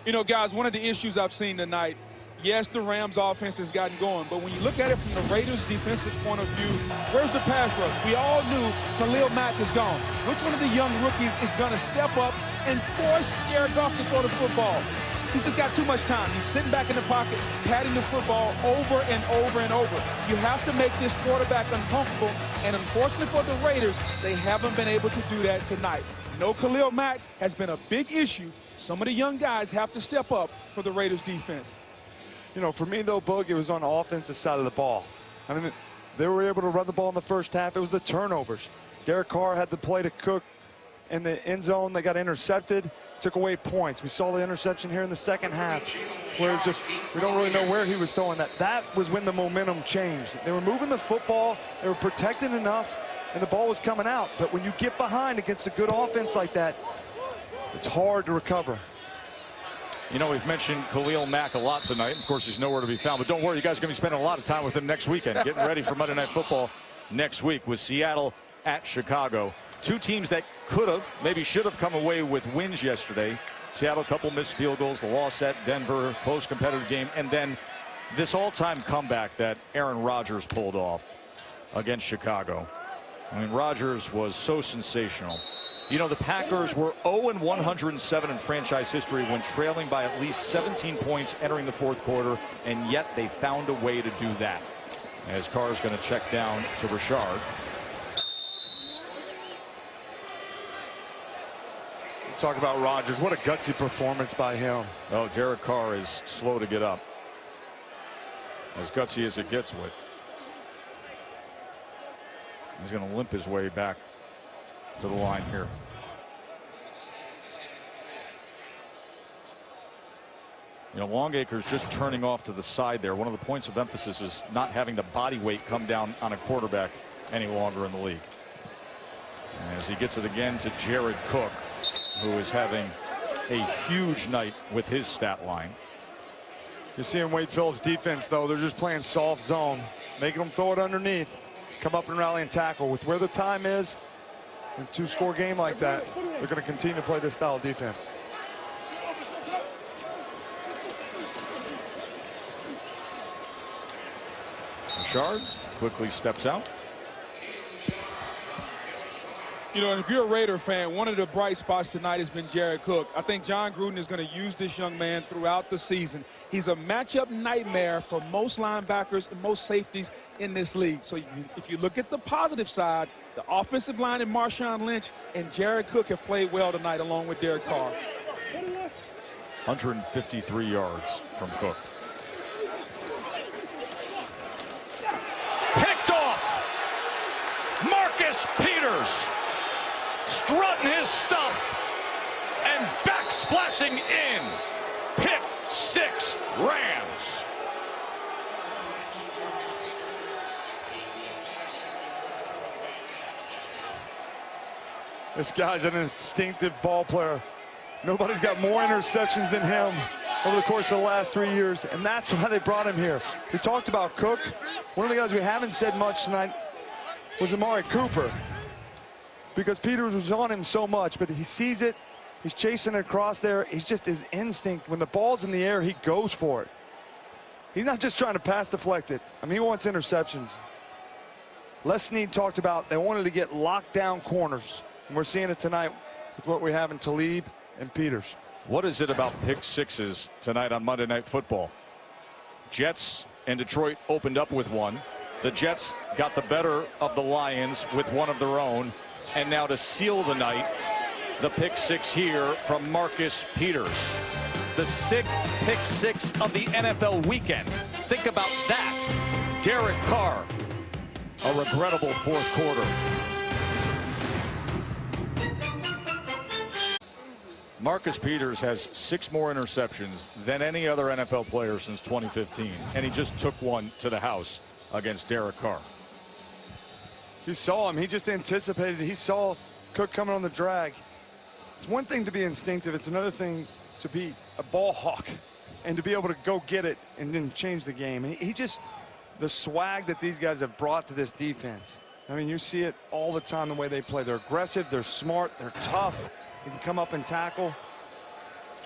You know, guys, one of the issues I've seen tonight, yes, the Rams offense has gotten going, but when you look at it from the Raiders defensive point of view, where's the pass rush? We all knew Khalil Mack is gone. Which one of the young rookies is going to step up and force Jared Goff to throw the football? He's just got too much time. He's sitting back in the pocket, patting the football over and over and over. You have to make this quarterback uncomfortable, and unfortunately for the Raiders, they haven't been able to do that tonight. No Khalil Mack has been a big issue. Some of the young guys have to step up for the Raiders defense. You know, for me, though, Boog, it was on the offensive side of the ball. I mean, they were able to run the ball in the first half. It was the turnovers. Derek Carr had the play to Cook in the end zone. They got intercepted, took away points. We saw the interception here in the second half where it just, we don't really know where he was throwing that. That was when the momentum changed. They were moving the football. They were protected enough, and the ball was coming out. But when you get behind against a good offense like that, it's hard to recover. You know, we've mentioned Khalil Mack a lot tonight. Of course, he's nowhere to be found. But don't worry, you guys are going to be spending a lot of time with him next weekend, getting ready for Monday Night Football next week with Seattle at Chicago. Two teams that could have, maybe should have come away with wins yesterday. Seattle, a couple missed field goals, the loss at Denver, close competitive game, and then this all-time comeback that Aaron Rodgers pulled off against Chicago. I mean, Rodgers was so sensational. You know, the Packers were 0-107 in franchise history when trailing by at least 17 points entering the fourth quarter, and yet they found a way to do that. As Carr's going to check down to Richard. Talk about Rodgers. What a gutsy performance by him. Oh, Derek Carr is slow to get up. As gutsy as it gets with. He's going to limp his way back to the line here. You know, Longacre's just turning off to the side there. One of the points of emphasis is not having the body weight come down on a quarterback any longer in the league. And as he gets it again to Jared Cook, who is having a huge night with his stat line. You're seeing Wade Phillips' defense, though. They're just playing soft zone, making them throw it underneath, come up and rally and tackle. With where the time is, in a two-score game like that, they're going to continue to play this style of defense. Richard quickly steps out. You know, if you're a Raider fan, one of the bright spots tonight has been Jared Cook. I think John Gruden is going to use this young man throughout the season. He's a matchup nightmare for most linebackers and most safeties in this league. So if you look at the positive side, the offensive line and Marshawn Lynch and Jared Cook have played well tonight along with Derek Carr. 153 yards from Cook. Picked off. Marcus Peters strutting his stuff and backsplashing in. Pick 6, Rams. This guy's an instinctive ball player. Nobody's got more interceptions than him over the course of the last 3 years, and that's why they brought him here. We talked about Cook. One of the guys we haven't said much tonight was Amari Cooper, because Peters was on him so much, but he sees it. He's chasing it across there. He's just his instinct. When the ball's in the air, he goes for it. He's not just trying to pass deflect it. I mean, he wants interceptions. Les Snead talked about they wanted to get lockdown corners, and we're seeing it tonight with what we have in Talib and Peters. What is it about pick sixes tonight on Monday Night Football? Jets and Detroit opened up with one. The Jets got the better of the Lions with one of their own. And now to seal the night, the pick six here from Marcus Peters. The 6th pick six of the NFL weekend. Think about that. Derek Carr, a regrettable fourth quarter. Marcus Peters has 6 more interceptions than any other NFL player since 2015, and he just took one to the house against Derek Carr. You saw him. He just anticipated. He saw Cook coming on the drag. It's one thing to be instinctive. It's another thing to be a ball hawk and to be able to go get it and then change the game. He just, the swag that these guys have brought to this defense. I mean, you see it all the time, the way they play. They're aggressive. They're smart. They're tough. They can come up and tackle.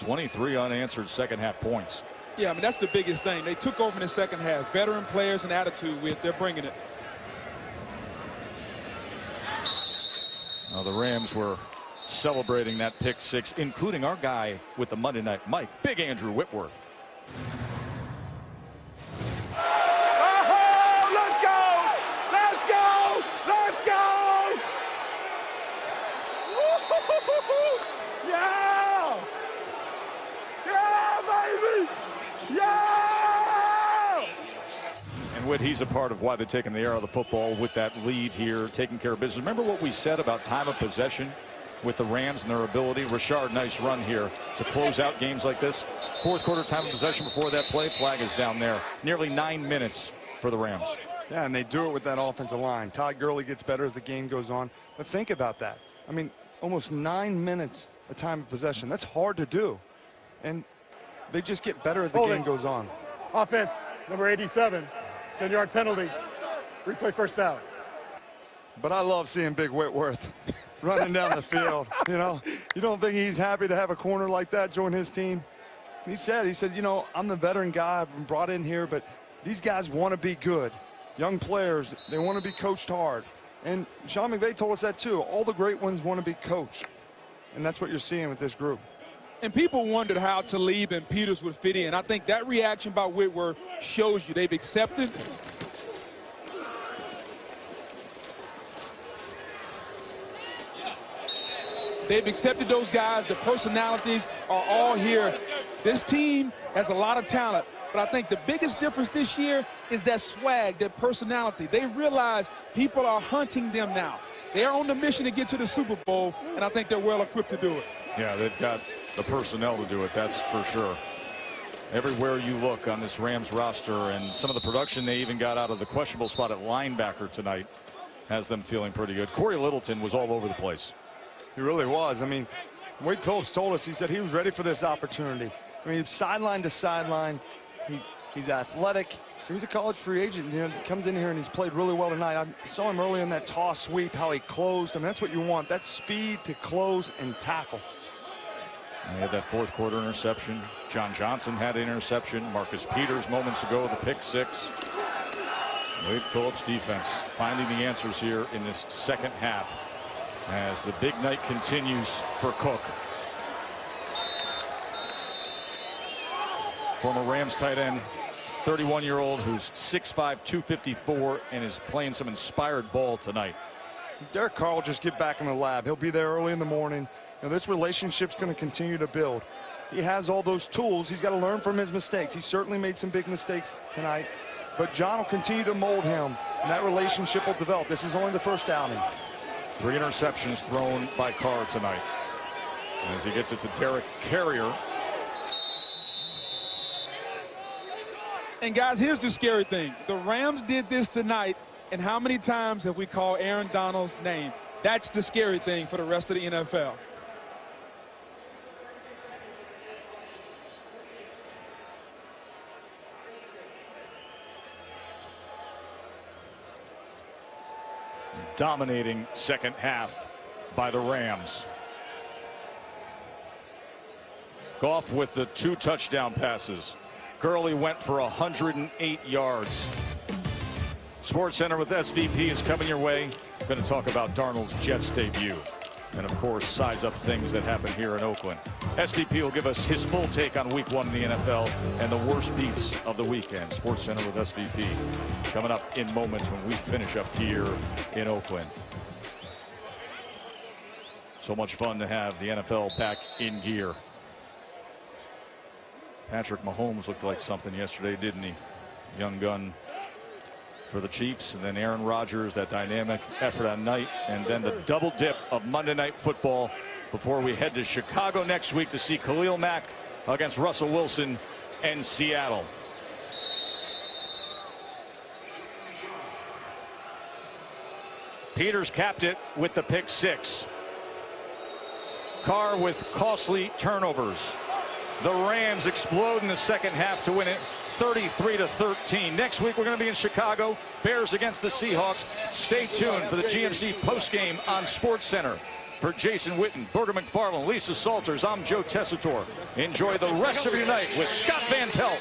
23 unanswered second half points. Yeah, I mean, that's the biggest thing. They took over in the second half. Veteran players and attitude, they're bringing it. Now the Rams were celebrating that pick six, including our guy with the Monday Night Mike, Big Andrew Whitworth. Oh, let's go! Let's go! Let's go! Woo-hoo-hoo-hoo-hoo! Yeah! Yeah, baby! Yeah! And Whit, he's a part of why they're taking the air out of the football with that lead here, taking care of business. Remember what we said about time of possession with the Rams and their ability? Richard, nice run here to close out games like this. Fourth quarter time of possession before that play. Flag is down there. Nearly 9 minutes for the Rams. Yeah, and they do it with that offensive line. Todd Gurley gets better as the game goes on. But think about that. I mean, almost 9 minutes of time of possession. That's hard to do. And they just get better as the game goes on. Offense, number 87, 10-yard penalty. Replay first down. But I love seeing Big Whitworth running down the field. You know, you don't think he's happy to have a corner like that join his team? He said, you know, I'm the veteran guy. I've been brought in here, but these guys want to be good. Young players, they want to be coached hard. And Sean McVay told us that too. All the great ones want to be coached. And that's what you're seeing with this group. And people wondered how Talib and Peters would fit in. I think that reaction by Whitworth shows you they've accepted. They've accepted those guys. The personalities are all here. This team has a lot of talent, but I think the biggest difference this year is that swag, that personality. They realize people are hunting them now. They're on the mission to get to the Super Bowl, and I think they're well equipped to do it. Yeah, they've got the personnel to do it, that's for sure. Everywhere you look on this Rams roster, and some of the production they even got out of the questionable spot at linebacker tonight has them feeling pretty good. Corey Littleton was all over the place. He really was. I mean, Wade Phillips told us, he said he was ready for this opportunity. I mean, sideline to sideline, he's athletic. He was a college free agent. You know, he comes in here and he's played really well tonight. I saw him early in that toss sweep, how he closed. I mean, that's what you want. That speed to close and tackle. And he had that fourth quarter interception. John Johnson had an interception. Marcus Peters moments ago with a pick six. Wade Phillips defense finding the answers here in this second half as the big night continues for Cook. Former Rams tight end, 31-year-old who's 6'5", 254, and is playing some inspired ball tonight. Derek Carr will just get back in the lab. He'll be there early in the morning. You know, this relationship's going to continue to build. He has all those tools. He's got to learn from his mistakes. He certainly made some big mistakes tonight, but John will continue to mold him, and that relationship will develop. This is only the first outing. 3 interceptions thrown by Carr tonight. And as he gets it to Derek Carrier. And guys, here's the scary thing. The Rams did this tonight, and how many times have we called Aaron Donald's name? That's the scary thing for the rest of the NFL. Dominating second half by the Rams. Goff with the 2 touchdown passes. Gurley went for 108 yards. Sports Center with SVP is coming your way. Going to talk about Darnold's Jets debut. And of course, size up things that happen here in Oakland. SVP will give us his full take on week 1 in the NFL and the worst beats of the weekend. Sports Center with SVP coming up in moments when we finish up here in Oakland. So much fun to have the NFL back in gear. Patrick Mahomes looked like something yesterday, didn't he? Young gun for the Chiefs, and then Aaron Rodgers, that dynamic effort on night, and then the double dip of Monday Night Football before we head to Chicago next week to see Khalil Mack against Russell Wilson and Seattle. Peters capped it with the pick six. Carr with costly turnovers. The Rams explode in the second half to win it 33-13. Next week we're going to be in Chicago. Bears against the Seahawks. Stay tuned for the GMC postgame on Sports Center. For Jason Witten, Berger McFarland, Lisa Salters, I'm Joe Tessitore. Enjoy the rest of your night with Scott Van Pelt.